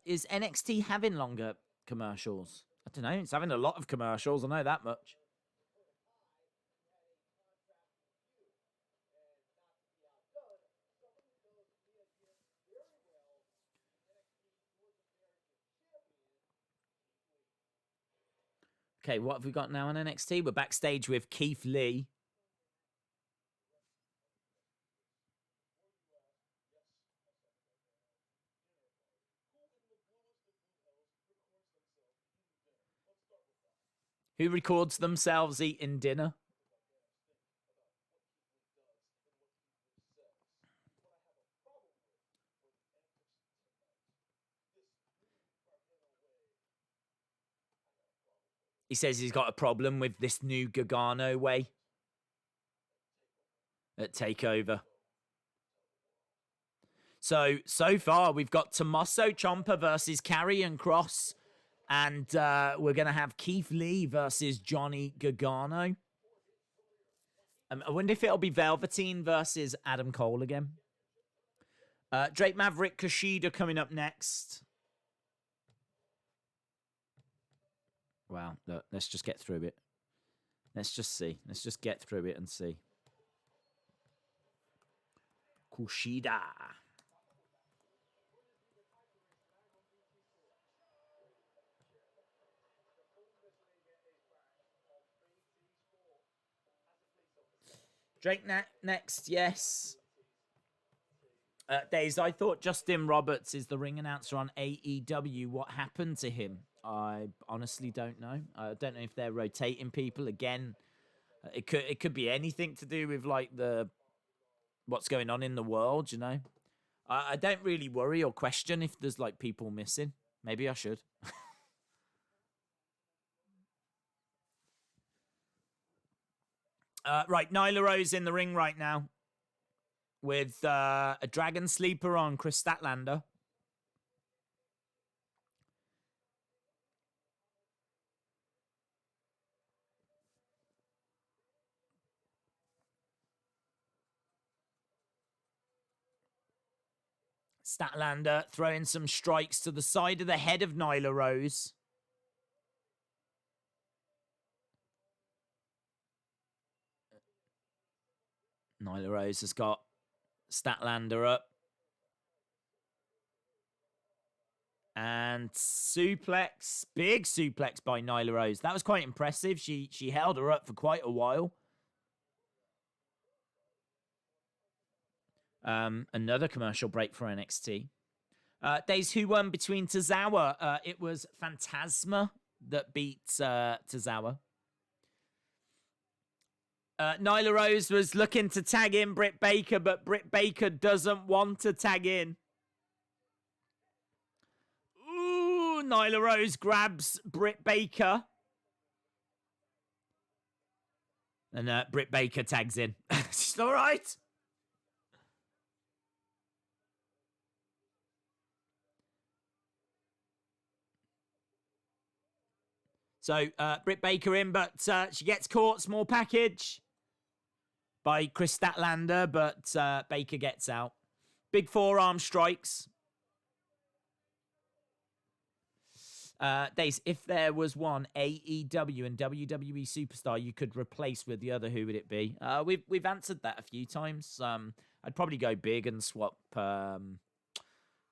is NXT having longer commercials? I don't know. It's having a lot of commercials. I know that much. Okay, what have we got now on NXT? We're backstage with Keith Lee. Who records themselves eating dinner? He says he's got a problem with this new Gargano way at TakeOver. So far, we've got Tommaso Ciampa versus Karrion Kross. And we're going to have Keith Lee versus Johnny Gargano. I wonder if it'll be Velveteen versus Adam Cole again. Drake Maverick, Kushida coming up next. Wow, look, let's just get through it. Let's just see. Let's just get through it and see. Kushida. Drake next, yes. Days, I thought Justin Roberts is the ring announcer on AEW. What happened to him? I honestly don't know. I don't know if they're rotating people again. It could be anything to do with like what's going on in the world, you know. I don't really worry or question if there's like people missing. Maybe I should. Right, Nyla Rose in the ring right now with a Dragon Sleeper on Kris Statlander. Statlander throwing some strikes to the side of the head of Nyla Rose. Nyla Rose has got Statlander up. And suplex, big suplex by Nyla Rose. That was quite impressive. She held her up for quite a while. Another commercial break for NXT. Days who won between Tozawa. It was Fantasma that beat Tozawa. Nyla Rose was looking to tag in Britt Baker, but Britt Baker doesn't want to tag in. Ooh, Nyla Rose grabs Britt Baker. And Britt Baker tags in. She's all right. So, Britt Baker in, but she gets caught. Small package by Kris Statlander, but Baker gets out. Big forearm strikes. Days, if there was one AEW and WWE superstar you could replace with the other, who would it be? We've answered that a few times. I'd probably go big and swap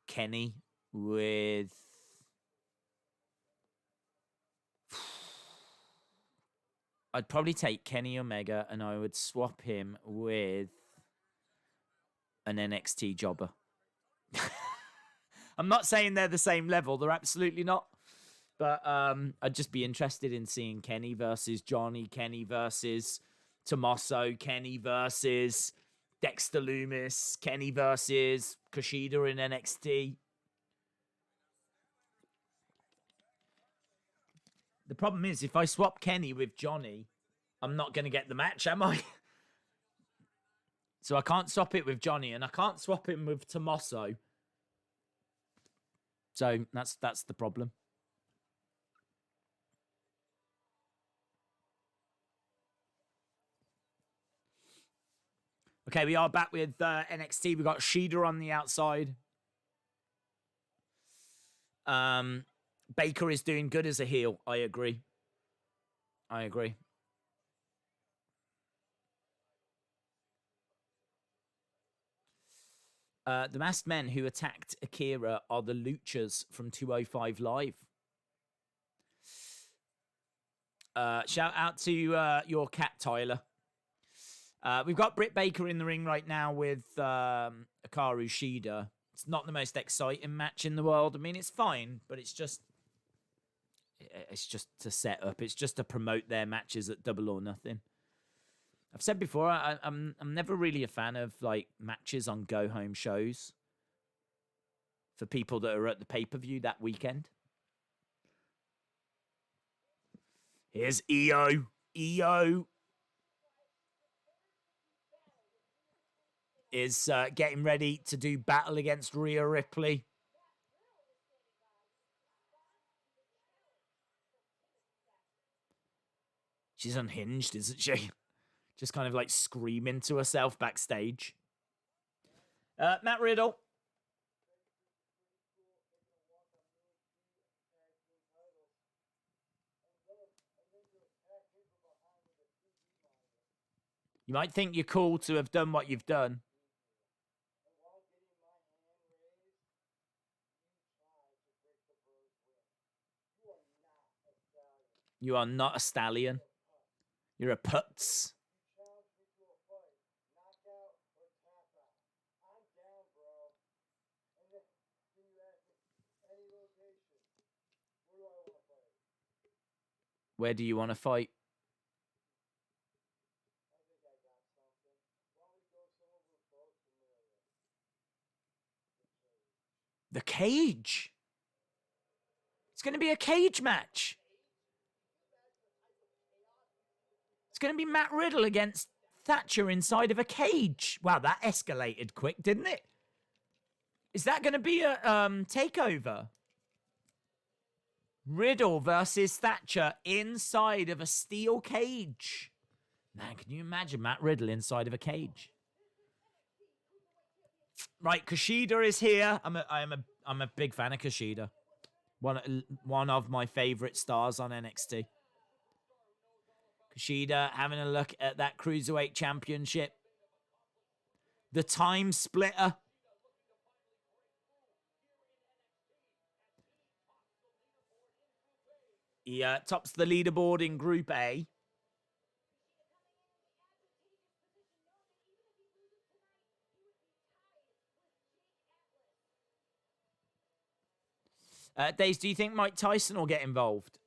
Kenny with... I'd probably take Kenny Omega and I would swap him with an NXT jobber. I'm not saying they're the same level. They're absolutely not. But I'd just be interested in seeing Kenny versus Johnny, Kenny versus Tommaso, Kenny versus Dexter Loomis, Kenny versus Kushida in NXT. The problem is, if I swap Kenny with Johnny, I'm not going to get the match, am I? So I can't swap it with Johnny, and I can't swap him with Tommaso. So that's the problem. Okay, we are back with NXT. We got Shida on the outside. Baker is doing good as a heel. I agree. The masked men who attacked Akira are the Luchas from 205 Live. Shout out to your cat, Tyler. We've got Britt Baker in the ring right now with Hikaru Shida. It's not the most exciting match in the world. I mean, it's fine, but it's just to set up. It's just to promote their matches at Double or Nothing. I've said before, I'm never really a fan of like matches on go home shows for people that are at the pay-per-view that weekend. Here's EO. EO is getting ready to do battle against Rhea Ripley. She's unhinged, isn't she? Just kind of like screaming to herself backstage. Matt Riddle. You might think you're cool to have done what you've done. You are not a stallion. You're a putz. Where do you want to fight? The cage. It's going to be a cage match. It's going to be Matt Riddle against Thatcher inside of a cage. Wow, that escalated quick, didn't it? Is that going to be a takeover? Riddle versus Thatcher inside of a steel cage. Man, can you imagine Matt Riddle inside of a cage? Right, Kushida is here. I'm a big fan of Kushida. One of my favorite stars on NXT. Kushida having a look at that Cruiserweight Championship. The time splitter. He tops the leaderboard in Group A. Daze, do you think Mike Tyson will get involved?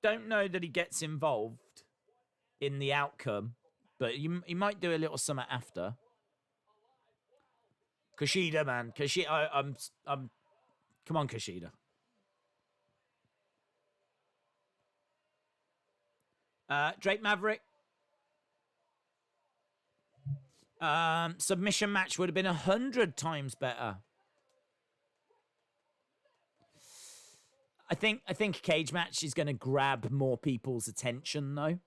Don't know that he gets involved in the outcome, but he might do a little something after. Kushida, man. Kushida, I'm come on, Kushida. Drake Maverick. Submission match would have been 100 times better. I think a cage match is going to grab more people's attention, though.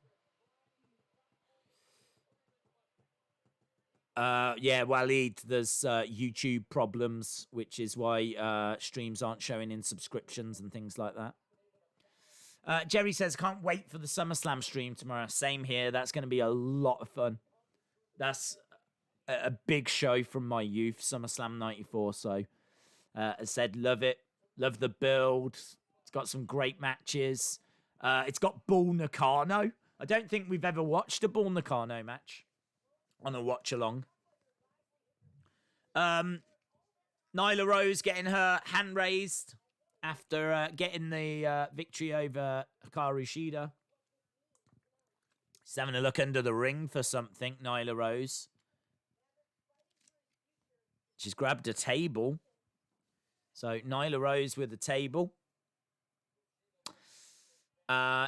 Yeah, Waleed, there's YouTube problems, which is why streams aren't showing in subscriptions and things like that. Jerry says, can't wait for the SummerSlam stream tomorrow. Same here. That's going to be a lot of fun. That's a big show from my youth, SummerSlam 94. So, I said, love it. Love the build. It's got some great matches. It's got Bull Nakano. I don't think we've ever watched a Bull Nakano match on a watch-along. Nyla Rose getting her hand raised after getting the victory over Hikaru Shida. She's having a look under the ring for something, Nyla Rose. She's grabbed a table. So Nyla Rose with a table.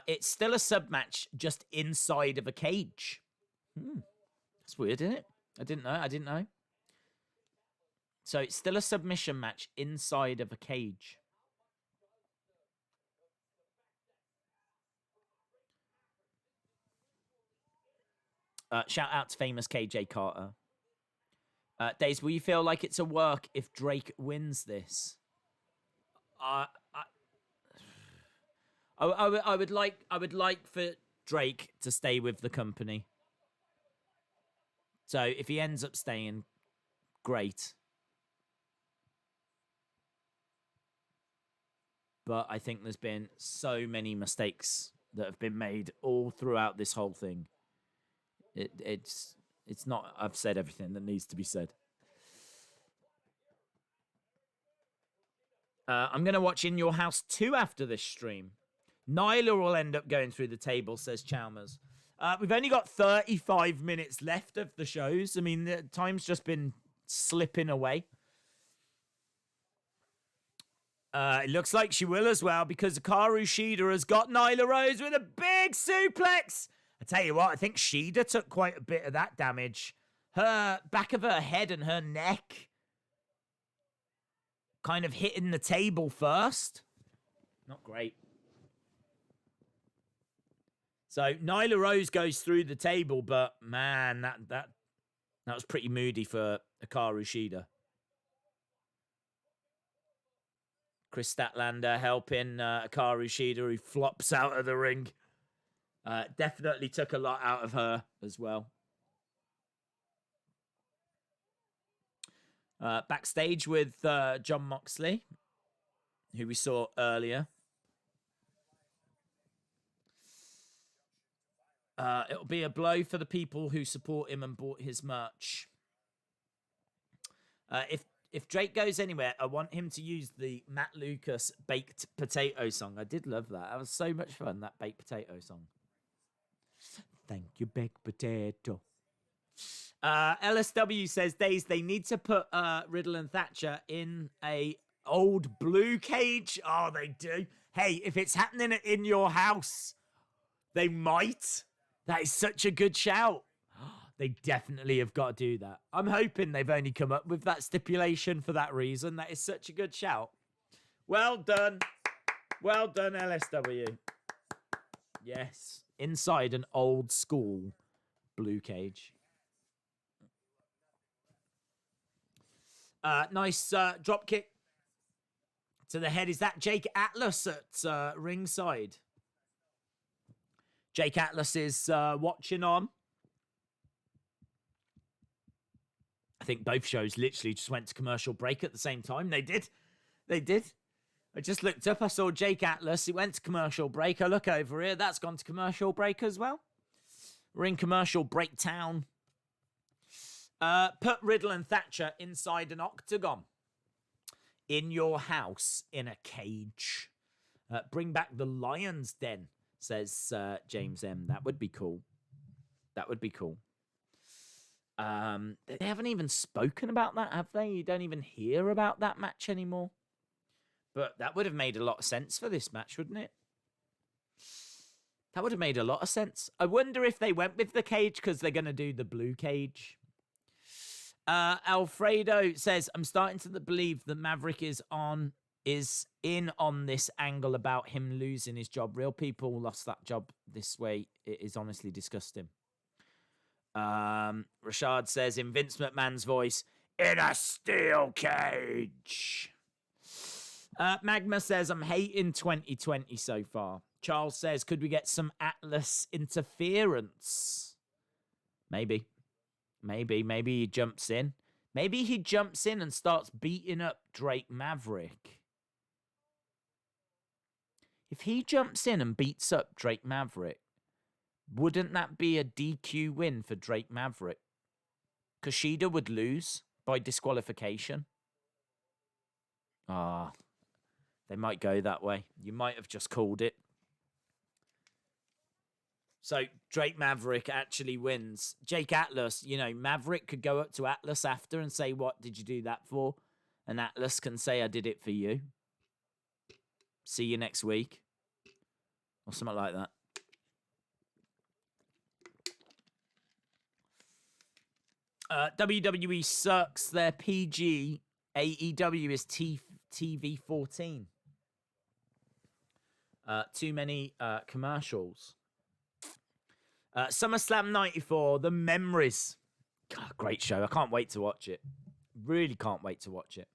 It's still a sub match just inside of a cage. That's weird, isn't it? I didn't know. So it's still a submission match inside of a cage. Shout out to famous KJ Carter. Daze, will you feel like it's a work if Drake wins this? I would like for Drake to stay with the company. So if he ends up staying, great. But I think there's been so many mistakes that have been made all throughout this whole thing. It's not. I've said everything that needs to be said. I'm going to watch In Your House 2 after this stream. Nyla will end up going through the table, says Chalmers. We've only got 35 minutes left of the shows. I mean, the time's just been slipping away. It looks like she will as well, because Hikaru Shida has got Nyla Rose with a big suplex. I tell you what, I think Shida took quite a bit of that damage. Her back of her head and her neck kind of hitting the table first. Not great. So Nyla Rose goes through the table, but man, that was pretty moody for Hikaru Shida. Kris Statlander helping Hikaru Shida, who flops out of the ring. Definitely took a lot out of her as well. Backstage with Jon Moxley, who we saw earlier. It'll be a blow for the people who support him and bought his merch. If Drake goes anywhere, I want him to use the Matt Lucas baked potato song. I did love that. That was so much fun, that baked potato song. Thank you, baked potato. LSW says, Days, they need to put Riddle and Thatcher in a old blue cage. Oh, they do. Hey, if it's happening in your house, they might. That is such a good shout. They definitely have got to do that. I'm hoping they've only come up with that stipulation for that reason. That is such a good shout. Well done. Well done, LSW. Yes. Inside an old school blue cage. Nice drop kick to the head. Is that Jake Atlas at ringside? Jake Atlas is watching on. I think both shows literally just went to commercial break at the same time. They did. They did. I just looked up. I saw Jake Atlas. He went to commercial break. I look over here. That's gone to commercial break as well. We're in commercial break town. Put Riddle and Thatcher inside an octagon. In your house, in a cage. Bring back the Lion's Den, says James M. That would be cool. That would be cool. They haven't even spoken about that, have they? You don't even hear about that match anymore. But that would have made a lot of sense for this match, wouldn't it? That would have made a lot of sense. I wonder if they went with the cage because they're going to do the blue cage. Alfredo says, I'm starting to believe that Maverick is in on this angle about him losing his job. Real people lost that job this way. It is honestly disgusting. Rashad says, in Vince McMahon's voice, in a steel cage. Magma says, I'm hating 2020 so far. Charles says, could we get some Atlas interference? Maybe he jumps in. Maybe he jumps in and starts beating up Drake Maverick. If he jumps in and beats up Drake Maverick, wouldn't that be a DQ win for Drake Maverick? Kushida would lose by disqualification. They might go that way. You might have just called it. So Drake Maverick actually wins. Jake Atlas, Maverick could go up to Atlas after and say, what did you do that for? And Atlas can say, I did it for you. See you next week. Or something like that. WWE sucks. Their PG. AEW is TV 14. Too many commercials. SummerSlam 94, The Memories. God, great show. I can't wait to watch it. Really can't wait to watch it.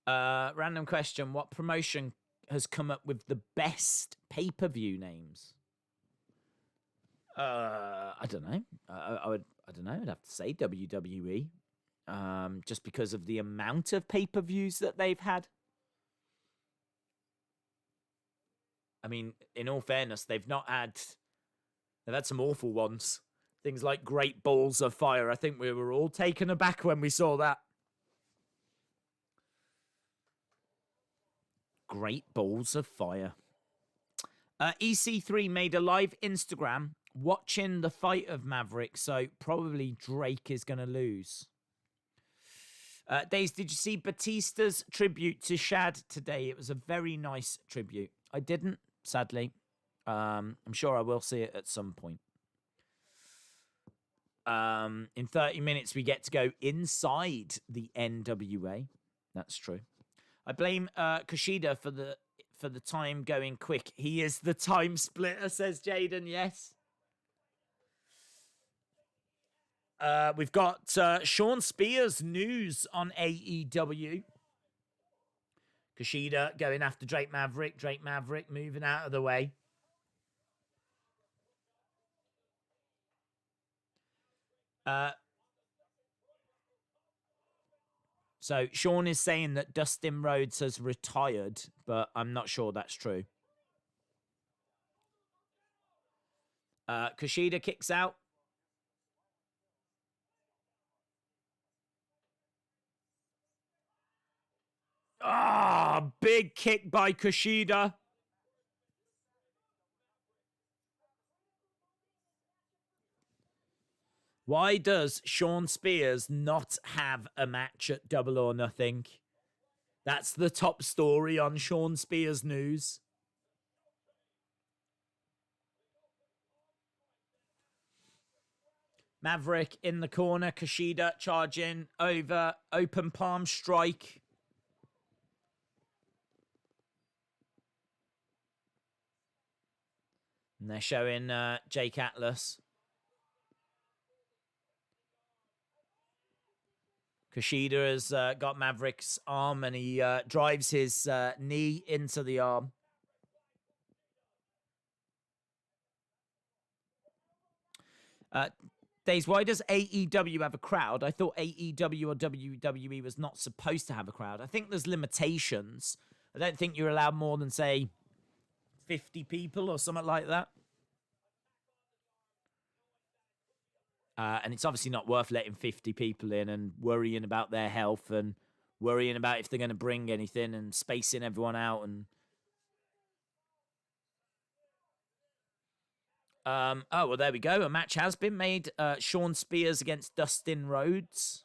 Random question. What promotion has come up with the best pay-per-view names? I don't know. I don't know. I'd have to say WWE. Just because of the amount of pay-per-views that they've had. I mean, in all fairness, they've had some awful ones. Things like Great Balls of Fire. I think we were all taken aback when we saw that. Great Balls of Fire. EC3 made a live Instagram watching the fight of Maverick, so probably Drake is going to lose. Days, did you see Batista's tribute to Shad today? It was a very nice tribute. I didn't, sadly. I'm sure I will see it at some point. In 30 minutes, we get to go inside the NWA. That's true. I blame Kushida for the time going quick. He is the time splitter, says Jaden. Yes. We've got Sean Spears news on AEW. Kushida going after Drake Maverick. Drake Maverick moving out of the way. So Sean is saying that Dustin Rhodes has retired, but I'm not sure that's true. Kushida kicks out. Ah, big kick by Kushida. Why does Shawn Spears not have a match at Double or Nothing? That's the top story on Shawn Spears news. Maverick in the corner. Kushida charging over. Open palm strike. And they're showing Jake Atlas. Kushida has got Maverick's arm and he drives his knee into the arm. Days, why does AEW have a crowd? I thought AEW or WWE was not supposed to have a crowd. I think there's limitations. I don't think you're allowed more than, say, 50 people or something like that. And it's obviously not worth letting 50 people in and worrying about their health and worrying about if they're going to bring anything and spacing everyone out. And oh, well, there we go. A match has been made. Shawn Spears against Dustin Rhodes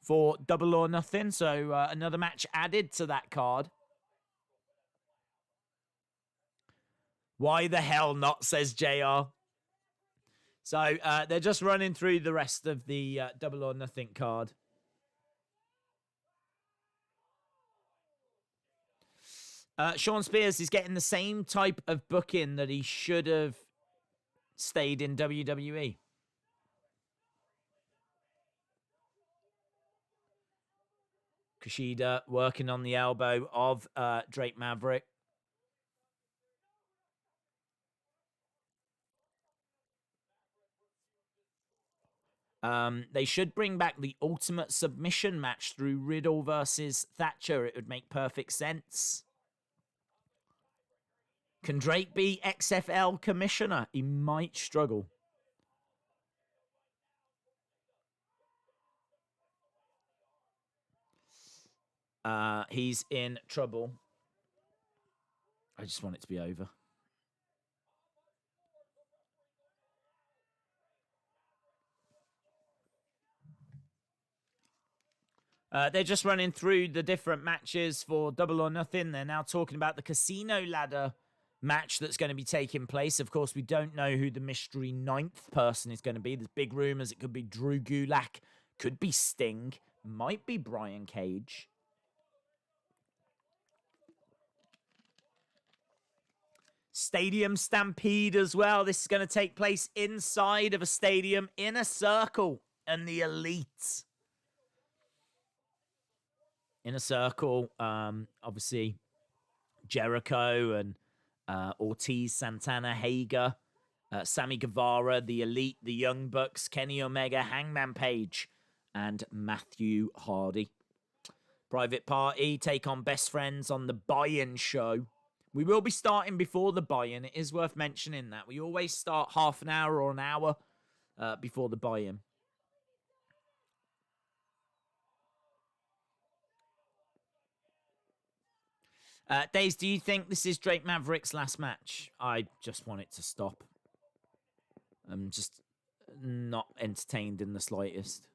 for Double or Nothing. So another match added to that card. Why the hell not, says JR. So they're just running through the rest of the Double or Nothing card. Shawn Spears is getting the same type of booking that he should have stayed in WWE. Kushida working on the elbow of Drake Maverick. They should bring back the ultimate submission match through Riddle versus Thatcher. It would make perfect sense. Can Drake be XFL commissioner? He might struggle. He's in trouble. I just want it to be over. They're just running through the different matches for Double or Nothing. They're now talking about the casino ladder match that's going to be taking place. Of course, we don't know who the mystery 9th person is going to be. There's big rumors. It could be Drew Gulak, could be Sting, might be Brian Cage. Stadium Stampede as well. This is going to take place inside of a stadium in a circle. And the Elite. In a circle, obviously, Jericho and Ortiz, Santana, Hager, Sammy Guevara, the Elite, the Young Bucks, Kenny Omega, Hangman Page, and Matthew Hardy. Private Party take on Best Friends on the buy-in show. We will be starting before the buy-in. It is worth mentioning that. We always start half an hour or an hour before the buy-in. Days, do you think this is Drake Maverick's last match? I just want it to stop. I'm just not entertained in the slightest.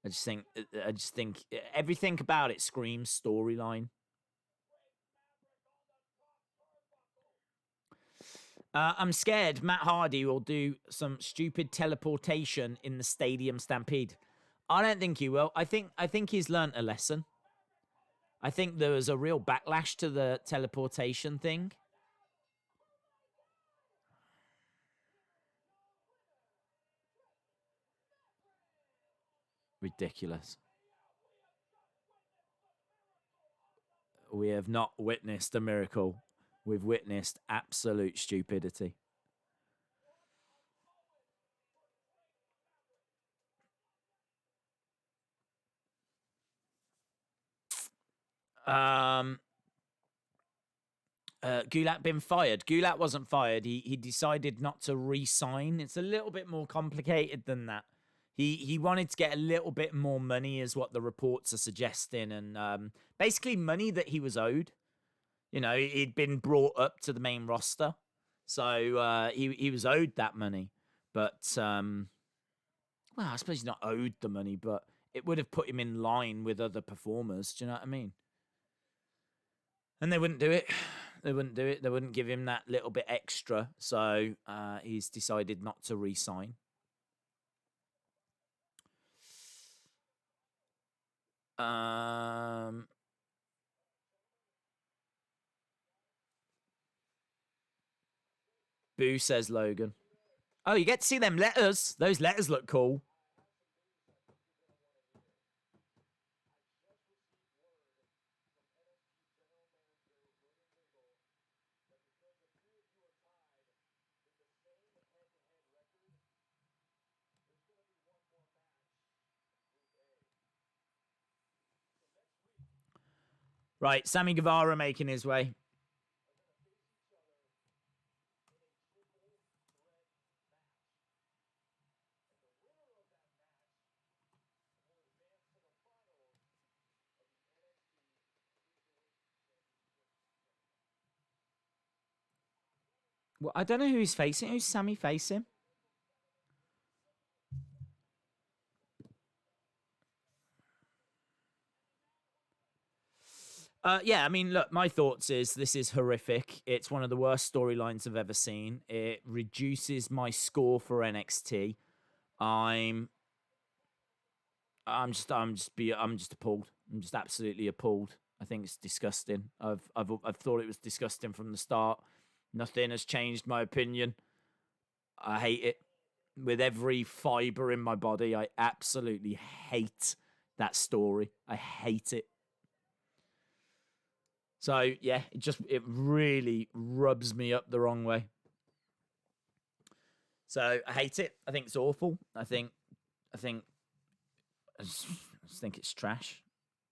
I just think everything about it screams storyline. I'm scared Matt Hardy will do some stupid teleportation in the Stadium Stampede. I don't think he will. I think he's learnt a lesson. I think there was a real backlash to the teleportation thing. Ridiculous. We have not witnessed a miracle. We've witnessed absolute stupidity. Gulak been fired? Gulak wasn't fired. He decided not to re-sign. It's a little bit more complicated than that. He wanted to get a little bit more money, is what the reports are suggesting, and basically money that he was owed. You know, he'd been brought up to the main roster, so he was owed that money. But well, I suppose he's not owed the money, but it would have put him in line with other performers. Do you know what I mean? And they wouldn't do it. They wouldn't do it. They wouldn't give him that little bit extra. So he's decided not to re-sign. Boo, says Logan. Oh, you get to see them letters. Those letters look cool. Right, Sammy Guevara making his way. Well, I don't know who he's facing. Who's Sammy facing? Yeah, I mean, look, my thoughts is this is horrific. It's one of the worst storylines I've ever seen. It reduces my score for NXT. I'm just appalled. I'm just absolutely appalled. I think it's disgusting. I've thought it was disgusting from the start. Nothing has changed my opinion. I hate it with every fiber in my body. I absolutely hate that story. I hate it. So yeah, it really rubs me up the wrong way. So I hate it. I think it's awful. I just think it's trash.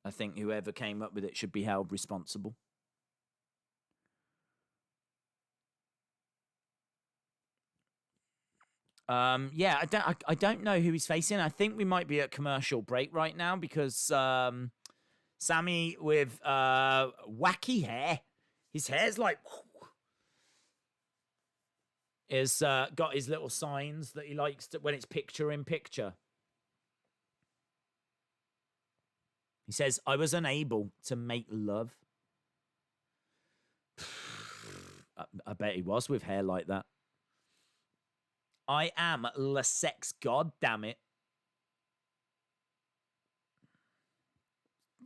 I think whoever came up with it should be held responsible. Yeah, I don't know who he's facing. I think we might be at commercial break right now because Sammy with wacky hair. His hair's like is got his little signs that he likes to, when it's picture in picture. He says, "I was unable to make love." I bet he was with hair like that. I am the sex god, damn it.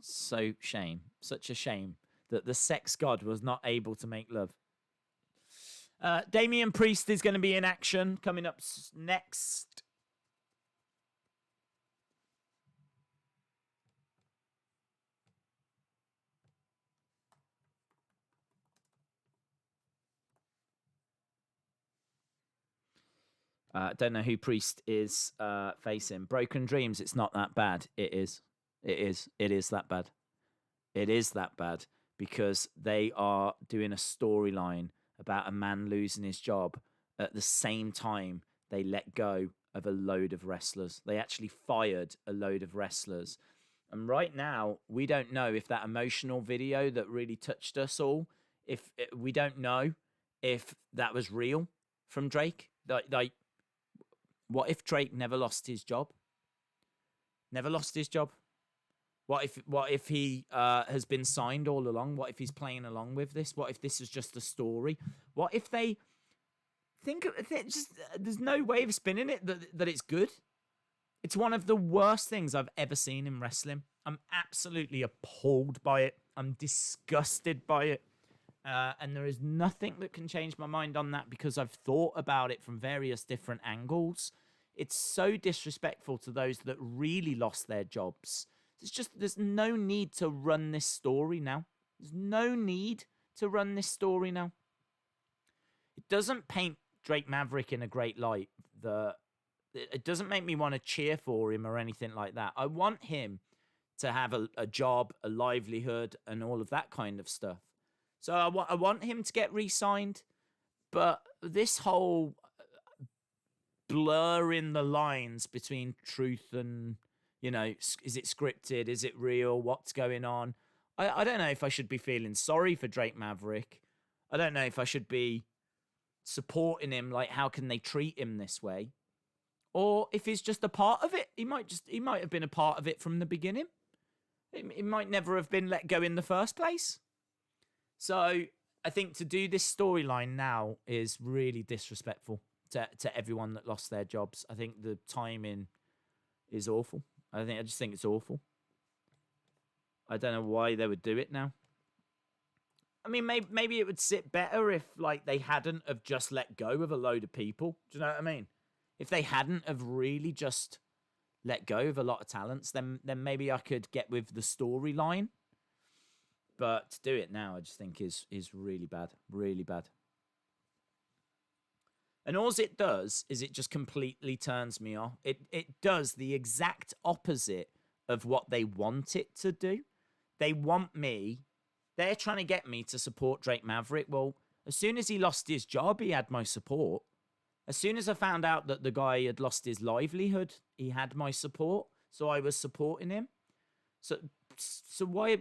So shame. Such a shame that the sex god was not able to make love. Damian Priest is going to be in action coming up next. Don't know who Priest is facing. Broken Dreams. It's not that bad. It is. It is. It is that bad. It is that bad because they are doing a storyline about a man losing his job at the same time they let go of a load of wrestlers. They actually fired a load of wrestlers. And right now, we don't know if that emotional video that really touched us all, if we don't know if that was real from Drake. Like, what if Drake never lost his job? Never lost his job? What if he has been signed all along? What if he's playing along with this? What if this is just a story? What if they there's no way of spinning it that it's good? It's one of the worst things I've ever seen in wrestling. I'm absolutely appalled by it. I'm disgusted by it. And there is nothing that can change my mind on that because I've thought about it from various different angles. It's so disrespectful to those that really lost their jobs. There's no need to run this story now. There's no need to run this story now. It doesn't paint Drake Maverick in a great light. It doesn't make me want to cheer for him or anything like that. I want him to have a job, a livelihood, and all of that kind of stuff. So I want him to get re-signed, but this whole blurring the lines between truth and, you know, is it scripted? Is it real? What's going on? I don't know if I should be feeling sorry for Drake Maverick. I don't know if I should be supporting him. Like, how can they treat him this way? Or if he's just a part of it. He might have been a part of it from the beginning. It might never have been let go in the first place. So I think to do this storyline now is really disrespectful to everyone that lost their jobs. I think the timing is awful. I just think it's awful. I don't know why they would do it now. I mean, maybe it would sit better if, like, they hadn't have just let go of a load of people. Do you know what I mean? If they hadn't have really just let go of a lot of talents, then maybe I could get with the storyline. But to do it now, I just think is really bad. Really bad. And all it does is it just completely turns me off. It does the exact opposite of what they want it to do. They're trying to get me to support Drake Maverick. Well, as soon as he lost his job, he had my support. As soon as I found out that the guy had lost his livelihood, he had my support. So I was supporting him. So why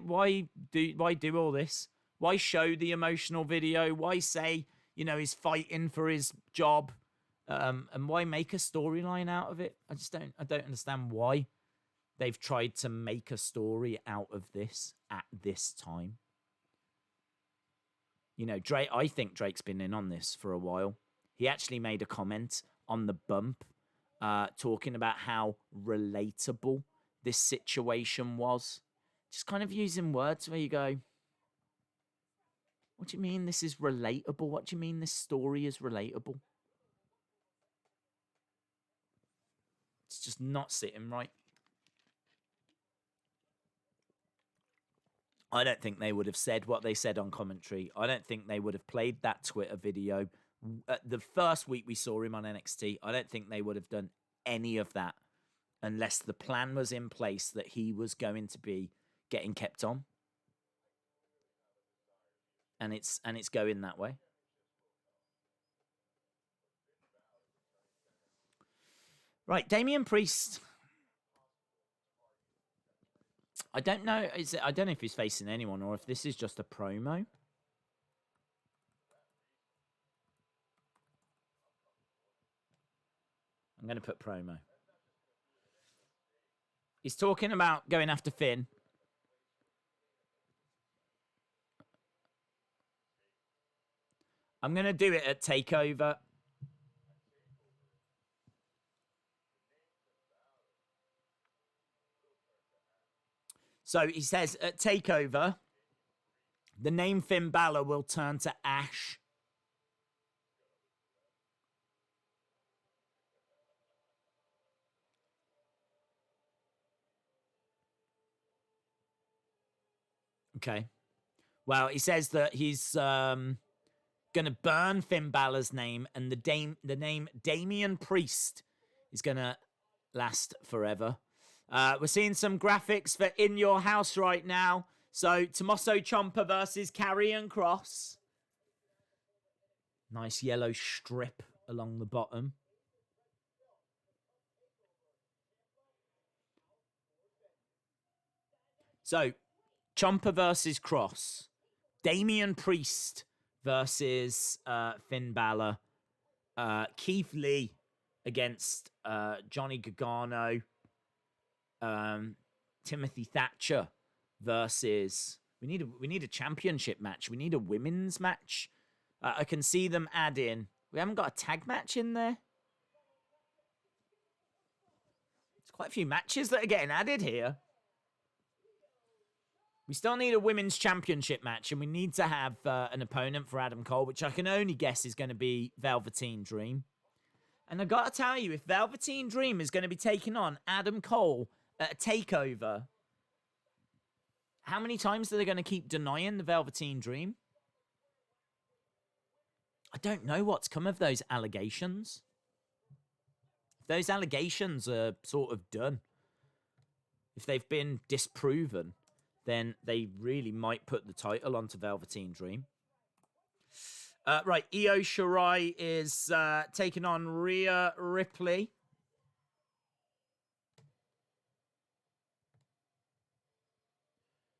do all this? Why show the emotional video? Why say, you know, he's fighting for his job? And why make a storyline out of it? I don't understand why they've tried to make a story out of this at this time. You know, Drake. I think Drake's been in on this for a while. He actually made a comment on the bump, talking about how relatable this situation was. Just kind of using words where you go, what do you mean this is relatable? What do you mean this story is relatable? It's just not sitting right. I don't think they would have said what they said on commentary. I don't think they would have played that Twitter video. The first week we saw him on NXT, I don't think they would have done any of that unless the plan was in place that he was going to be getting kept on. And it's going that way. Right, Damian Priest. I don't know. I don't know if he's facing anyone or if this is just a promo. I'm going to put promo. He's talking about going after Finn. I'm going to do it at TakeOver. So he says at TakeOver, the name Finn Balor will turn to ash. Okay. Well, he says that he's going to burn Finn Balor's name, and the name Damian Priest is going to last forever. We're seeing some graphics for In Your House right now. So, Tommaso Ciampa versus Karrion Kross. Nice yellow strip along the bottom. So, Ciampa versus Kross. Damian Priest versus Finn Balor. Keith Lee against Johnny Gargano. Timothy Thatcher versus we need a championship match. We need a women's match. I can see them add in. We haven't got a tag match in there. There's quite a few matches that are getting added here. We still need a women's championship match, and we need to have an opponent for Adam Cole, which I can only guess is going to be Velveteen Dream. And I got to tell you, if Velveteen Dream is going to be taking on Adam Cole at a TakeOver, how many times are they going to keep denying the Velveteen Dream? I don't know what's come of those allegations. If those allegations are sort of done, if they've been disproven, then they really might put the title onto Velveteen Dream. Right, Io Shirai is taking on Rhea Ripley.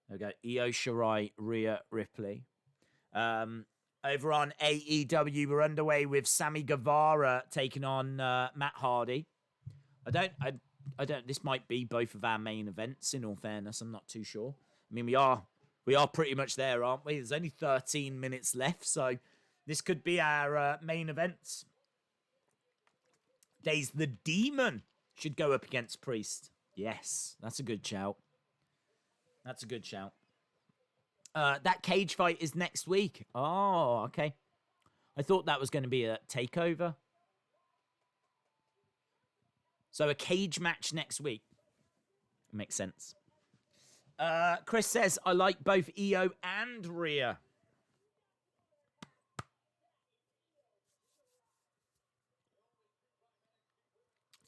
There we go. Io Shirai, Rhea Ripley. Over on AEW, we're underway with Sammy Guevara taking on Matt Hardy. I don't. This might be both of our main events. In all fairness, I'm not too sure. I mean, we are pretty much there, aren't we? There's only 13 minutes left, so this could be our main events. Days the Demon should go up against Priest. Yes, that's a good shout. That's a good shout. That cage fight is next week. Oh, okay. I thought that was going to be a takeover. So a cage match next week. Makes sense. Kris says, I like both Io and Rhea.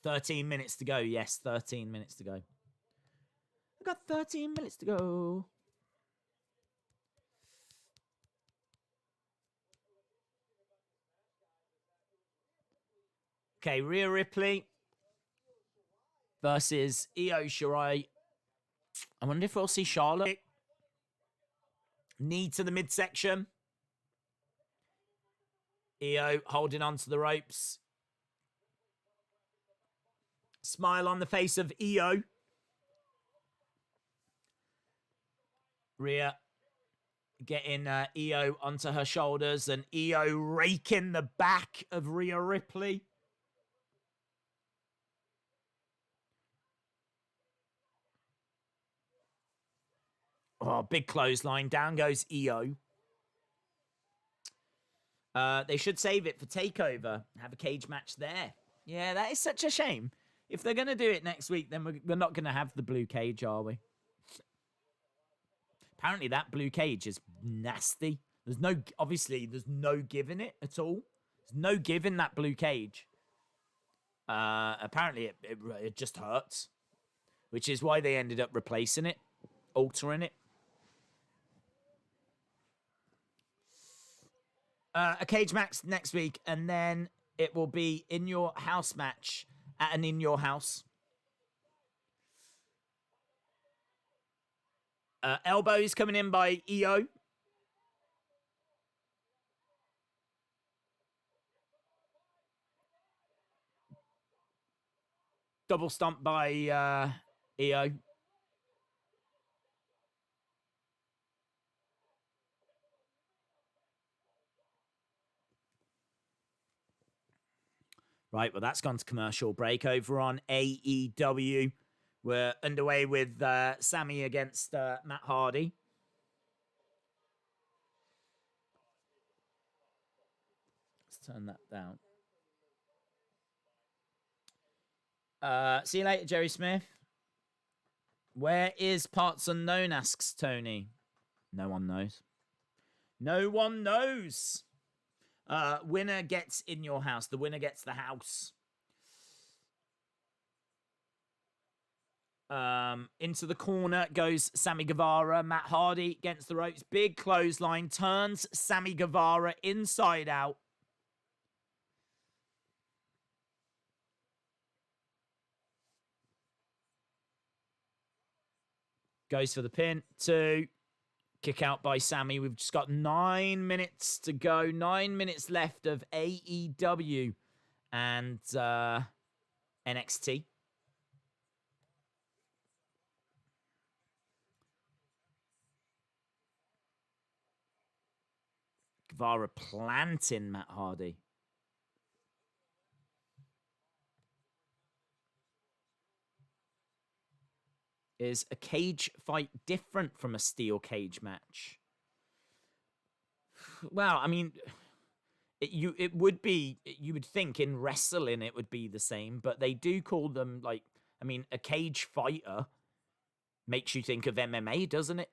$13 to go. Yes, 13 minutes to go. I got 13 minutes to go. Okay, Rhea Ripley versus Io Shirai. I wonder if we'll see Charlotte. Knee to the midsection. Io holding on to the ropes. Smile on the face of Io. Rhea getting Io onto her shoulders and Io raking the back of Rhea Ripley. Oh, big clothesline. Down goes Io. They should save it for TakeOver. Have a cage match there. Yeah, that is such a shame. If they're going to do it next week, then we're not going to have the blue cage, are we? Apparently that blue cage is nasty. Obviously, there's no give in it at all. There's no give in that blue cage. Apparently, it just hurts. Which is why they ended up replacing it. Altering it. A cage match next week, and then it will be in your house match at an in your house. Elbows coming in by Io. Double stomp by Io. Right, well, that's gone to commercial break. Over on AEW, we're underway with Sammy against Matt Hardy. Let's turn that down. See you later, Jerry Smith. Where is Parts Unknown, asks Tony. No one knows. No one knows. Winner gets in your house. The winner gets the house. Into the corner goes Sammy Guevara. Matt Hardy against the ropes. Big clothesline. Turns Sammy Guevara inside out. Goes for the pin. 2. Kick out by Sammy. We've just got 9 minutes to go. 9 minutes left of AEW and NXT. Guevara planting Matt Hardy. Is a cage fight different from a steel cage match? Well, I mean, it would be, you would think in wrestling it would be the same, but they do call them, like, I mean, a cage fighter makes you think of MMA, doesn't it?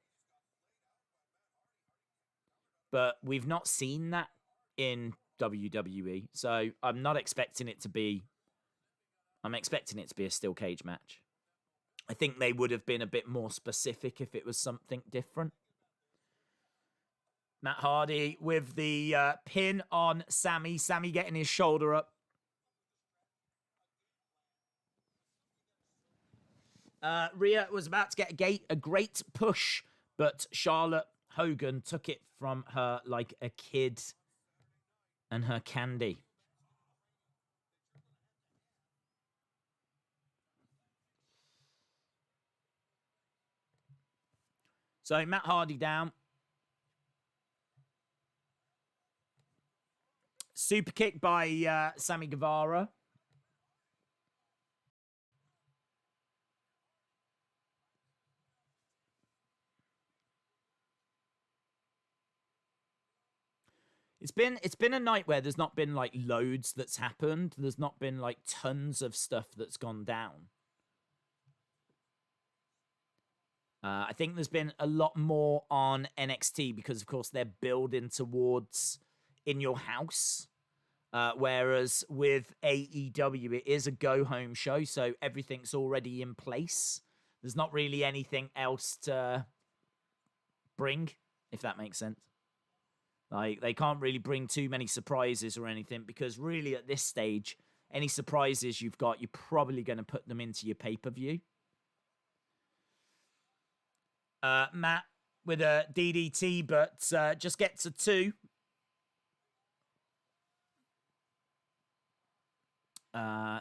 But we've not seen that in WWE, so I'm not expecting it to be, I'm expecting it to be a steel cage match. I think they would have been a bit more specific if it was something different. Matt Hardy with the pin on Sammy. Sammy getting his shoulder up. Rhea was about to get a great push, but Charlotte Hogan took it from her like a kid and her candy. So Matt Hardy down. Super kick by Sammy Guevara. It's been a night where there's not been like loads that's happened. There's not been like tons of stuff that's gone down. I think there's been a lot more on NXT because, of course, they're building towards In Your House. Whereas with AEW, it is a go-home show, so everything's already in place. There's not really anything else to bring, if that makes sense. Like, they can't really bring too many surprises or anything because really at this stage, any surprises you've got, you're probably going to put them into your pay-per-view. Matt with a DDT, but just gets a 2.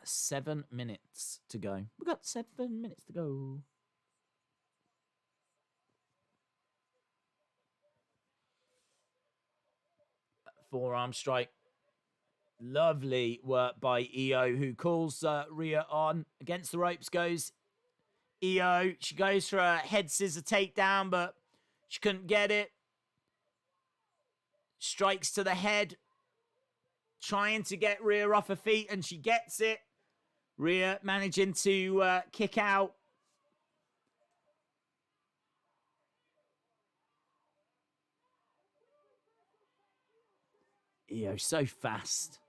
7 minutes to go. We've got 7 minutes to go. Forearm strike. Lovely work by Io, who calls Rhea on. Against the ropes goes Io. She goes for a head scissor takedown, but she couldn't get it. Strikes to the head. Trying to get Rhea off her feet, and she gets it. Rhea managing to kick out. Io, so fast.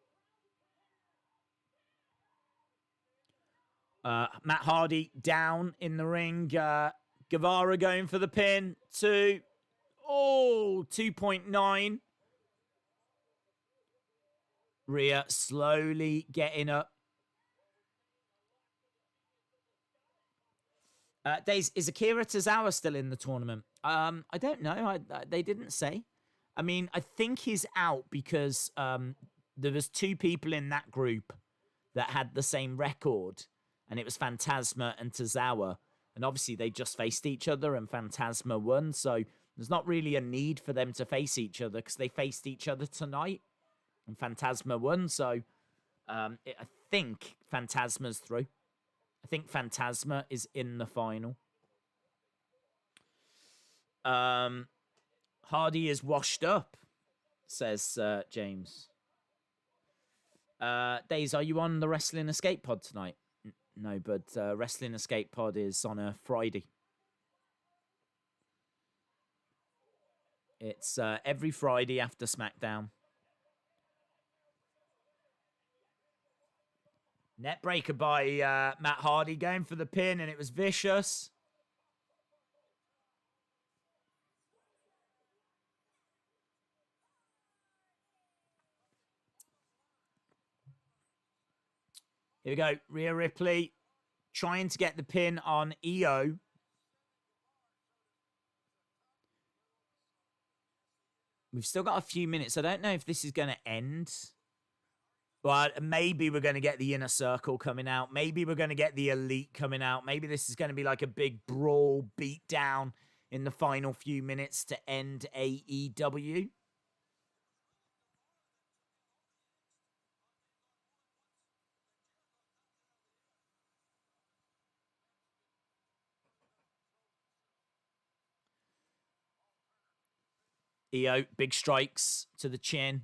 Matt Hardy down in the ring. Guevara going for the pin. 2. Oh, 2.9. Rhea slowly getting up. Days, is Akira Tozawa still in the tournament? I don't know. They didn't say. I mean, I think he's out because there was 2 people in that group that had the same record, and it was Fantasma and Tozawa. And obviously, they just faced each other, and Fantasma won. So there's not really a need for them to face each other because they faced each other tonight, and Fantasma won. So I think Fantasma's through. I think Fantasma is in the final. Hardy is washed up, says James. Days, are you on the Wrestling Escape Pod tonight? No, but Wrestling Escape Pod is on a Friday. It's every Friday after SmackDown. Netbreaker by Matt Hardy going for the pin, and it was vicious. Here we go. Rhea Ripley trying to get the pin on Io. We've still got a few minutes. I don't know if this is going to end. But maybe we're going to get the Inner Circle coming out. Maybe we're going to get the Elite coming out. Maybe this is going to be like a big brawl beatdown in the final few minutes to end AEW. Io, big strikes to the chin.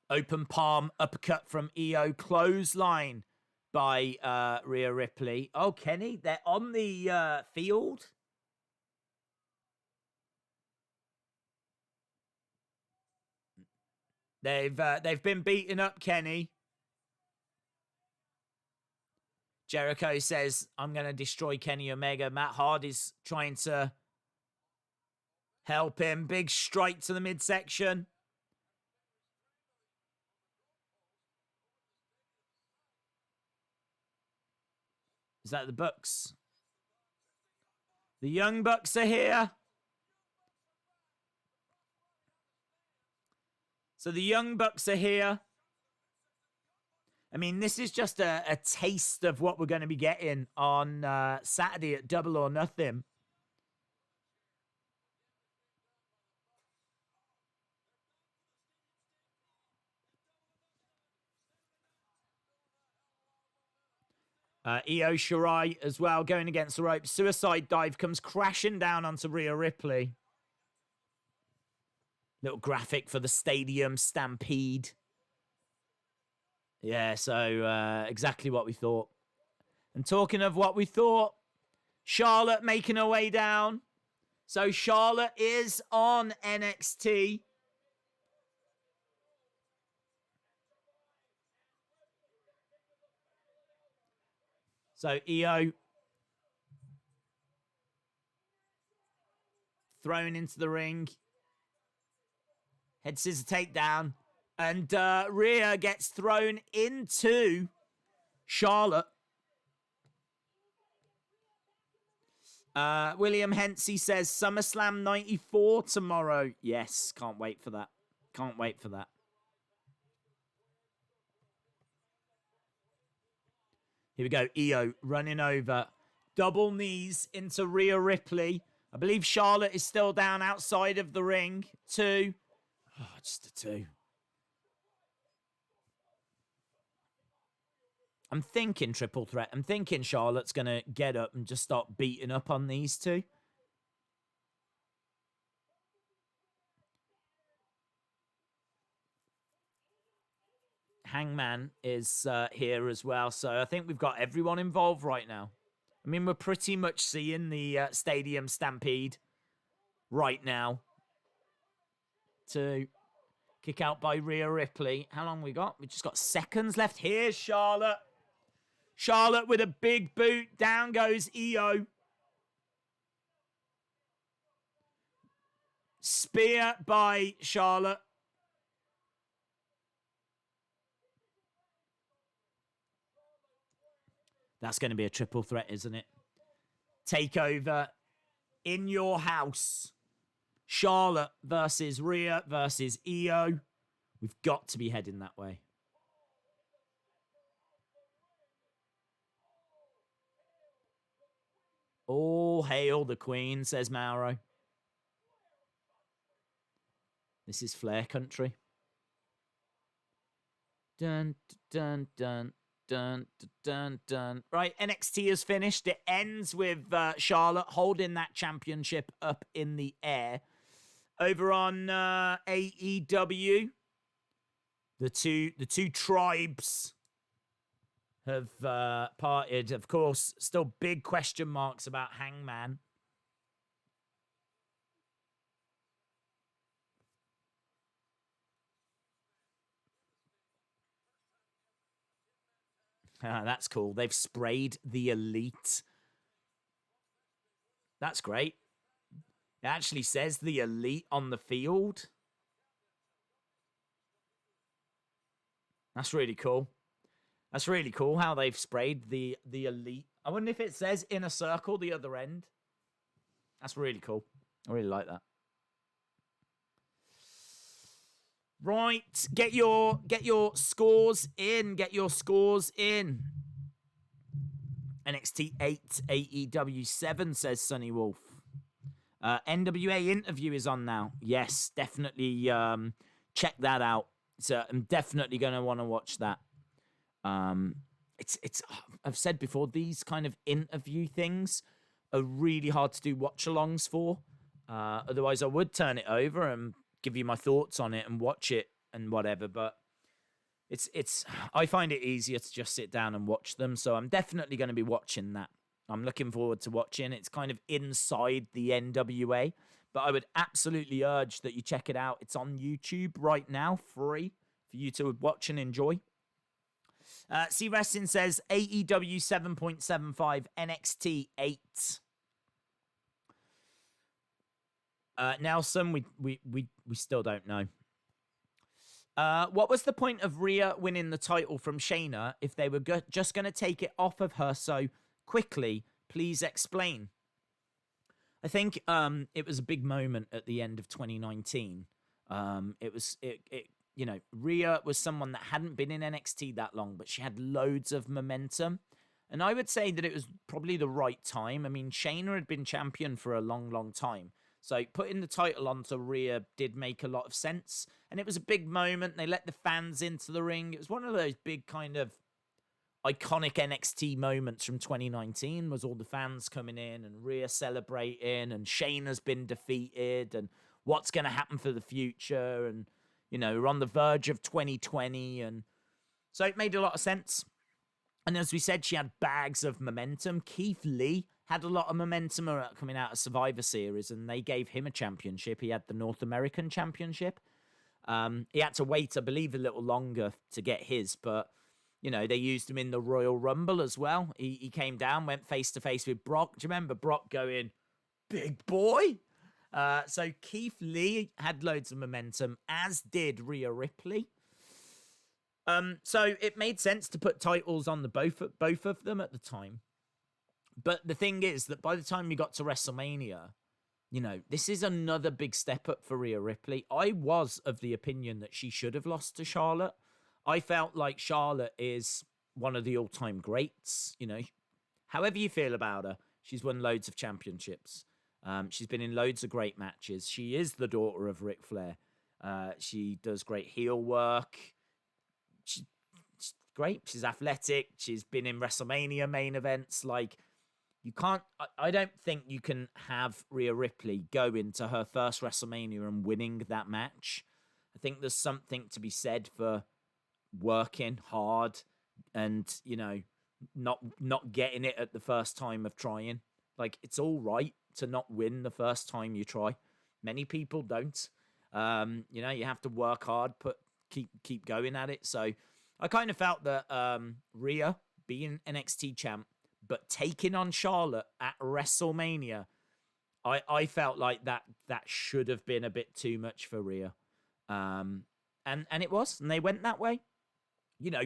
Open palm, uppercut from Io. Clothesline by Rhea Ripley. Oh, Kenny, they're on the field. They've been beaten up, Kenny. Jericho says, I'm going to destroy Kenny Omega. Matt Hardy's trying to Help him. Big strike to the midsection. Is that the Bucks? The Young Bucks are here. So the Young Bucks are here. I mean, this is just a taste of what we're going to be getting on Saturday at Double or Nothing. Io Shirai as well, going against the rope. Suicide dive comes crashing down onto Rhea Ripley. Little graphic for the stadium stampede. Yeah, so exactly what we thought. And talking of what we thought, Charlotte making her way down. So Charlotte is on NXT. So Io thrown into the ring. Head scissor takedown. And Rhea gets thrown into Charlotte. William Hensey says SummerSlam 94 tomorrow. Yes, can't wait for that. Can't wait for that. Here we go. Io running over. Double knees into Rhea Ripley. I believe Charlotte is still down outside of the ring. 2. Oh, just a 2. I'm thinking triple threat. I'm thinking Charlotte's going to get up and just start beating up on these two. Hangman is here as well. So I think we've got everyone involved right now. I mean, we're pretty much seeing the stadium stampede right now. To kick out by Rhea Ripley. How long we got? We just got seconds left. Here's Charlotte. Charlotte with a big boot. Down goes Io. Spear by Charlotte. That's going to be a triple threat, isn't it? Takeover in your house. Charlotte versus Rhea versus Io. We've got to be heading that way. All hail the Queen, says Mauro. This is Flair country. Dun, dun, dun, dun, dun, dun. Right, NXT is finished. It ends with Charlotte holding that championship up in the air. Over on AEW, the two tribes have parted. Of course, still big question marks about Hangman. That's cool. They've sprayed the Elite. That's great. It actually says the Elite on the field. That's really cool. That's really cool how they've sprayed the Elite. I wonder if it says Inner Circle the other end. That's really cool. I really like that. Right, get your scores in. Get your scores in. NXT 8, AEW 7, says Sunny Wolf. NWA interview is on now. Yes, definitely check that out. So I'm definitely going to want to watch that. It's I've said before, these kind of interview things are really hard to do watch-alongs for. Otherwise, I would turn it over and give you my thoughts on it and watch it and whatever. But it's I find it easier to just sit down and watch them. So I'm definitely going to be watching that. I'm looking forward to watching. It's kind of inside the NWA. But I would absolutely urge that you check it out. It's on YouTube right now, free for you to watch and enjoy. C Wrestling says AEW 7.75, NXT 8. Nelson, we still don't know. What was the point of Rhea winning the title from Shayna if they were just going to take it off of her so quickly? Please explain. I think it was a big moment at the end of 2019. Rhea was someone that hadn't been in NXT that long, but she had loads of momentum. And I would say that it was probably the right time. I mean, Shayna had been champion for a long, long time. So putting the title onto Rhea did make a lot of sense. And it was a big moment. They let the fans into the ring. It was one of those big kind of iconic NXT moments from 2019, was all the fans coming in and Rhea celebrating and Shayna's been defeated and what's going to happen for the future. And, we're on the verge of 2020. And so it made a lot of sense. And as we said, she had bags of momentum. Keith Lee had a lot of momentum coming out of Survivor Series, and they gave him a championship. He had the North American Championship. He had to wait, I believe, a little longer to get his, but, they used him in the Royal Rumble as well. He came down, went face-to-face with Brock. Do you remember Brock going, big boy? So Keith Lee had loads of momentum, as did Rhea Ripley. So it made sense to put titles on the both of them at the time. But the thing is that by the time we got to WrestleMania, this is another big step up for Rhea Ripley. I was of the opinion that she should have lost to Charlotte. I felt like Charlotte is one of the all-time greats. However you feel about her, she's won loads of championships. She's been in loads of great matches. She is the daughter of Ric Flair. She does great heel work. She's great. She's athletic. She's been in WrestleMania main events. I don't think you can have Rhea Ripley go into her first WrestleMania and winning that match. I think there's something to be said for working hard and, not getting it at the first time of trying. It's all right to not win the first time you try. Many people don't. You have to work hard, keep going at it. So I kind of felt that Rhea being NXT champ, but taking on Charlotte at WrestleMania, I felt like that should have been a bit too much for Rhea. And it was, and they went that way.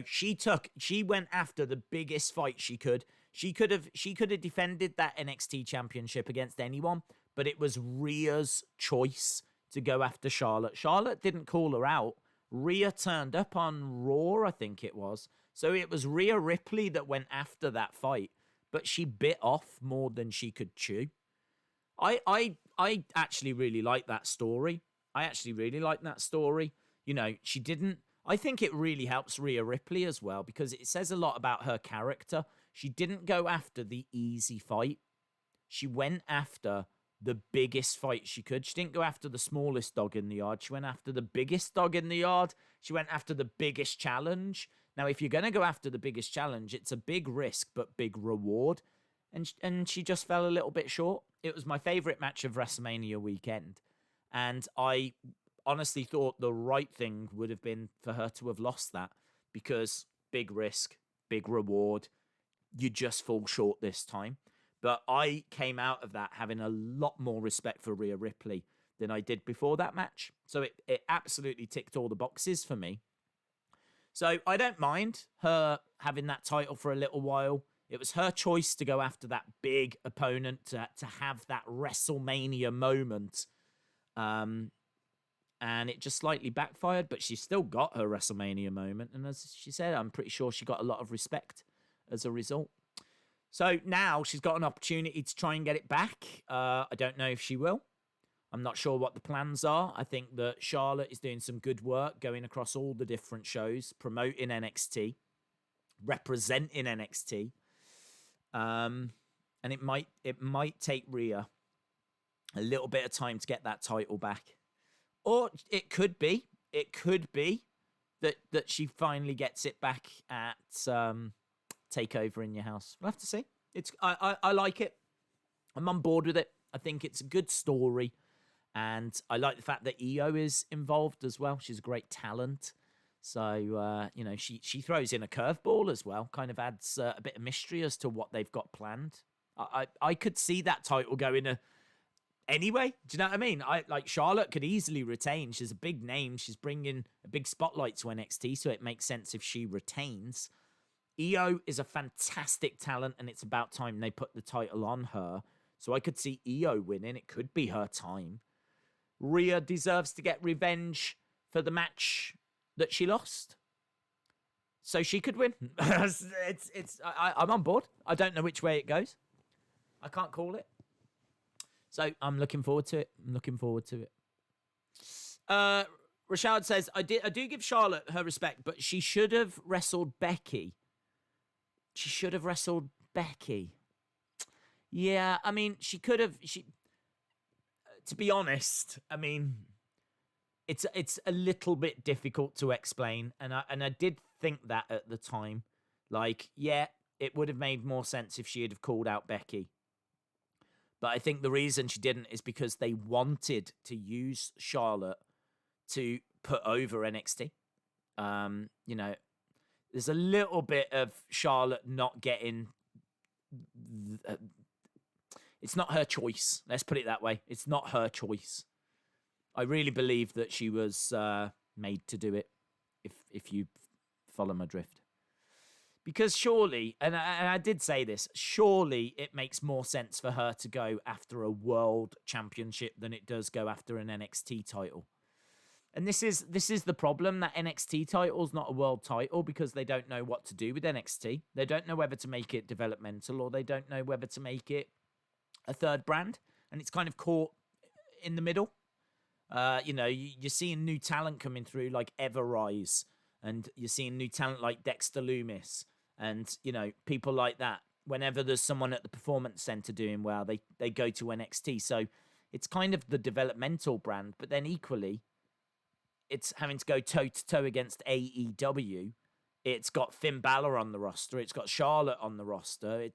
She went after the biggest fight she could. She could have defended that NXT championship against anyone, but it was Rhea's choice to go after Charlotte. Charlotte didn't call her out. Rhea turned up on Raw, I think it was. So it was Rhea Ripley that went after that fight, but she bit off more than she could chew. I actually really like that story. She didn't. I think it really helps Rhea Ripley as well because it says a lot about her character. She didn't go after the easy fight. She went after the biggest fight she could. She didn't go after the smallest dog in the yard. She went after the biggest dog in the yard. She went after the biggest challenge. Now, if you're going to go after the biggest challenge, it's a big risk, but big reward. And she just fell a little bit short. It was my favorite match of WrestleMania weekend. And I honestly thought the right thing would have been for her to have lost that because big risk, big reward. You just fall short this time. But I came out of that having a lot more respect for Rhea Ripley than I did before that match. So it absolutely ticked all the boxes for me. So I don't mind her having that title for a little while. It was her choice to go after that big opponent, to have that WrestleMania moment. And it just slightly backfired, but she still got her WrestleMania moment. And as she said, I'm pretty sure she got a lot of respect as a result. So now she's got an opportunity to try and get it back. I don't know if she will. I'm not sure what the plans are. I think that Charlotte is doing some good work going across all the different shows, promoting NXT, representing NXT. And it might take Rhea a little bit of time to get that title back. Or it could be that she finally gets it back at Takeover in Your House. We'll have to see. I like it. I'm on board with it. I think it's a good story. And I like the fact that Io is involved as well. She's a great talent. So, she throws in a curveball as well. Kind of adds a bit of mystery as to what they've got planned. I could see that title going anyway. Do you know what I mean? Charlotte could easily retain. She's a big name. She's bringing a big spotlight to NXT, so it makes sense if she retains. Io is a fantastic talent, and it's about time they put the title on her. So I could see Io winning. It could be her time. Rhea deserves to get revenge for the match that she lost. So she could win. I'm on board. I don't know which way it goes. I can't call it. So I'm looking forward to it. Rashad says, I do give Charlotte her respect, but she should have wrestled Becky. Yeah, I mean, she could have. To be honest, I mean, it's a little bit difficult to explain, and I did think that at the time. Like, yeah, it would have made more sense if she had called out Becky. But I think the reason she didn't is because they wanted to use Charlotte to put over NXT. You know, there's a little bit of Charlotte not getting. It's not her choice. Let's put it that way. It's not her choice. I really believe that she was made to do it, if you follow my drift. Because surely, and I did say this, surely it makes more sense for her to go after a world championship than it does go after an NXT title. And this is the problem, that NXT title is not a world title because they don't know what to do with NXT. They don't know whether to make it developmental or they don't know whether to make it a third brand. And it's kind of caught in the middle. You know, you're seeing new talent coming through like Everrise, and you're seeing new talent like Dexter Loomis, and, you know, people like that. Whenever there's someone at the Performance Center doing well, they go to NXT. So it's kind of the developmental brand, but then equally, it's having to go toe-to-toe against AEW. It's got Finn Balor on the roster. It's got Charlotte on the roster.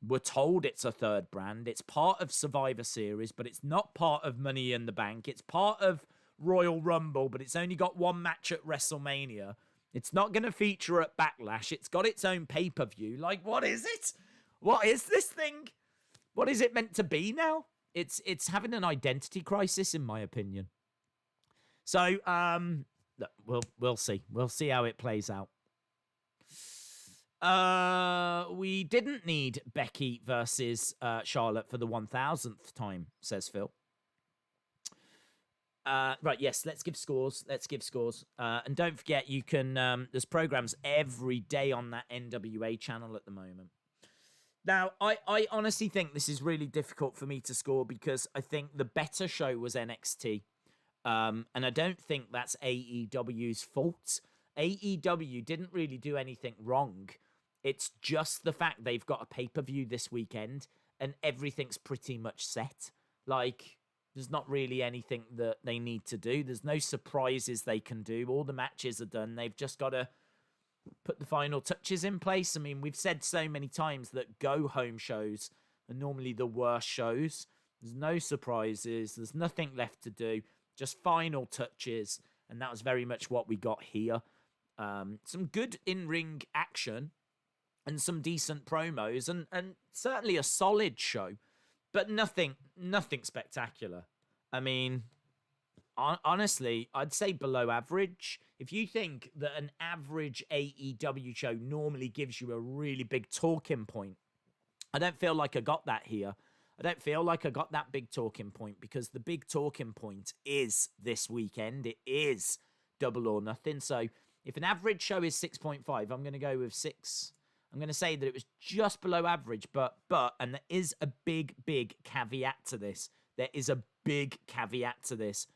We're told it's a third brand. It's part of Survivor Series, but it's not part of Money in the Bank. It's part of Royal Rumble, but it's only got one match at WrestleMania. It's not going to feature at Backlash. It's got its own pay-per-view. Like, what is it? What is this thing? What is it meant to be now? It's having an identity crisis, in my opinion. So, we'll see. We'll see how it plays out. We didn't need Becky versus Charlotte for the 1000th time, says Phil. Right, yes, let's give scores. And don't forget, you can, there's programs every day on that NWA channel at the moment. Now, I honestly think this is really difficult for me to score because I think the better show was NXT. And I don't think that's AEW's fault. AEW didn't really do anything wrong. It's just the fact they've got a pay-per-view this weekend and everything's pretty much set. Like, there's not really anything that they need to do. There's no surprises they can do. All the matches are done. They've just got to put the final touches in place. I mean, we've said so many times that go-home shows are normally the worst shows. There's no surprises. There's nothing left to do. Just final touches. And that was very much what we got here. Some good in-ring action and some decent promos and certainly a solid show, but nothing spectacular. I mean, honestly, I'd say below average. If you think that an average AEW show normally gives you a really big talking point, I don't feel like I got that here. I don't feel like I got that big talking point because the big talking point is this weekend. It is Double or Nothing. So if an average show is 6.5, I'm going to go with 6. I'm going to say that it was just below average, but, and there is a big caveat to this. There is a big caveat to this.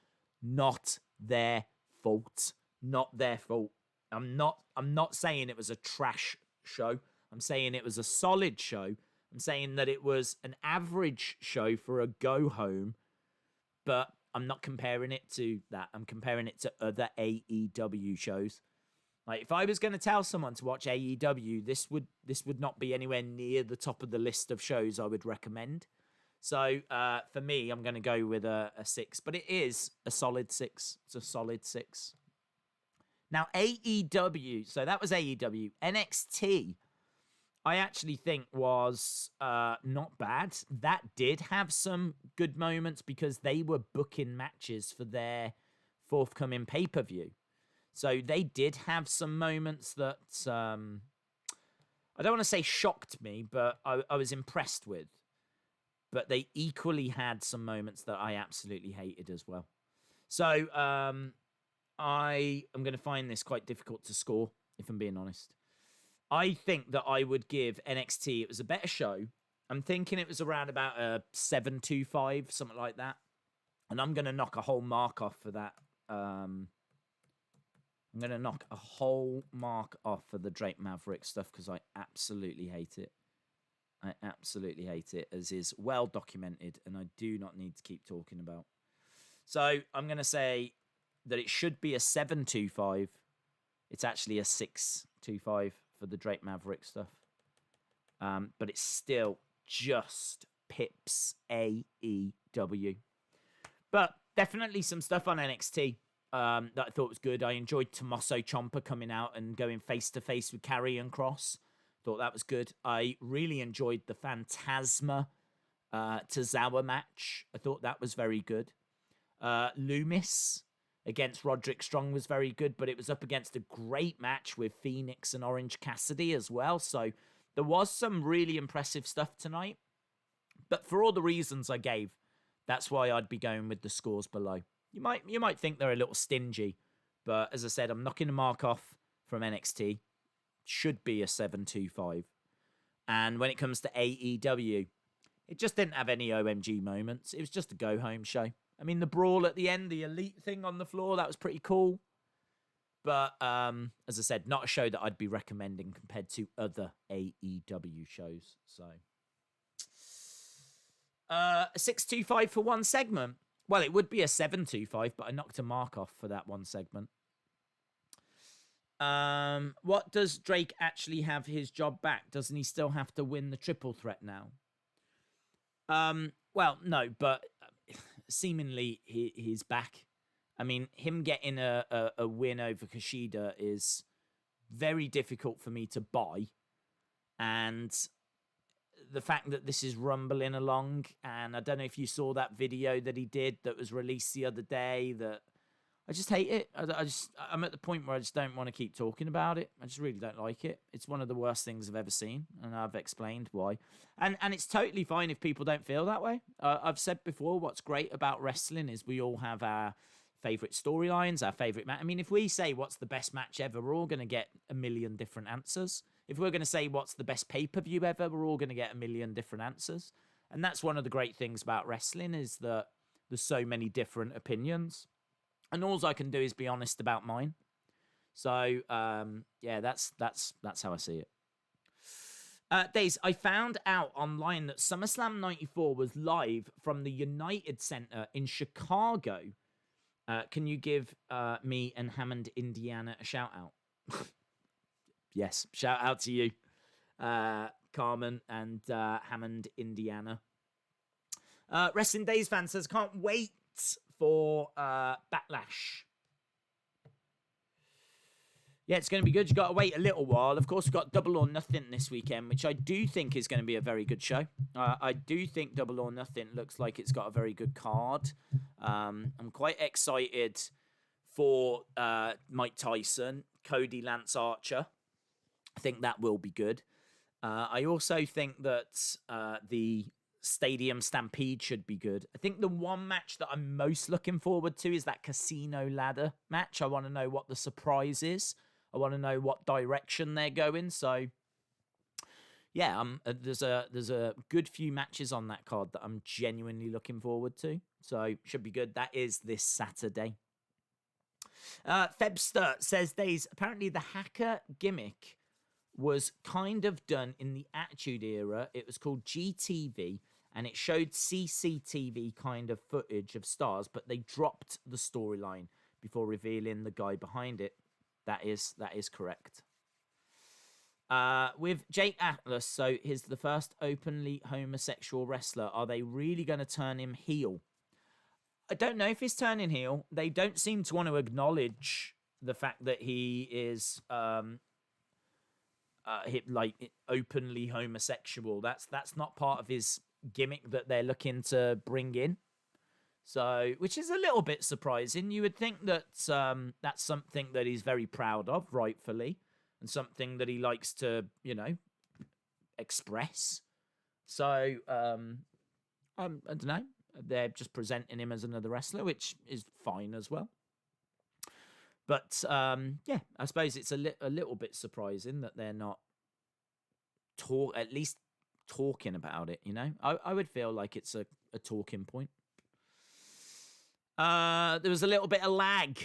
Not their fault. Not their fault. I'm not saying it was a trash show. I'm saying it was a solid show. I'm saying that it was an average show for a go-home, but I'm not comparing it to that. I'm comparing it to other AEW shows. Like, if I was going to tell someone to watch AEW, this would not be anywhere near the top of the list of shows I would recommend. So, for me, I'm going to go with a 6. But it is a solid 6. It's a solid 6. Now, AEW. So, that was AEW. NXT. I actually think was not bad. That did have some good moments because they were booking matches for their forthcoming pay-per-view. So they did have some moments that I don't want to say shocked me, but I was impressed with. But they equally had some moments that I absolutely hated as well. So I am going to find this quite difficult to score, if I'm being honest. I think that I would give NXT, it was a better show. I'm thinking it was around about a 7.25, something like that. And I'm going to knock a whole mark off for that. I'm going to knock a whole mark off for the Drake Maverick stuff because I absolutely hate it. I absolutely hate it, as is well documented, and I do not need to keep talking about. So I'm going to say that it should be a 7.25. It's actually a 6.25 for the Drake Maverick stuff. But it's still just pips AEW. But definitely some stuff on NXT that I thought was good. I enjoyed Tommaso Ciampa coming out and going face-to-face with Karrion Kross. Thought that was good. I really enjoyed the Fantasma Tozawa match. I thought that was very good. Loomis against Roderick Strong was very good, but it was up against a great match with Fenix and Orange Cassidy as well. So there was some really impressive stuff tonight. But for all the reasons I gave, that's why I'd be going with the scores below. You might think they're a little stingy, but as I said, I'm knocking a mark off from NXT. Should be a 7.25. And when it comes to AEW, it just didn't have any OMG moments. It was just a go-home show. I mean, the brawl at the end, the elite thing on the floor, that was pretty cool. But as I said, not a show that I'd be recommending compared to other AEW shows. So a 6.25 for one segment. Well, it would be a 7.25, but I knocked a mark off for that one segment. What does Drake actually have his job back? Doesn't he still have to win the triple threat now? Well, no, but seemingly he's back. I mean, him getting a win over Kushida is very difficult for me to buy. And the fact that this is rumbling along, and I don't know if you saw that video that he did that was released the other day, that I just hate it. I'm at the point where I just don't want to keep talking about it. I just really don't like it. It's one of the worst things I've ever seen, and I've explained why. And it's totally fine if people don't feel that way. I've said before, what's great about wrestling is we all have our favorite storylines, our favorite match. I mean, if we say what's the best match ever, we're all going to get a million different answers. If we're going to say what's the best pay-per-view ever, we're all going to get a million different answers. And that's one of the great things about wrestling, is that there's so many different opinions. And all I can do is be honest about mine. So, yeah, that's how I see it. Days, I found out online that SummerSlam 94 was live from the United Center in Chicago. Can you give me and Hammond, Indiana a shout out? Yes, shout out to you, Carmen and Hammond, Indiana. Wrestling Days fan says, can't wait for Backlash. Yeah, it's going to be good. You've got to wait a little while. Of course, we've got Double or Nothing this weekend, which I do think is going to be a very good show. I do think Double or Nothing looks like it's got a very good card. I'm quite excited for Mike Tyson, Cody, Lance Archer. I think that will be good. I also think that the Stadium Stampede should be good. I think the one match that I'm most looking forward to is that Casino Ladder match. I want to know what the surprise is. I want to know what direction they're going. So, yeah, there's a good few matches on that card that I'm genuinely looking forward to. So, should be good. That is this Saturday. Febster says, Days, apparently the hacker gimmick was kind of done in the Attitude Era. It was called GTV, and it showed CCTV kind of footage of stars, but they dropped the storyline before revealing the guy behind it. That is correct. With Jake Atlas, so he's the first openly homosexual wrestler. Are they really going to turn him heel? I don't know if he's turning heel. They don't seem to want to acknowledge the fact that he is openly homosexual. That's not part of his gimmick that they're looking to bring in. So, which is a little bit surprising. You would think that that's something that he's very proud of, rightfully, and something that he likes to, express. So, I don't know. They're just presenting him as another wrestler, which is fine as well. But yeah, I suppose it's a little bit surprising that they're not at least talking about it. I would feel like it's a talking point. There was a little bit of lag.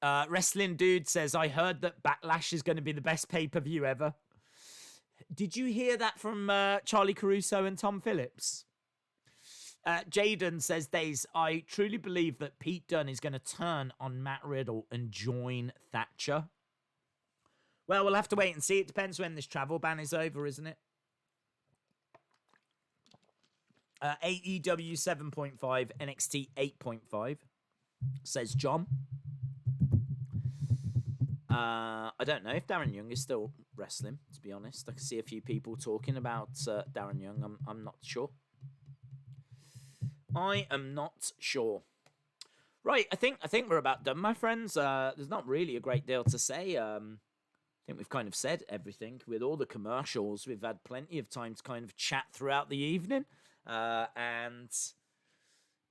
Wrestling Dude says, I heard that Backlash is going to be the best pay-per-view ever. Did you hear that from Charlie Caruso and Tom Phillips? Jaden says, Days, I truly believe that Pete Dunne is going to turn on Matt Riddle and join Thatcher. Well, we'll have to wait and see. It depends when this travel ban is over, isn't it? AEW 7.5, NXT 8.5, says John. I don't know if Darren Young is still wrestling, to be honest. I can see a few people talking about Darren Young. I'm not sure. I am not sure. Right, I think we're about done, my friends. There's not really a great deal to say. I think we've kind of said everything. With all the commercials, we've had plenty of time to kind of chat throughout the evening. And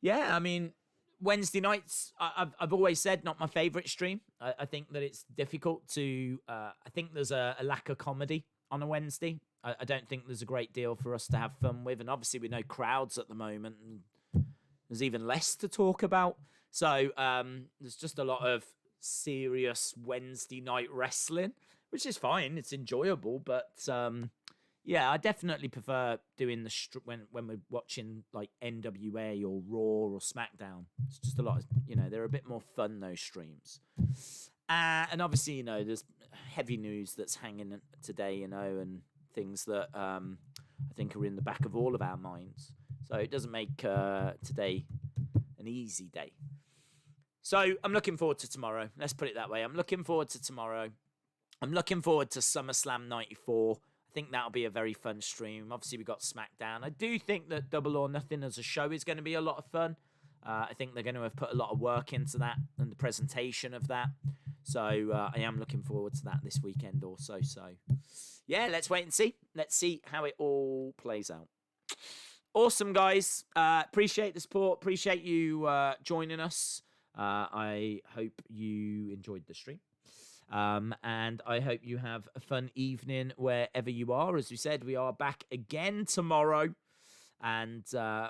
yeah, I mean, Wednesday nights, I've always said, not my favourite stream. I think that it's difficult to, I think there's a lack of comedy on a Wednesday. I don't think there's a great deal for us to have fun with. And obviously we know crowds at the moment, and there's even less to talk about. So there's just a lot of serious Wednesday night wrestling, which is fine. It's enjoyable, but yeah, I definitely prefer doing when we're watching like NWA or Raw or SmackDown. It's just a lot of, they're a bit more fun, those streams. And obviously, there's heavy news that's hanging today, and things that I think are in the back of all of our minds. So it doesn't make today an easy day. So I'm looking forward to tomorrow. Let's put it that way. I'm looking forward to tomorrow. I'm looking forward to SummerSlam 94. I think that'll be a very fun stream. Obviously, we got SmackDown. I do think that Double or Nothing as a show is going to be a lot of fun. I think they're going to have put a lot of work into that and the presentation of that. So I am looking forward to that this weekend also. So yeah, let's wait and see. Let's see how it all plays out. Awesome, guys. Appreciate the support. Appreciate you joining us. I hope you enjoyed the stream. And I hope you have a fun evening wherever you are. As we said, we are back again tomorrow. And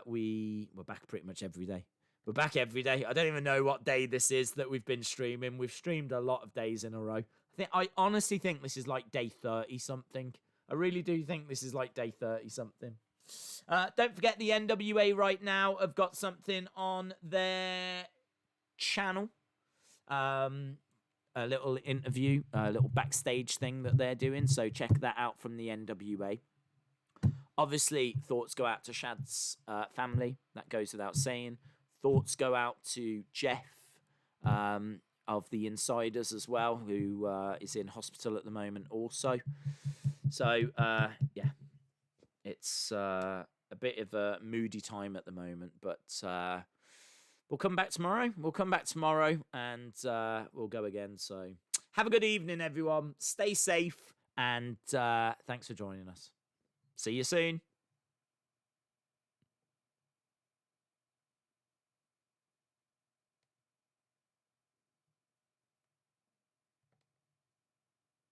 we're back pretty much every day. We're back every day. I don't even know what day this is that we've been streaming. We've streamed a lot of days in a row. I honestly think this is like day 30-something. I really do think this is like day 30-something. Don't forget the NWA right now have got something on their channel. A little interview, a little backstage thing that they're doing. So check that out from the NWA. Obviously, thoughts go out to Shad's family. That goes without saying. Thoughts go out to Jeff of the Insiders as well, who is in hospital at the moment also. So, yeah, it's a bit of a moody time at the moment, but we'll come back tomorrow. And we'll go again. So have a good evening, everyone. Stay safe, and thanks for joining us. See you soon.